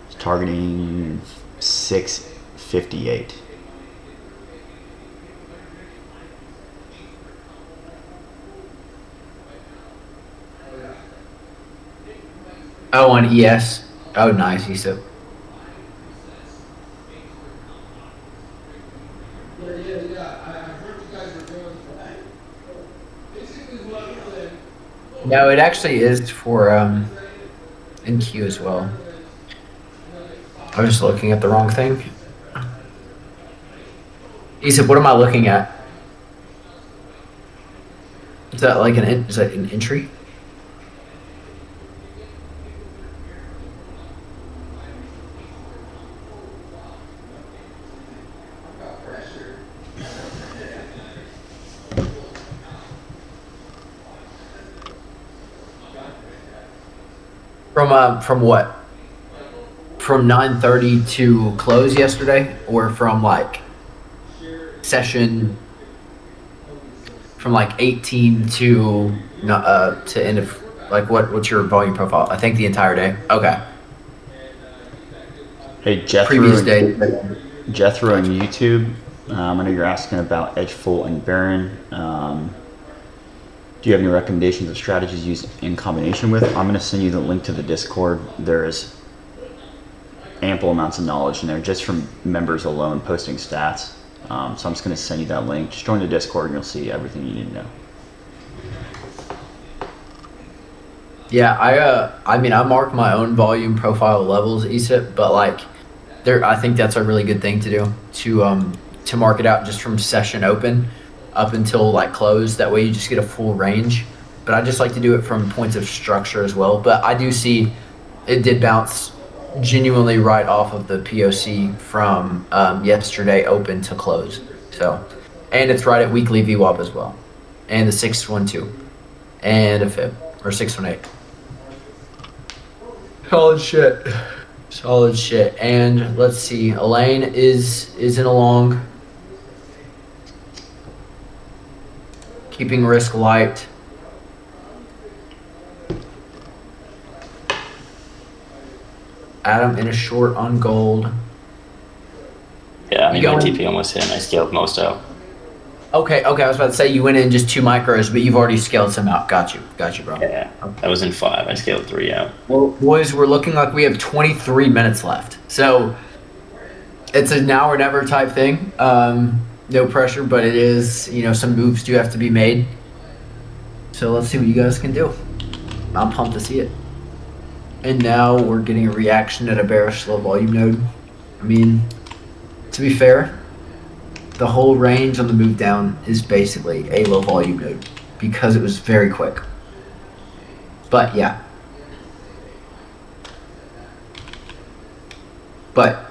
Speaker 1: He's targeting 658.
Speaker 3: Oh, on ES. Oh, nice. He said. No, it actually is for NQ as well. I was just looking at the wrong thing. He said, "What am I looking at? Is that like is that an entry?" From what? From 9:30 to close yesterday, or from like session from like 18 to end of like what's your volume profile? I think the entire day. Okay.
Speaker 1: Hey, Jethro.
Speaker 3: Previous day.
Speaker 1: Jethro on YouTube. I know you're asking about Edgefold and Baron. Do you have any recommendations of strategies used in combination with? I'm going to send you the link to the Discord. There is ample amounts of knowledge in there just from members alone posting stats. So I'm just going to send you that link. Just join the Discord and you'll see everything you need to know.
Speaker 3: Yeah, I mark my own volume profile levels, ESIP, but like I think that's a really good thing to do to mark it out just from session open up until like close. That way you just get a full range. But I just like to do it from points of structure as well. But I do see it did bounce genuinely right off of the POC from yesterday open to close. So, and it's right at weekly VWAP as well, and the 612 and a fib or 618. Solid shit. And let's see, Elaine is in a long. Keeping risk light. Adam in a short on gold.
Speaker 2: Yeah, my TP almost hit and I scaled most out.
Speaker 3: Okay, I was about to say you went in just 2 micros, but you've already scaled some out. Got you, bro.
Speaker 2: Yeah, I was in 5. I scaled 3 out.
Speaker 3: Well, boys, we're looking like we have 23 minutes left. So it's a now or never type thing. No pressure, but it is, some moves do have to be made. So let's see what you guys can do. I'm pumped to see it. And now we're getting a reaction at a bearish low volume node. To be fair, the whole range on the move down is basically a low volume node because it was very quick. But yeah. But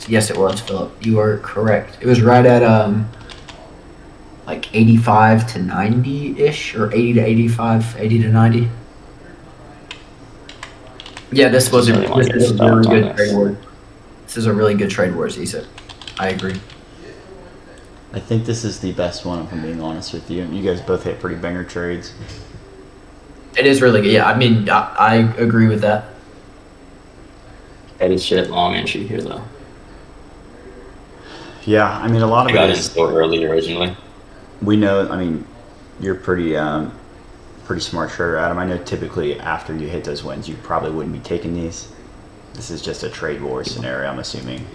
Speaker 3: yes it was, Philip. You are correct. It was right at like 85 to 90-ish, or 80 to 85, 80 to 90. Yeah, this is a really good trade war. This is a really good trade wars, Issa. I agree.
Speaker 1: I think this is the best one, if I'm being honest with you. You guys both hit pretty banger trades.
Speaker 3: It is really good. Yeah, I agree with that.
Speaker 2: Heady shit, long entry here though.
Speaker 1: Yeah, a lot of
Speaker 2: I got in so early originally.
Speaker 1: We know, you're pretty smart trader, Adam. I know typically after you hit those wins, you probably wouldn't be taking these. This is just a trade war scenario, I'm assuming.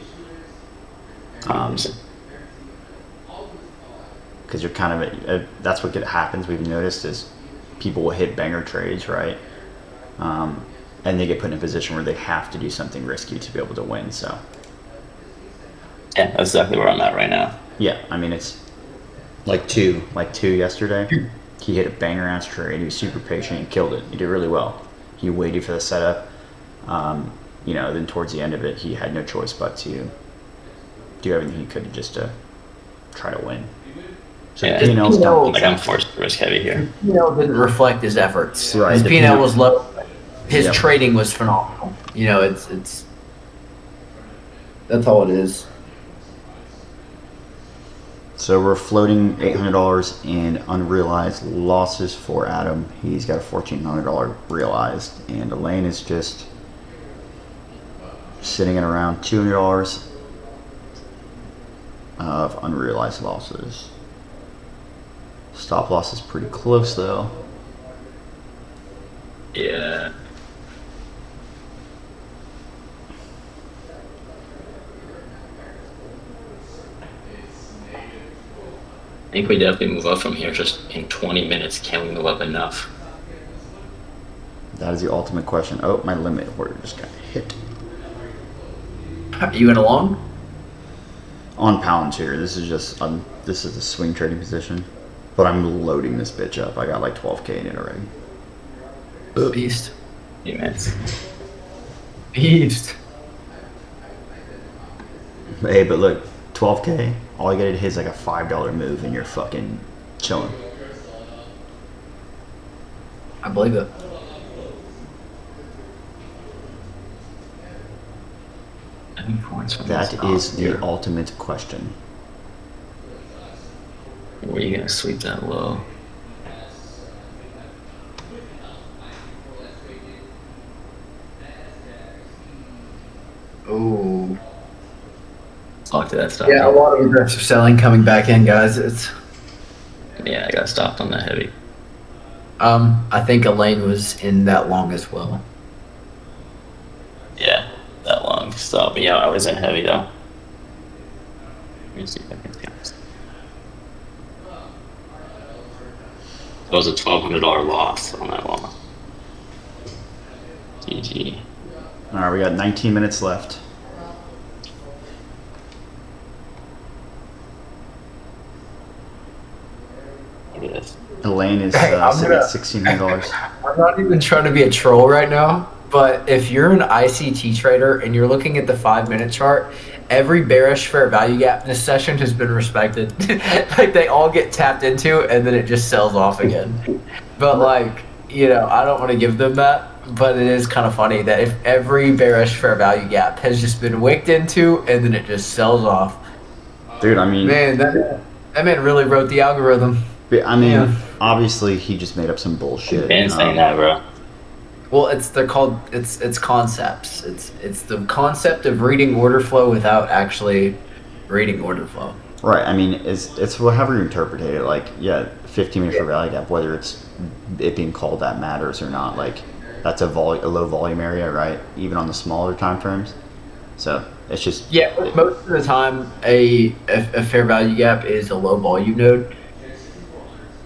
Speaker 1: Because you're kind of, that's what happens, we've noticed, is people will hit banger trades, right? And they get put in a position where they have to do something risky to be able to win, so.
Speaker 2: Yeah, that's exactly where I'm at right now.
Speaker 1: Yeah, it's like two yesterday. He hit a banger ass trade. He was super patient. He killed it. He did really well. He waited for the setup. Then towards the end of it, he had no choice but to do everything he could just to try to win. So
Speaker 2: yeah,
Speaker 1: P&L's down.
Speaker 2: I'm forced to risk heavy here.
Speaker 3: P&L didn't reflect his efforts.
Speaker 1: Right.
Speaker 3: His P&L was low. His
Speaker 1: Yep.
Speaker 3: trading was phenomenal. It's that's all it is.
Speaker 1: So we're floating $800 in unrealized losses for Adam. He's got a $1,400 realized, and Elaine is just sitting at around $200 of unrealized losses. Stop loss is pretty close though.
Speaker 2: Yeah. I think we definitely move up from here. Just in 20 minutes, can we move up enough?
Speaker 1: That is the ultimate question. Oh, my limit order just got hit.
Speaker 3: You in a long?
Speaker 1: On Palantir, this is just this is a swing trading position, but I'm loading this bitch up. I got like 12K in it already.
Speaker 3: Beast.
Speaker 2: Few minutes.
Speaker 3: Beast.
Speaker 1: Hey, but look, 12K. All you gotta hit is like a $5 move, and you're fucking chilling.
Speaker 3: I believe it.
Speaker 1: That is the ultimate question.
Speaker 2: Where are you gonna sweep that low?
Speaker 3: Oh.
Speaker 2: Talk to that stuff.
Speaker 3: Yeah, a lot of aggressive selling coming back in, guys. It's
Speaker 2: Yeah, I got stopped on that heavy.
Speaker 3: I think Elaine was in that long as well.
Speaker 2: Yeah, that long stop. But yeah, I was in heavy though. Let me see if I can see this. That was a $1,200 loss on that one. GG.
Speaker 1: All right, we got 19 minutes left.
Speaker 2: Look at this.
Speaker 1: Elaine is
Speaker 3: Hey, I'm
Speaker 1: sitting
Speaker 3: gonna-
Speaker 1: at $1,600.
Speaker 3: I'm not even trying to be a troll right now, but if you're an ICT trader and you're looking at the 5-minute chart, every bearish fair value gap in this session has been respected. Like they all get tapped into and then it just sells off again. But like, you know, I don't want to give them that, but it is kind of funny that if every bearish fair value gap has just been wicked into and then it just sells off.
Speaker 1: Dude, I mean,
Speaker 3: Man, that man really wrote the algorithm. Yeah.
Speaker 1: obviously he just made up some bullshit.
Speaker 2: Been saying that, bro.
Speaker 3: Well, they're called it's concepts. It's the concept of reading order flow without actually reading order flow.
Speaker 1: Right. I mean, it's however you interpret it. Like, yeah, 15-minute fair value gap, whether it's it being called that matters or not. Like, that's a low volume area, right? Even on the smaller time frames. So it's just
Speaker 3: Yeah, most of the time a fair value gap is a low volume node.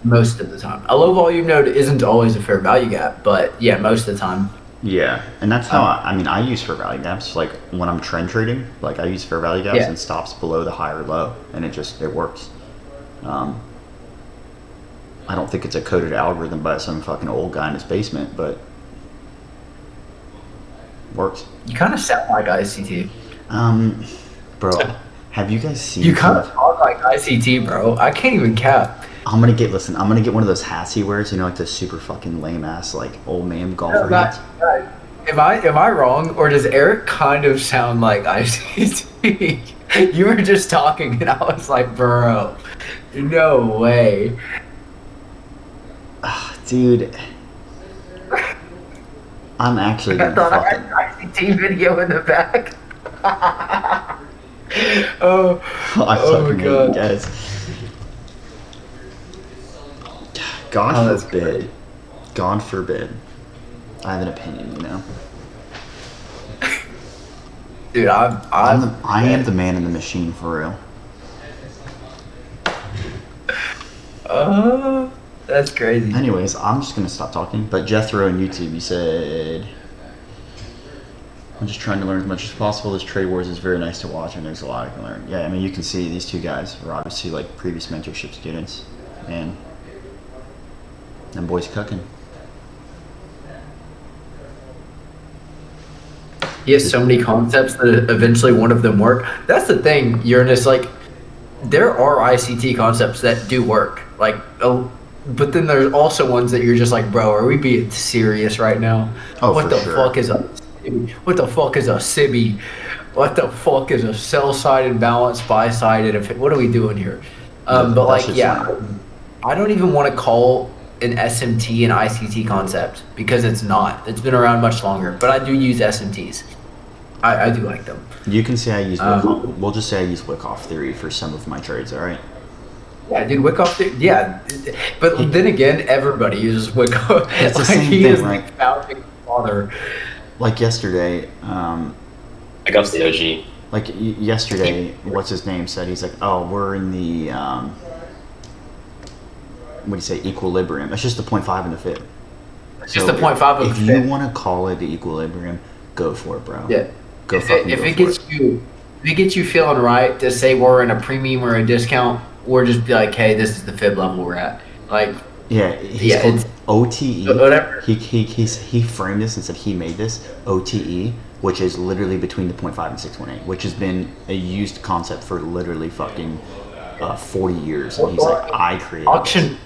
Speaker 3: Most of the time, a low volume node isn't always a fair value gap, but yeah, most of the time.
Speaker 1: yeah, and that's how I use fair value gaps. Like when I'm trend trading, like I use fair value gaps
Speaker 3: Yeah.
Speaker 1: and stops below the higher low, and it works. I don't think it's a coded algorithm by some fucking old guy in his basement, but works.
Speaker 3: You kind of sound like ICT.
Speaker 1: Bro, have you guys seen?
Speaker 3: You kind of talk like ICT, bro. I can't even cap.
Speaker 1: I'm gonna get one of those hats he wears, you know, like the super fucking lame ass like old man golfer hats.
Speaker 3: Am I wrong, or does Eric kind of sound like ICT? You were just talking, and I was like, bro, no way.
Speaker 1: Dude, I'm actually
Speaker 3: I
Speaker 1: gonna
Speaker 3: thought I
Speaker 1: fucking.
Speaker 3: had an ICT video in the back. Oh,
Speaker 1: I
Speaker 3: oh
Speaker 1: fucking
Speaker 3: my
Speaker 1: hate you
Speaker 3: God.
Speaker 1: guys. God
Speaker 3: Oh, that's
Speaker 1: forbid. God forbid. I have an opinion, you know.
Speaker 3: dude,
Speaker 1: I am the man in the machine for real.
Speaker 3: That's crazy.
Speaker 1: Anyways, I'm just gonna stop talking. But Jethro on YouTube, he said, "I'm just trying to learn as much as possible. This Trade Wars is very nice to watch, and there's a lot I can learn." Yeah, I mean, you can see these two guys are obviously like previous mentorship students, and them boys cooking.
Speaker 3: He has so many concepts that eventually one of them work. That's the thing, Uranus. Like, there are ICT concepts that do work. Like, but then there's also ones that you're just like, bro, are we being serious right now?
Speaker 1: Oh,
Speaker 3: what
Speaker 1: for
Speaker 3: the
Speaker 1: sure.
Speaker 3: fuck is a what the fuck is a SIBI? What the fuck is a sell side and balance buy side? And what are we doing here? But
Speaker 1: That's
Speaker 3: like,
Speaker 1: just
Speaker 3: yeah,
Speaker 1: lame.
Speaker 3: I don't even want to call an SMT an ICT concept because it's not. It's been around much longer, but I do use SMTs. I do like them.
Speaker 1: You can say I use
Speaker 3: Um,
Speaker 1: we'll just say I use Wyckoff theory for some of my trades. All right.
Speaker 3: yeah, dude, Wyckoff, yeah. But then again, everybody uses Wyckoff.
Speaker 1: It's the
Speaker 3: Like,
Speaker 1: same
Speaker 3: he
Speaker 1: thing,
Speaker 3: is the
Speaker 1: right?
Speaker 3: founding father.
Speaker 1: Like yesterday,
Speaker 2: I got the OG.
Speaker 1: like yesterday, what's his name said he's like, oh, we're in the what do you say, equilibrium. It's just the point 0.5 and the fib.
Speaker 3: Just the point five of
Speaker 1: if
Speaker 3: the
Speaker 1: you
Speaker 3: fit.
Speaker 1: want to call it the equilibrium, go for it, bro.
Speaker 3: Yeah.
Speaker 1: Go
Speaker 3: If
Speaker 1: fucking
Speaker 3: it, if
Speaker 1: go
Speaker 3: it
Speaker 1: for
Speaker 3: gets
Speaker 1: it.
Speaker 3: you, if it gets you feeling right to say we're in a premium or a discount, or just be like, hey, this is the fib level we're at. Like,
Speaker 1: Yeah, he's
Speaker 3: yeah,
Speaker 1: called
Speaker 3: it's
Speaker 1: OTE.
Speaker 3: whatever.
Speaker 1: He framed this and said he made this OTE, which is literally between the point 0.5 and 618, which has been a used concept for literally fucking 40 years. And he's like, I created this.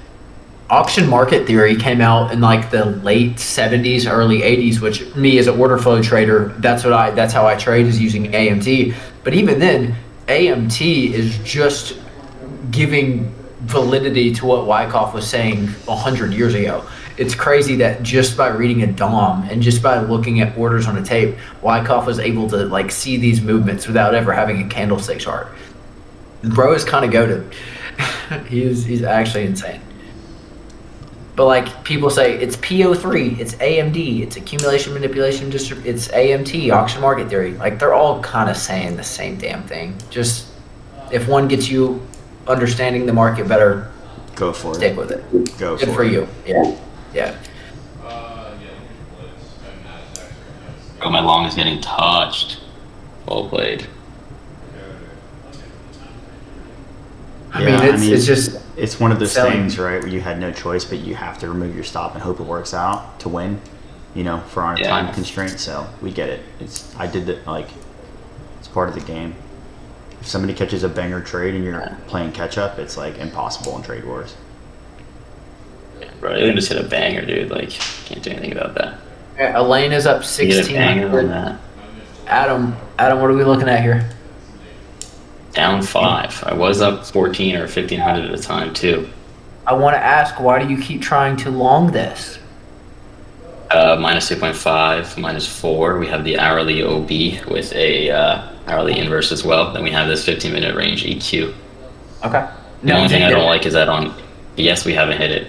Speaker 3: Auction market theory came out in like the late 70s, early 80s, which me as an order flow trader, that's how I trade, is using AMT. But even then, AMT is just giving validity to what Wyckoff was saying 100 years ago. It's crazy that just by reading a DOM and just by looking at orders on a tape, Wyckoff was able to like see these movements without ever having a candlestick chart. Bro is kind of goated. He's actually insane. But like people say, it's PO3, it's AMD, it's accumulation manipulation it's AMT, auction market theory. Like they're all kind of saying the same damn thing. Just if one gets you understanding the market better,
Speaker 1: Go for
Speaker 3: stick
Speaker 1: it.
Speaker 3: with it.
Speaker 1: Go
Speaker 3: Good
Speaker 1: for
Speaker 3: for
Speaker 1: it.
Speaker 3: you. Yeah. Yeah.
Speaker 2: Oh, my long is getting touched. Well played.
Speaker 3: I mean, it's just
Speaker 1: it's one of those
Speaker 3: selling.
Speaker 1: things, right, where you had no choice, but you have to remove your stop and hope it works out to win. You know, for our
Speaker 2: Yeah.
Speaker 1: time constraint. So we get it. I did that, like, it's part of the game. If somebody catches a banger trade and you're playing catch up, it's like impossible in trade wars.
Speaker 2: Bro, I just hit a banger, dude. Like, can't do anything about that.
Speaker 3: Elaine is up
Speaker 2: You hit a banger on
Speaker 3: 1600.
Speaker 2: that.
Speaker 3: Adam, what are we looking at here?
Speaker 2: Down 5. I was up 14 or 1500 at a time, too.
Speaker 3: I want to ask, why do you keep trying to long this?
Speaker 2: Minus 2.5, minus 4. We have the hourly OB with a hourly inverse as well. Then we have this 15-minute range EQ.
Speaker 3: Okay.
Speaker 2: The only thing I don't like is that on yes, we haven't hit it.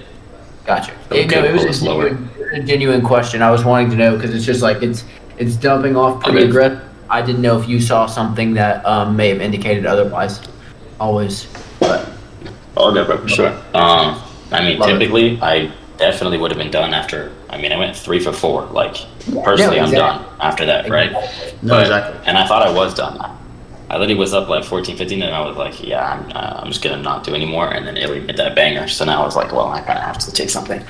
Speaker 3: Gotcha.
Speaker 2: So it
Speaker 3: No,
Speaker 2: could
Speaker 3: it was
Speaker 2: pull us lower.
Speaker 3: a genuine question. I was wanting to know because it's just like it's dumping off pretty
Speaker 2: Okay.
Speaker 3: aggressive. I didn't know if you saw something that may have indicated otherwise. Always, but
Speaker 2: Oh, yeah, bro, for sure. I mean,
Speaker 3: Love it.
Speaker 2: typically, I definitely would have been done after. I mean, I went 3 for 4. Like, personally,
Speaker 3: Yeah,
Speaker 2: I'm
Speaker 3: exactly.
Speaker 2: done after that, right?
Speaker 1: No, exactly.
Speaker 2: And I thought I was done. I literally was up like 14, 15, and I was like, yeah, I'm just gonna not do anymore. And then Illy hit that banger. So now I was like, well, I kind of have to take something.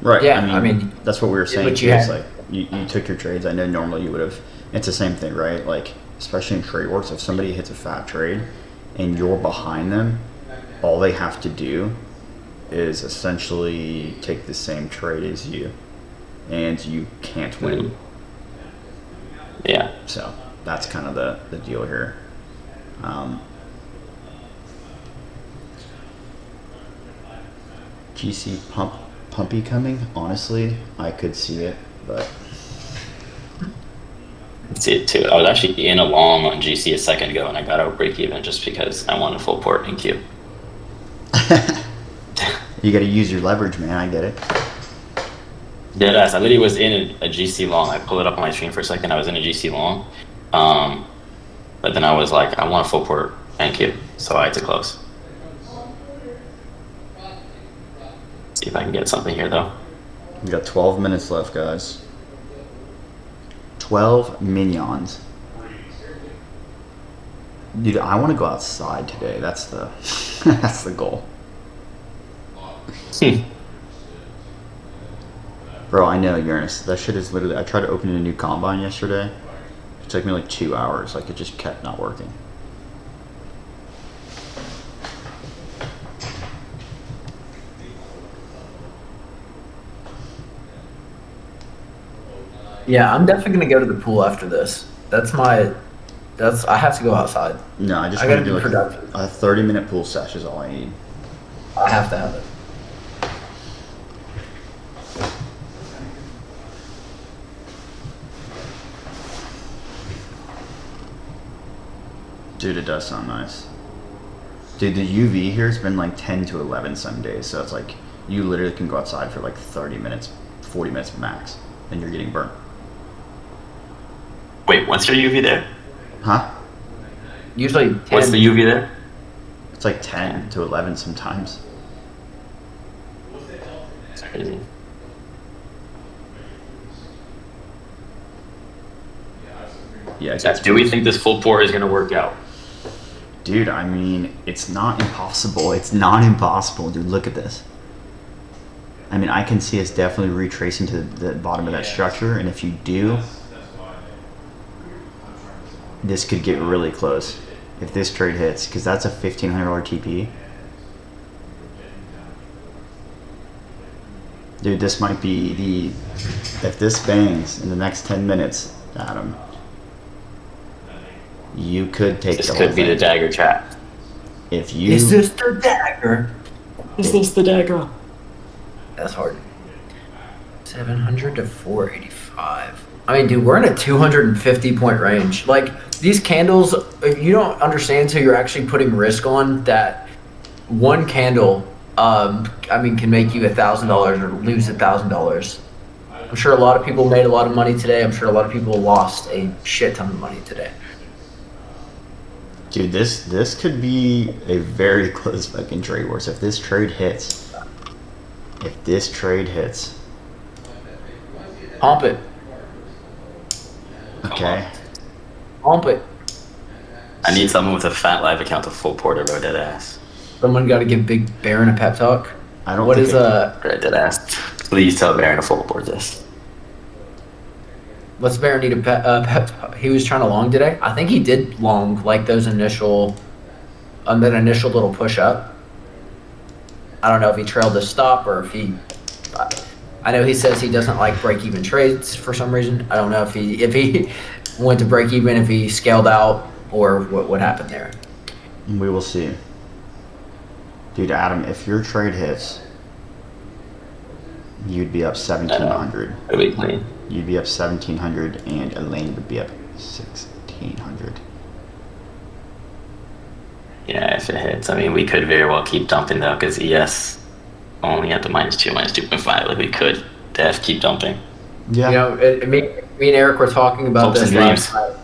Speaker 1: Right.
Speaker 3: Yeah, I mean,
Speaker 1: that's what we were saying.
Speaker 3: what you
Speaker 1: Too, is
Speaker 3: had.
Speaker 1: like you took your trades. I know normally you would have. It's the same thing, right? Like, especially in trade wars, if somebody hits a fat trade and you're behind them, all they have to do is essentially take the same trade as you, and you can't win.
Speaker 2: Yeah.
Speaker 1: So that's kind of the deal here. GC pumpy coming. Honestly, I could see it, but
Speaker 2: See it too. I was actually in a long on GC a second ago, and I got out break even just because I wanted full port in Q.
Speaker 1: you got to use your leverage, man. I get it.
Speaker 2: Deadass. I literally was in a GC long. I pulled it up on my screen for a second. I was in a GC long, but then I was like, I want a full port. Thank you. So I had to close. See if I can get something here though.
Speaker 1: We got 12 minutes left, guys. 12 minions. Dude, I want to go outside today. That's the that's the goal. Bro, I know, Uranus. That shit is literally... I tried to open a new combine yesterday. It took me like 2 hours. Like, it just kept not working.
Speaker 3: Yeah, I'm definitely gonna go to the pool after this. That's my I have to go outside.
Speaker 1: No, I just
Speaker 3: I
Speaker 1: want to
Speaker 3: gotta
Speaker 1: do
Speaker 3: be
Speaker 1: like
Speaker 3: productive.
Speaker 1: a 30-minute pool sesh is all I need.
Speaker 3: I have to have it.
Speaker 1: Dude, it does sound nice. Dude, the UV here has been like 10 to 11 some days, so it's like you literally can go outside for like 30 minutes, 40 minutes max, and you're getting burnt.
Speaker 2: Wait, what's your UV there?
Speaker 1: Huh?
Speaker 3: Usually 10.
Speaker 2: What's the UV there?
Speaker 1: It's like 10 to 11 sometimes.
Speaker 2: It's crazy.
Speaker 1: Yeah, it gets
Speaker 2: Do we think this full pour is going to work out?
Speaker 1: Dude, I mean, it's not impossible. It's not impossible, dude. Look at this. I mean, I can see us definitely retracing to the bottom of that structure, and if you do, this could get really close if this trade hits, because that's a $1,500 TP. Dude, this might be the... If this bangs in the next 10 minutes, Adam, you could take
Speaker 2: This
Speaker 1: the whole
Speaker 2: could be the
Speaker 1: thing.
Speaker 2: dagger trap.
Speaker 1: If you...
Speaker 3: Is this the dagger?
Speaker 2: Is this the dagger?
Speaker 3: That's hard. 700 to 485. I mean, dude, we're in a 250 point range. Like, these candles, you don't understand until you're actually putting risk on that one candle, I mean, can make you $1,000 or lose $1,000. I'm sure a lot of people made a lot of money today. I'm sure a lot of people lost a shit ton of money today.
Speaker 1: Dude, this could be a very close fucking trade war. So if this trade hits,
Speaker 3: Pump it.
Speaker 1: okay,
Speaker 3: Pump it.
Speaker 2: I need someone with a fat live account to full pour to row dead ass.
Speaker 3: Someone got to give Big Baron a pep talk.
Speaker 1: I don't
Speaker 3: What
Speaker 1: think
Speaker 3: is
Speaker 2: Right, dead ass. Please tell Baron to full pour this.
Speaker 3: what's Baron need a pep talk? He was trying to long today. I think he did long like those initial, on that initial little push up. I don't know if he trailed the stop or if he. I know he says he doesn't like break even trades for some reason. I don't know if he went to break even, if he scaled out, or what happened there.
Speaker 1: we will see. Dude, Adam, if your trade hits, you'd be up 1,700.
Speaker 2: It'll be clean.
Speaker 1: You'd be up 1,700, and Elaine would be up 1,600.
Speaker 2: Yeah, if it hits. I mean, we could very well keep dumping though, because ES only at the -2, -2.5. Like we could def keep dumping.
Speaker 1: Yeah.
Speaker 3: You know, me and Eric were talking about
Speaker 2: Hopes
Speaker 3: this
Speaker 2: and
Speaker 3: last
Speaker 2: dreams.
Speaker 3: night,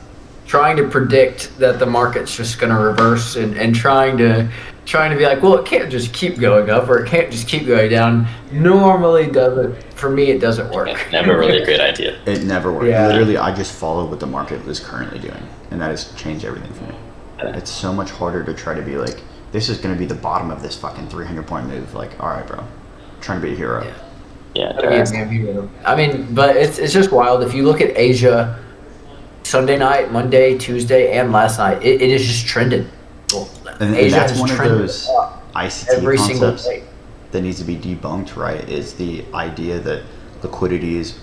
Speaker 3: trying to predict that the market's just going to reverse, and trying to be like, well, it can't just keep going up or it can't just keep going down. Normally doesn't. For me, it doesn't work.
Speaker 2: Never really a great idea.
Speaker 1: It never worked.
Speaker 3: Yeah.
Speaker 1: Literally, I just follow what the market is currently doing, and that has changed everything for me. It's so much harder to try to be like, this is going to be the bottom of this fucking 300-point move. Like, all right, bro, trying to be a hero.
Speaker 2: Yeah,
Speaker 3: I mean, but it's just wild. If you look at Asia, Sunday night, Monday, Tuesday, and last night, it is just trended. Well,
Speaker 1: And
Speaker 3: Asia
Speaker 1: that's
Speaker 3: has
Speaker 1: one of
Speaker 3: trended
Speaker 1: those
Speaker 3: up
Speaker 1: ICT
Speaker 3: every single
Speaker 1: concepts
Speaker 3: day.
Speaker 1: that needs to be debunked, right? Is the idea that liquidity is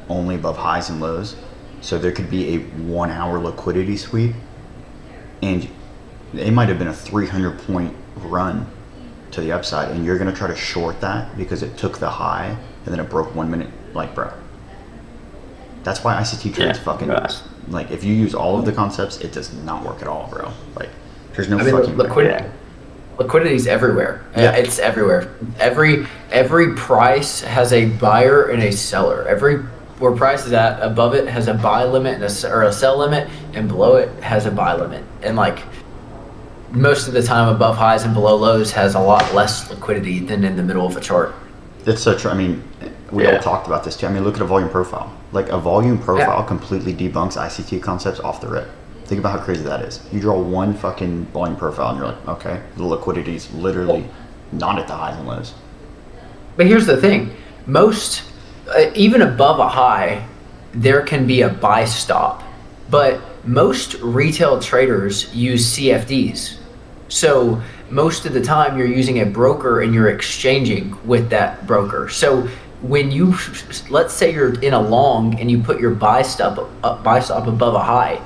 Speaker 1: only above highs and lows. So there could be a 1 hour liquidity sweep, and it might have been a 300-point run to the upside, and you're going to try to short that because it took the high and then it broke 1 minute. Like, bro, that's why ICT trades fucking,
Speaker 2: gosh.
Speaker 1: like, if you use all of the concepts, it does not work at all, bro. Like, there's no
Speaker 3: I mean,
Speaker 1: fucking
Speaker 3: liquidity's everywhere.
Speaker 1: Yeah.
Speaker 3: It's everywhere. Every price has a buyer and a seller. Where price is at, above it has a buy limit or a sell limit, and below it has a buy limit. And like most of the time, above highs and below lows has a lot less liquidity than in the middle of a chart.
Speaker 1: It's so true. I mean, we all talked about this too. I mean, look at a volume profile. Like, a volume profile completely debunks ICT concepts off the rip. Think about how crazy that is. You draw one fucking volume profile and you're like, okay, the liquidity is literally not at the highs and lows.
Speaker 3: But here's the thing: most, even above a high, there can be a buy stop. But most retail traders use CFDs. So most of the time you're using a broker and you're exchanging with that broker. So when you, let's say you're in a long and you put your buy stop above a high,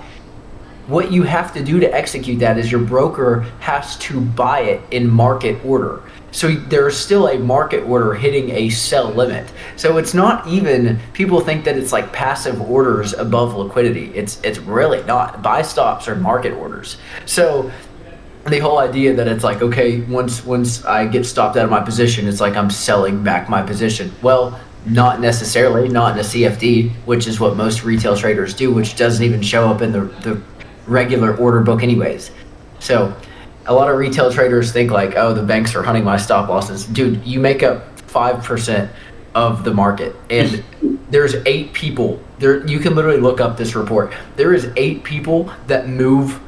Speaker 3: what you have to do to execute that is your broker has to buy it in market order. So there's still a market order hitting a sell limit. So it's not even, people think that it's like passive orders above liquidity. It's really not. Buy stops are market orders. So the whole idea that it's like, okay, once I get stopped out of my position, it's like I'm selling back my position. Well, not necessarily, not in a CFD, which is what most retail traders do, which doesn't even show up in the regular order book anyways. So a lot of retail traders think like, oh, the banks are hunting my stop losses. Dude, you make up 5% of the market, and there's 8 people. There, you can literally look up this report. There is 8 people that move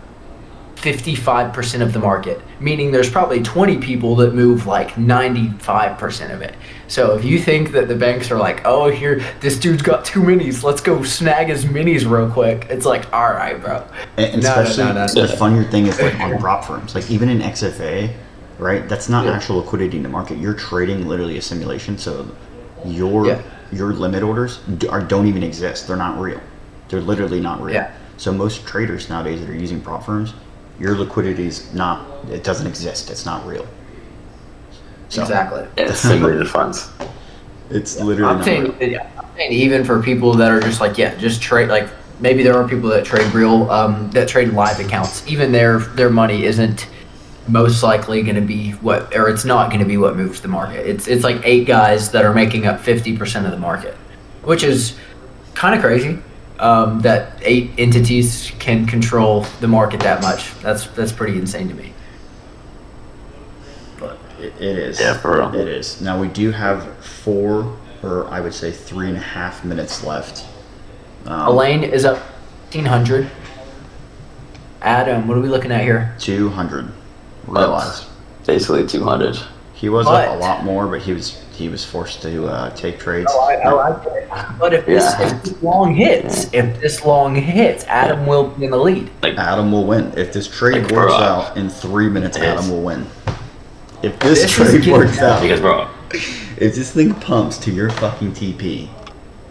Speaker 3: 55% of the market, meaning there's probably 20 people that move like 95% of it. So if you think that the banks are like, oh, here, this dude's got 2 minis, let's go snag his minis real quick. It's like, all right, bro.
Speaker 1: And
Speaker 3: No, no,
Speaker 1: especially
Speaker 3: no, no.
Speaker 1: the funnier thing is like on prop firms, like even in XFA, right? That's not actual liquidity in the market. You're trading literally a simulation. So your limit orders don't even exist. They're not real. They're literally not real.
Speaker 3: Yeah.
Speaker 1: So most traders nowadays that are using prop firms, your liquidity is not. It doesn't exist. It's not real. So,
Speaker 3: Exactly.
Speaker 2: Yeah, it's simulated funds.
Speaker 1: It's literally
Speaker 3: I'm
Speaker 1: not
Speaker 3: saying,
Speaker 1: real.
Speaker 3: I'm saying even for people that are just like, yeah, just trade, like maybe there are people that trade real, that trade live accounts. Even their money isn't most likely going to be what, or it's not going to be what moves the market. It's like 8 guys that are making up 50% of the market, which is kind of crazy. That 8 entities can control the market that much. That's pretty insane to me. But
Speaker 1: It is.
Speaker 2: Yeah, for real.
Speaker 1: It is. Now we do have 4, or I would say 3.5 minutes left.
Speaker 3: Elaine is up 1,500. Adam, what are we looking at here?
Speaker 1: 200. Realize
Speaker 2: Basically 200.
Speaker 1: he was
Speaker 3: But-
Speaker 1: up a lot more, but he was forced to take trades.
Speaker 3: I like it. But if this long hits, Adam will be in the lead.
Speaker 2: Like,
Speaker 1: Adam will win if this trade
Speaker 2: Like,
Speaker 1: works
Speaker 2: bro,
Speaker 1: out in 3 minutes.
Speaker 2: it is.
Speaker 1: Adam will win. If this
Speaker 3: This is
Speaker 1: trade
Speaker 3: getting
Speaker 1: works
Speaker 3: down.
Speaker 1: out,
Speaker 2: because, bro,
Speaker 1: if this thing pumps to your fucking TP,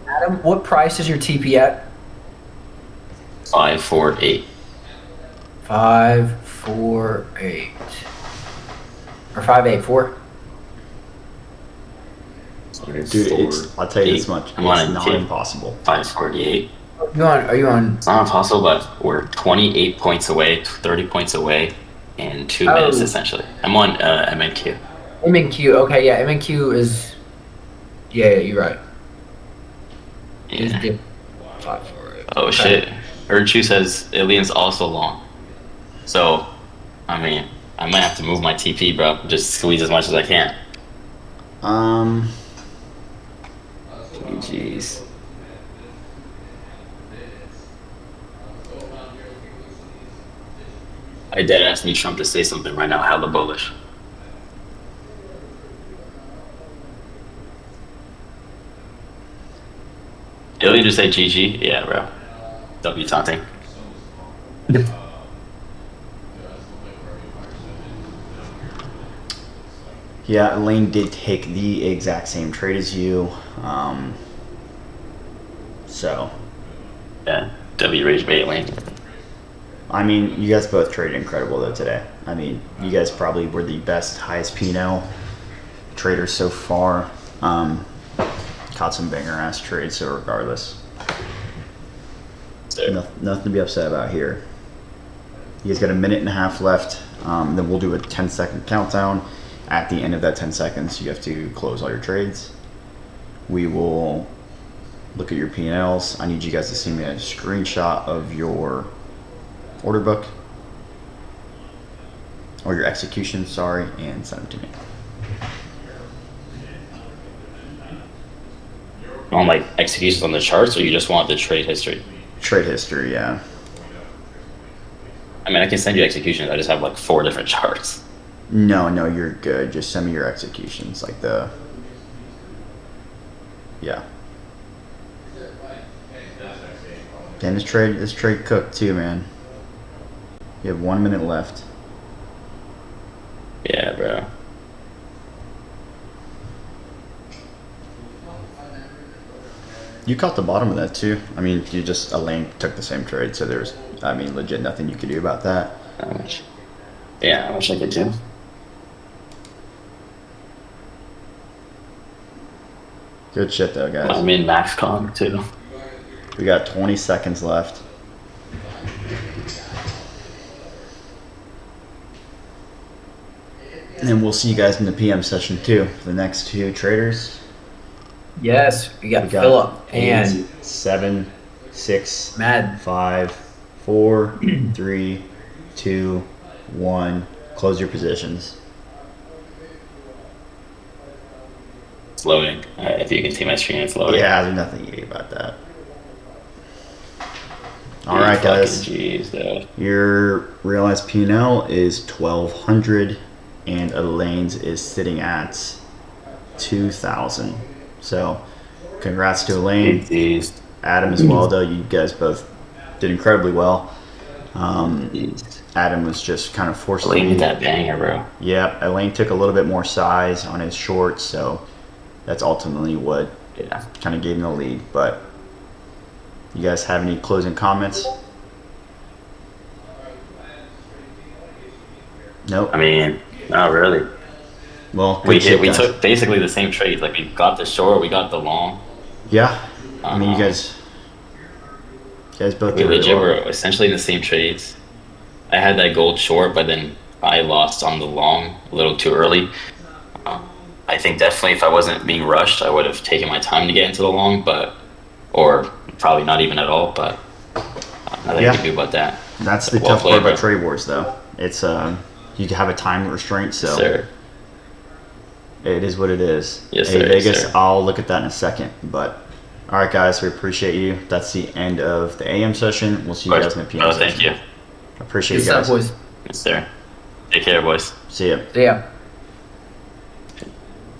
Speaker 3: Adam, what price is your TP at?
Speaker 2: 548.
Speaker 3: 548 or 584?
Speaker 1: dude, I'll tell you this much:
Speaker 2: I'm on
Speaker 1: it's
Speaker 2: a
Speaker 1: not
Speaker 2: kid.
Speaker 1: impossible.
Speaker 2: 548.
Speaker 3: Are you on?
Speaker 2: It's not impossible, but we're 28 points away, 30 points away in 2
Speaker 3: Oh.
Speaker 2: minutes, essentially. I'm on MNQ.
Speaker 3: MNQ? Okay, yeah, MNQ is. Yeah, you're right. Is
Speaker 2: Yeah.
Speaker 3: dip 548.
Speaker 2: Oh,
Speaker 3: Okay.
Speaker 2: shit. Erchu says Alien's also long. So, I mean, I might have to move my TP, bro. Just squeeze as much as I can. Jeez. I dead ass need Trump to say something right now, hella bullish. Alien just say GG? Yeah, bro. W taunting.
Speaker 1: Yeah, Elaine did take the exact same trade as you. So,
Speaker 2: Yeah. W rage bait lane.
Speaker 1: I mean, you guys both traded incredible though today. I mean, you guys probably were the best, highest P&L traders so far. Caught some banger ass trades, so regardless, nothing to be upset about here. You guys got a minute and a half left. Then we'll do a 10-second countdown. At the end of that 10 seconds, you have to close all your trades. We will look at your P&Ls. I need you guys to send me a screenshot of your order book or your execution, sorry, and send them to me.
Speaker 2: On like executions on the charts, or you just want the trade history?
Speaker 1: Trade history, yeah.
Speaker 2: I mean, I can send you executions. I just have like 4 different charts.
Speaker 1: No, you're good. Just send me your executions, like yeah. And this trade cooked too, man. You have 1 minute left.
Speaker 2: Yeah, bro.
Speaker 1: You caught the bottom of that too. I mean, Elaine took the same trade, so there's I mean, legit nothing you could do about that.
Speaker 2: Not much. Yeah, I wish I could too.
Speaker 1: Good shit though, guys.
Speaker 2: I'm in max con too.
Speaker 1: We got 20 seconds left. And we'll see you guys in the PM session too. For the next two traders.
Speaker 3: Yes, we got
Speaker 1: We got
Speaker 3: Philip
Speaker 1: 8,
Speaker 3: and
Speaker 1: 7, 6,
Speaker 3: Mad.
Speaker 1: 5, 4, 3, 2, 1. Close your positions.
Speaker 2: It's loading. If you can see my screen, it's loading.
Speaker 1: Yeah, there's nothing you can do about that. All right, guys.
Speaker 2: Jeez, though.
Speaker 1: Your realized P&L is 1,200, and Elaine's is sitting at 2,000. So, congrats to Elaine,
Speaker 2: Jeez.
Speaker 1: Adam as well. Though you guys both did incredibly well. Adam was just kind of forced to
Speaker 2: Elaine
Speaker 1: lead.
Speaker 2: with that banger, bro.
Speaker 1: Yeah, Elaine took a little bit more size on his shorts, so that's ultimately what
Speaker 2: Yeah.
Speaker 1: kind of gave him the lead. But you guys have any closing comments? Nope.
Speaker 2: I mean, not really.
Speaker 1: Well,
Speaker 2: We
Speaker 1: good shit,
Speaker 2: we
Speaker 1: guys.
Speaker 2: took basically the same trades. Like we got the short, we got the long.
Speaker 1: Yeah, I mean, you
Speaker 2: Uh-huh.
Speaker 1: guys both
Speaker 2: We
Speaker 1: did really
Speaker 2: legit
Speaker 1: well.
Speaker 2: were essentially in the same trades. I had that gold short, but then I lost on the long a little too early. I think definitely if I wasn't being rushed, I would have taken my time to get into the long, or probably not even at all. But nothing
Speaker 1: Yeah.
Speaker 2: I can do about that.
Speaker 1: That's the
Speaker 2: Well
Speaker 1: tough part
Speaker 2: played,
Speaker 1: about
Speaker 2: bro.
Speaker 1: trade wars, though. It's you have a time restraint, so
Speaker 2: Sir.
Speaker 1: it is what it is.
Speaker 2: Yes,
Speaker 1: hey,
Speaker 2: sir, yes,
Speaker 1: Vegas,
Speaker 2: sir.
Speaker 1: I'll look at that in a second. But all right, guys, we appreciate you. That's the end of the AM session. We'll see you guys in the PM
Speaker 2: Oh,
Speaker 1: session.
Speaker 2: thank you.
Speaker 1: Appreciate
Speaker 3: Good
Speaker 1: you guys.
Speaker 3: stuff, boys.
Speaker 2: Yes, sir. Take care, boys.
Speaker 1: See ya.
Speaker 3: See ya.